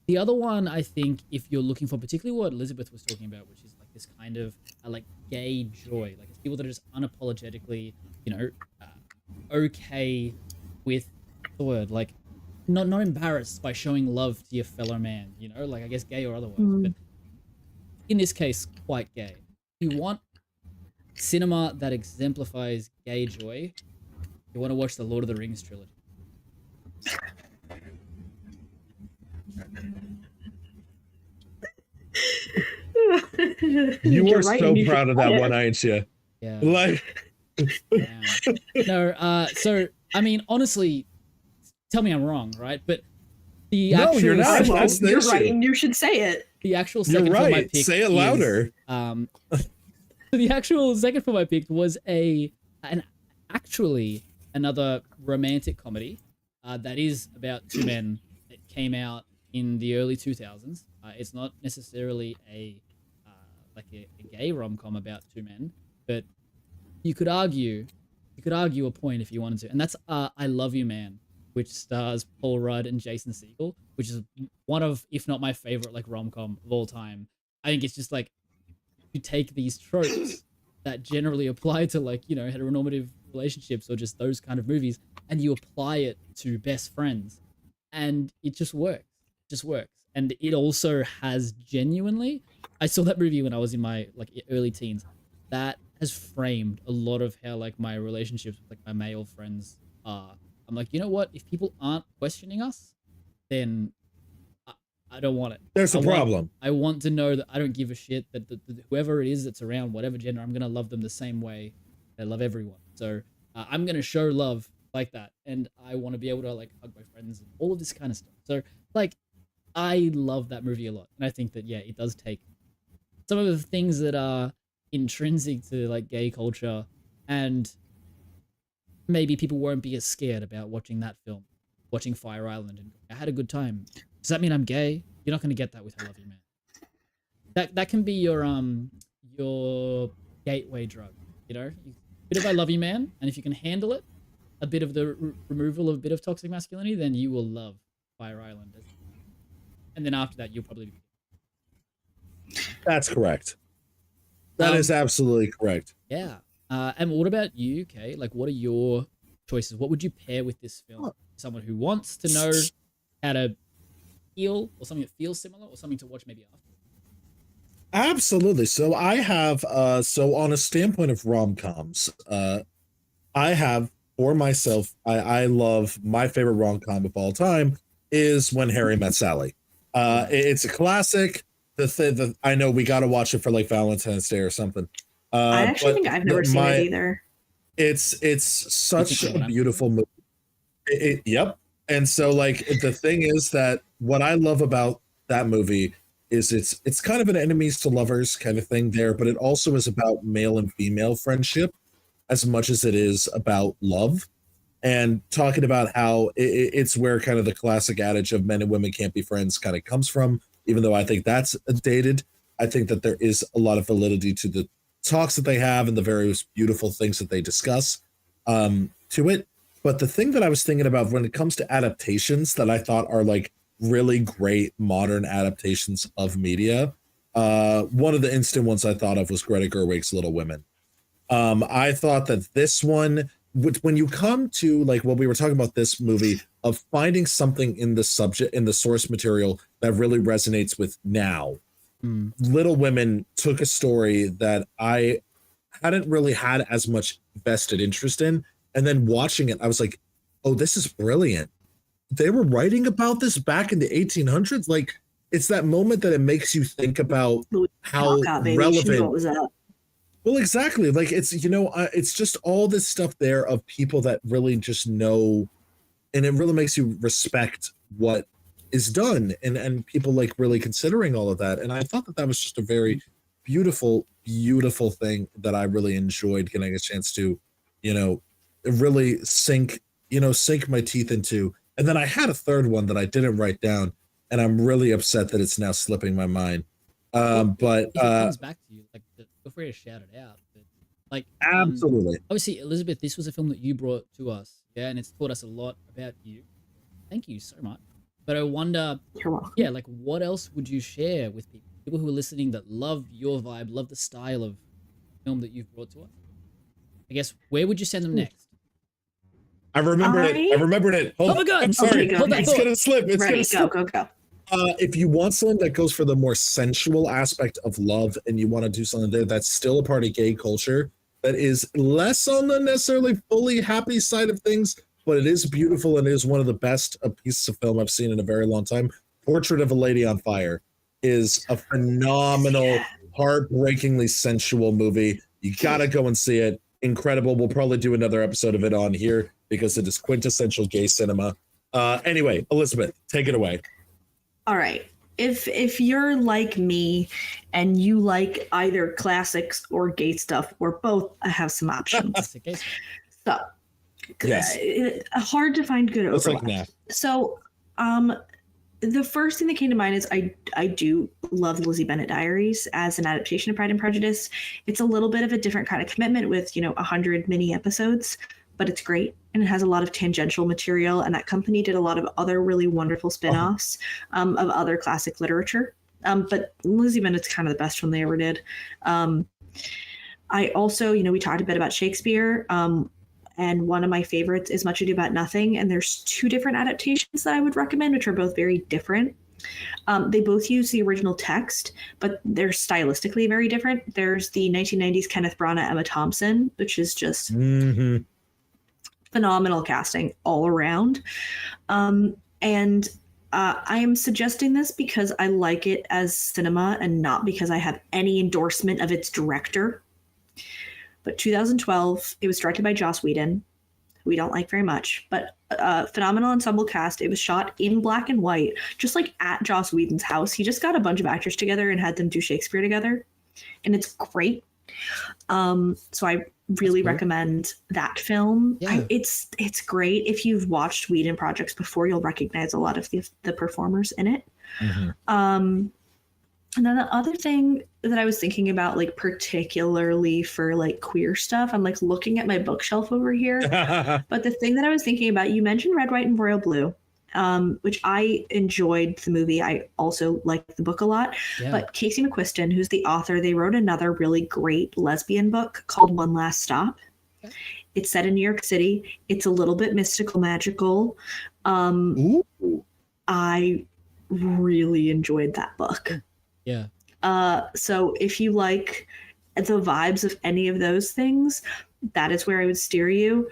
B: The other one, I think, if you're looking for particularly what Elizabeth was talking about, which is like this kind of like gay joy, like it's people that are just unapologetically, okay with the word, like not embarrassed by showing love to your fellow man, like I guess gay or otherwise, but in this case, quite gay. You want cinema that exemplifies gay joy, you want to watch the Lord of the Rings trilogy.
A: You are so proud of that one, aren't you?
B: Yeah.
A: Like,
B: no. So I mean, honestly, tell me I'm wrong, right? But The
A: No,
B: actual
A: you're not.
C: I won't.
A: That's the
C: You're
A: issue.
C: right, and you should say it.
B: The actual
A: You're
B: second for my
A: right.
B: pick
A: Say it
B: is,
A: louder.
B: the actual second for my pick was actually another romantic comedy that is about two men that came out in the early 2000s. It's not necessarily a gay rom-com about two men, but you could argue a point if you wanted to, and that's I Love You Man, which stars Paul Rudd and Jason Segel, which is one of, if not my favorite, like rom-com of all time. I think it's just like you take these tropes that generally apply to, like, you know, heteronormative relationships or just those kind of movies, and you apply it to best friends, and it just works. It just works. And it also has genuinely, I saw that movie when I was in my like early teens. That has framed a lot of how like my relationships with like my male friends are. I'm like, you know what? If people aren't questioning us, then I don't want it.
A: There's a problem.
B: I want to know that I don't give a shit that whoever it is that's around, whatever gender, I'm going to love them the same way I love everyone. So I'm going to show love like that. And I want to be able to like hug my friends and all of this kind of stuff. So like, I love that movie a lot. And I think that, yeah, it does take some of the things that are intrinsic to like gay culture, and maybe people won't be as scared about watching that film, watching Fire Island, and I had a good time. Does that mean I'm gay? You're not going to get that with I Love You Man. That can be your gateway drug, you know? A bit of I Love You Man, and if you can handle it, a bit of the removal of a bit of toxic masculinity, then you will love Fire Island. And then after that, you'll probably be.
A: That's correct. That is absolutely correct.
B: Yeah. And what about you, Kay? Like, what are your choices? What would you pair with this film? Someone who wants to know how to feel, or something that feels similar, or something to watch maybe after?
A: Absolutely. So I have, so on a standpoint of rom-coms, I have for myself, I love my favorite rom-com of all time is When Harry Met Sally. It's a classic. I know we got to watch it for like Valentine's Day or something.
D: I actually think I've never seen it either.
A: It's such a beautiful movie. Yep. And so like the thing is that what I love about that movie is it's kind of an enemies to lovers kind of thing there, but it also is about male and female friendship as much as it is about love, and talking about how it's where kind of the classic adage of men and women can't be friends kind of comes from. Even though I think that's dated, I think that there is a lot of validity to the talks that they have and the various beautiful things that they discuss to it. But the thing that I was thinking about when it comes to adaptations that I thought are like really great modern adaptations of media, one of the instant ones I thought of was Greta Gerwig's Little Women. I thought that this one, when you come to like what we were talking about this movie, of finding something in the subject, in the source material that really resonates with now. Little Women took a story that I hadn't really had as much vested interest in, and then watching it, I was like, oh, this is brilliant. They were writing about this back in the 1800s. Like, it's that moment that it makes you think about how relevant. Well, exactly. Like, it's, you know, it's just all this stuff there of people that really just know, and it really makes you respect what is done, and people like really considering all of that. And I thought that that was just a very beautiful, beautiful thing that I really enjoyed getting a chance to, you know, really sink my teeth into. And then I had a third one that I didn't write down, and I'm really upset that it's now slipping my mind. But
B: if it comes back to you, like, feel free to shout it out. But, like,
A: absolutely.
B: Obviously, Elizabeth, this was a film that you brought to us, yeah, and it's taught us a lot about you. Thank you so much. But I wonder, yeah, like, what else would you share with people who are listening that love your vibe, love the style of film that you've brought to us? I guess, where would you send them next?
A: I remembered it.
B: Oh my God!
A: I'm sorry.
B: Okay,
A: it's gonna slip. It's
D: Ready,
A: gonna slip.
D: go.
A: If you want something that goes for the more sensual aspect of love, and you want to do something there that's still a part of gay culture, that is less on the necessarily fully happy side of things, but it is beautiful and is one of the best pieces of film I've seen in a very long time. Portrait of a Lady on Fire is a phenomenal, heartbreakingly sensual movie. You gotta go and see it. Incredible. We'll probably do another episode of it on here because it is quintessential gay cinema. Anyway, Elizabeth, take it away.
D: All right. If you're like me and you like either classics or gay stuff or both, I have some options. So,
A: Yes.
D: Hard to find good
A: It's
D: overlap.
A: like, nah.
D: So, the first thing that came to mind is I do love the Lizzie Bennet Diaries as an adaptation of Pride and Prejudice. It's a little bit of a different kind of commitment with 100 mini episodes, but it's great and it has a lot of tangential material. And that company did a lot of other really wonderful spin-offs of other classic literature. But Lizzie Bennet's kind of the best one they ever did. I also, we talked a bit about Shakespeare. And one of my favorites is Much Ado About Nothing. And there's two different adaptations that I would recommend, which are both very different. They both use the original text, but they're stylistically very different. There's the 1990s Kenneth Branagh, Emma Thompson, which is just phenomenal casting all around. And I am suggesting this because I like it as cinema and not because I have any endorsement of its director. But 2012, it was directed by Joss Whedon, who we don't like very much, but phenomenal ensemble cast. It was shot in black and white, just like at Joss Whedon's house. He just got a bunch of actors together and had them do Shakespeare together, and it's great. So I really recommend that film.
B: Yeah.
D: It's great. If you've watched Whedon projects before, you'll recognize a lot of the performers in it. And then the other thing that I was thinking about, like particularly for like queer stuff, I'm like looking at my bookshelf over here. But the thing that I was thinking about, you mentioned Red, White, and Royal Blue, which I enjoyed the movie. I also liked the book a lot. Yeah. But Casey McQuiston, who's the author, they wrote another really great lesbian book called One Last Stop. Okay. It's set in New York City. It's a little bit mystical, magical. I really enjoyed that book.
B: Yeah.
D: So if you like the vibes of any of those things, that is where I would steer you.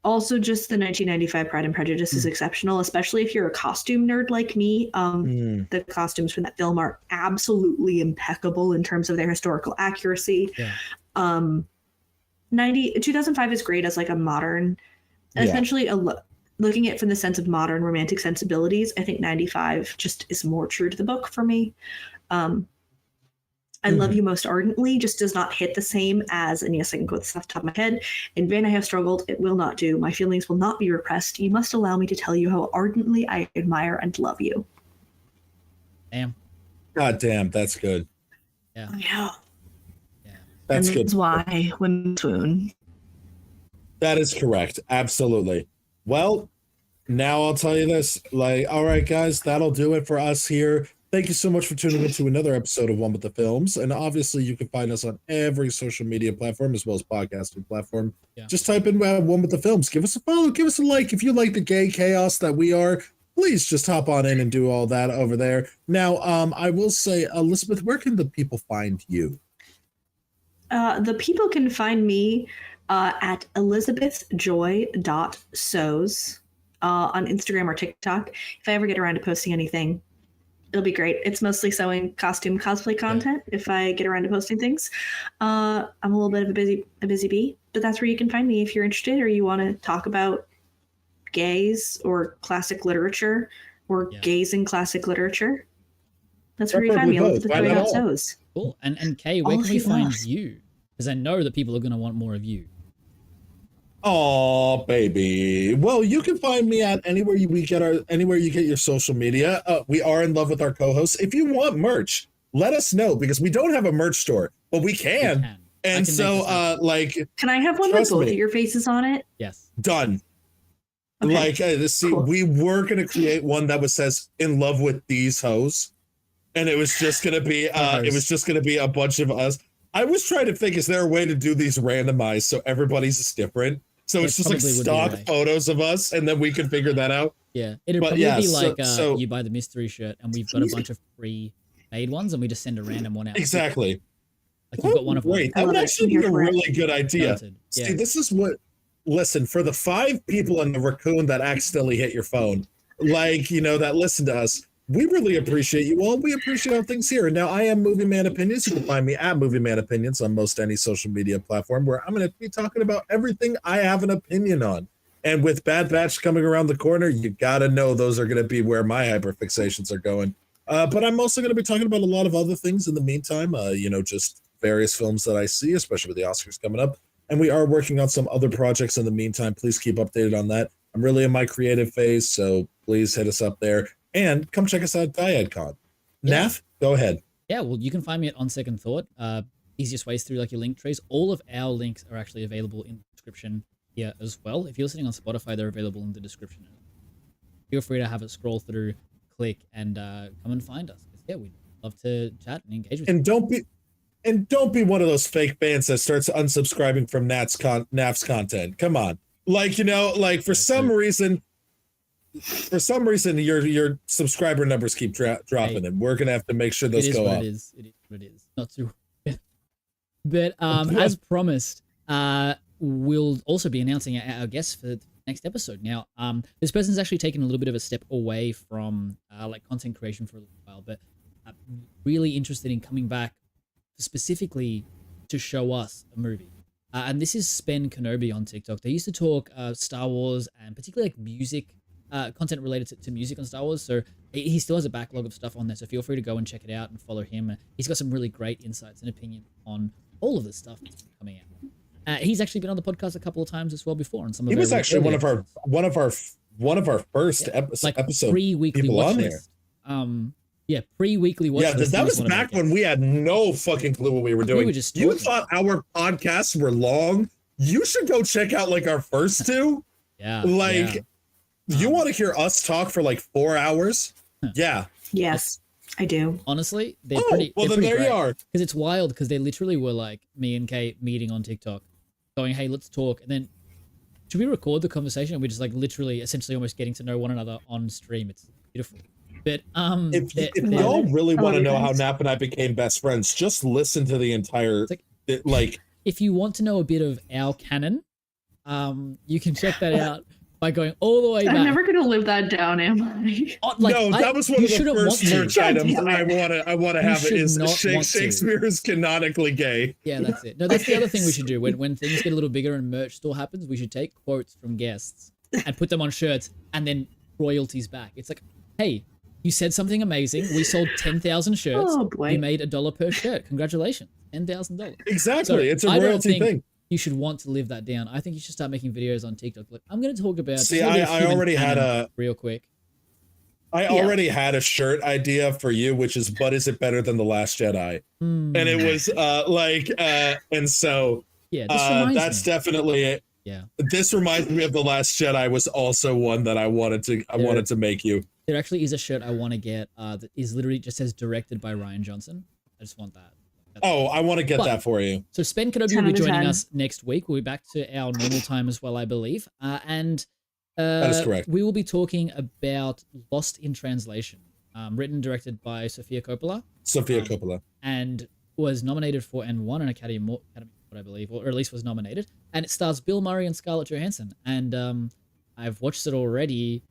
D: Also, just the 1995 Pride and Prejudice is exceptional, especially if you're a costume nerd like me. The costumes from that film are absolutely impeccable in terms of their historical accuracy. Yeah. 2005 is great as like a modern, essentially looking at it from the sense of modern romantic sensibilities. I think 95 just is more true to the book for me. I Love You Most Ardently just does not hit the same as, and yes, I can quote this off the top of my head. In vain I have struggled, it will not do. My feelings will not be repressed. You must allow me to tell you how ardently I admire and love you.
B: Damn.
A: God damn, that's good.
B: Yeah.
D: Yeah.
A: That's
C: and
A: good.
C: That's why women swoon.
A: That is correct. Absolutely. Well, now I'll tell you this. All right, guys, that'll do it for us here. Thank you so much for tuning in to another episode of One with the Films. And obviously, you can find us on every social media platform as well as podcasting platform. Yeah. Just type in One with the Films. Give us a follow. Give us a like. If you like the gay chaos that we are, please just hop on in and do all that over there. Now, I will say, Elizabeth, where can the people find you?
D: The people can find me at elizabethjoy.sews on Instagram or TikTok. If I ever get around to posting anything, it'll be great. It's mostly sewing costume cosplay content. Yeah. If I get around to posting things, I'm a little bit of a busy bee, but that's where you can find me if you're interested or you want to talk about gays or classic literature or gays in classic literature. That's where you find me. Elizabethjoy.sews.
B: Cool. And Kay, where can we find you? Because I know that people are going to want more of you.
A: Oh, baby. Well, you can find me at anywhere you get your social media. We are in love with our co-hosts. If you want merch, let us know because we don't have a merch store, but we can. And so,
D: can I have one with both of your faces on it?
B: Yes.
A: Done.
D: Okay.
A: Cool. We were going to create one that says "In love with these hoes," and it was just going to be a bunch of us. I was trying to think, is there a way to do these randomized so everybody's just different? So it's just like stock photos of us, and then we can figure that out.
B: Yeah, it'd probably be like you buy the mystery shirt, and we've got a bunch of pre-made ones, and we just send a random one out.
A: Exactly.
B: Like you've got one of one.
A: That would actually be a really good idea. See, this is what. Listen, for the 5 people in the raccoon that accidentally hit your phone, that listen to us, we really appreciate you all. We appreciate all things here. And now I am Movie Man Opinions. You can find me at Movie Man Opinions on most any social media platform where I'm going to be talking about everything I have an opinion on. And with Bad Batch coming around the corner, you got to know those are going to be where my hyperfixations are going. But I'm also going to be talking about a lot of other things in the meantime, just various films that I see, especially with the Oscars coming up. And we are working on some other projects in the meantime. Please keep updated on that. I'm really in my creative phase, so please hit us up there. And come check us out at DiadCon.
B: Yeah.
A: Naf, go ahead.
B: Yeah, well, you can find me at On Second Thought. Easiest ways through like your link trees. All of our links are actually available in the description here as well. If you're listening on Spotify, they're available in the description. Feel free to have a scroll through, click, and come and find us. Yeah, we'd love to chat and engage with you.
A: Don't be one of those fake fans that starts unsubscribing from Naf's content. Come on. For some reason your subscriber numbers keep dropping, and we're gonna have to make sure those go up.
B: It is what it is. Not too. But as promised, we'll also be announcing our guests for the next episode. Now, this person's actually taken a little bit of a step away from content creation for a little while, but really interested in coming back specifically to show us a movie. And this is Spen Kenobi on TikTok. They used to talk Star Wars and particularly like music, content related to music on Star Wars. So he still has a backlog of stuff on there. So feel free to go and check it out and follow him. He's got some really great insights and opinion on all of the stuff that's coming out. He's actually been on the podcast a couple of times as well before. And he
A: was actually one of our first episode
B: pre-weekly
A: people
B: watch
A: on
B: list. Pre-weekly watch list.
A: Yeah, that was back when we had no fucking clue what we were doing. You thought our podcasts were long? You should go check out our first two. You want to hear us talk for 4 hours? Yeah.
D: Yes, I do.
B: Honestly, they're pretty.
A: Well, then there you are.
B: Because it's wild. Because they literally were me and Kate meeting on TikTok, going, "Hey, let's talk," and then should we record the conversation? And we're just literally, essentially, almost getting to know one another on stream. It's beautiful. But
A: if y'all really want to know how Nap and I became best friends, just listen to the entire
B: If you want to know a bit of our canon, you can check that out by going all the way back.
C: I'm never gonna live that down, am I?
A: That was one of the first merch items I want to have. It is Shakespeare is canonically gay.
B: Yeah, that's it. No, that's the other thing we should do. When things get a little bigger and merch store happens, we should take quotes from guests and put them on shirts and then royalties back. It's like, hey, you said something amazing. We sold 10,000 shirts.
C: Oh boy.
B: You made $1 per shirt. Congratulations. $10,000.
A: Exactly. So it's a royalty thing.
B: You should want to live that down. I think you should start making videos on TikTok. I'm going to talk about.
A: See, I already had
B: real quick.
A: I already had a shirt idea for you, which is, but is it better than The Last Jedi? And it was and so that's definitely it.
B: Yeah.
A: This reminds me of The Last Jedi was also one that I wanted to make you.
B: There actually is a shirt I want to get that is literally just says directed by Rian Johnson. I just want that.
A: I want to get that for you.
B: So Spen Kenobi will be joining us next week. We'll be back to our normal time as well, I believe. And
A: that is correct.
B: We will be talking about Lost in Translation, written and directed by Sofia Coppola. And was nominated for and won an Academy Award, I believe, or at least was nominated. And it stars Bill Murray and Scarlett Johansson. And I've watched it already.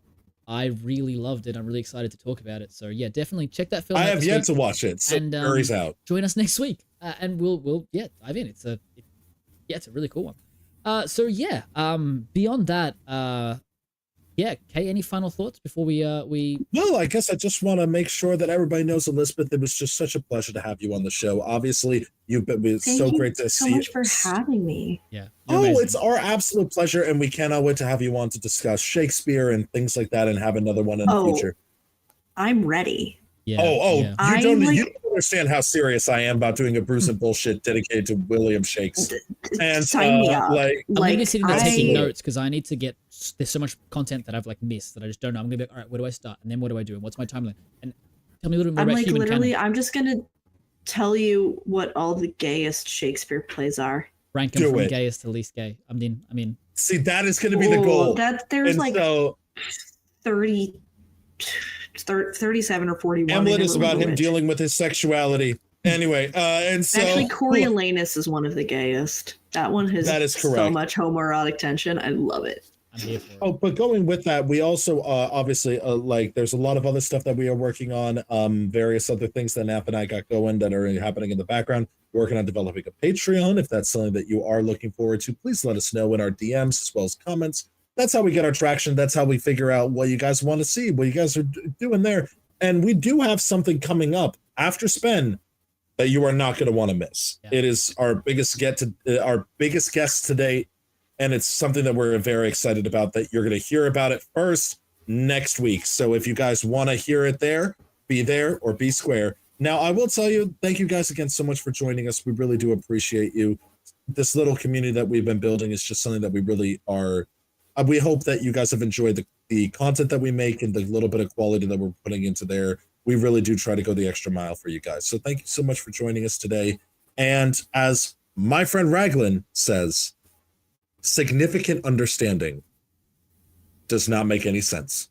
B: I really loved it. I'm really excited to talk about it. So yeah, definitely check that film out.
A: I have yet to watch it. So Murray's out.
B: Join us next week, and we'll dive in. It's a really cool one. Beyond that, Kay, any final thoughts before we
A: Well, I guess I just want to make sure that everybody knows, Elizabeth, it was just such a pleasure to have you on the show. Obviously, you've been great to see you.
D: Thank you so much for having me.
B: Yeah.
A: Amazing. It's our absolute pleasure, and we cannot wait to have you on to discuss Shakespeare and things like that, and have another one in the future.
D: I'm ready.
B: Yeah.
A: You don't understand how serious I am about doing a Bruce and bullshit dedicated to William Shakespeare. And
D: sign me up.
B: I'm gonna be sitting there taking notes because I need to get. There's so much content that I've missed that I just don't know. I'm gonna be like, all right, where do I start? And then what do I do? And what's my timeline? And tell me a little bit more about human canon.
D: I'm just gonna tell you what all the gayest Shakespeare plays are.
B: Rank them from gayest to least gay. I mean.
A: See, that is gonna be the goal.
D: There's 37 or 41.
A: Hamlet is about him dealing with his sexuality. Anyway, and so
D: actually Coriolanus is one of the gayest. That one has so much homoerotic tension. I love it.
B: I'm here for it.
A: But going with that, we also obviously there's a lot of other stuff that we are working on. Various other things that Nap and I got going that are happening in the background. Working on developing a Patreon. If that's something that you are looking forward to, please let us know in our DMs as well as comments. that's how we get our traction. That's how we figure out what you guys want to see, what you guys are doing there. And we do have something coming up after Spin that you are not going to want to miss. Yeah. It is our biggest guest to date, and it's something that we're very excited about, that you're going to hear about it first next week. So if you guys want to hear it there, be there or be square. Now, I will tell you, thank you guys again so much for joining us. We really do appreciate you. This little community that we've been building is just something that we really are. We hope that you guys have enjoyed the content that we make and the little bit of quality that we're putting into there. We really do try to go the extra mile for you guys. So thank you so much for joining us today. And as my friend Raglan says, significant understanding does not make any sense.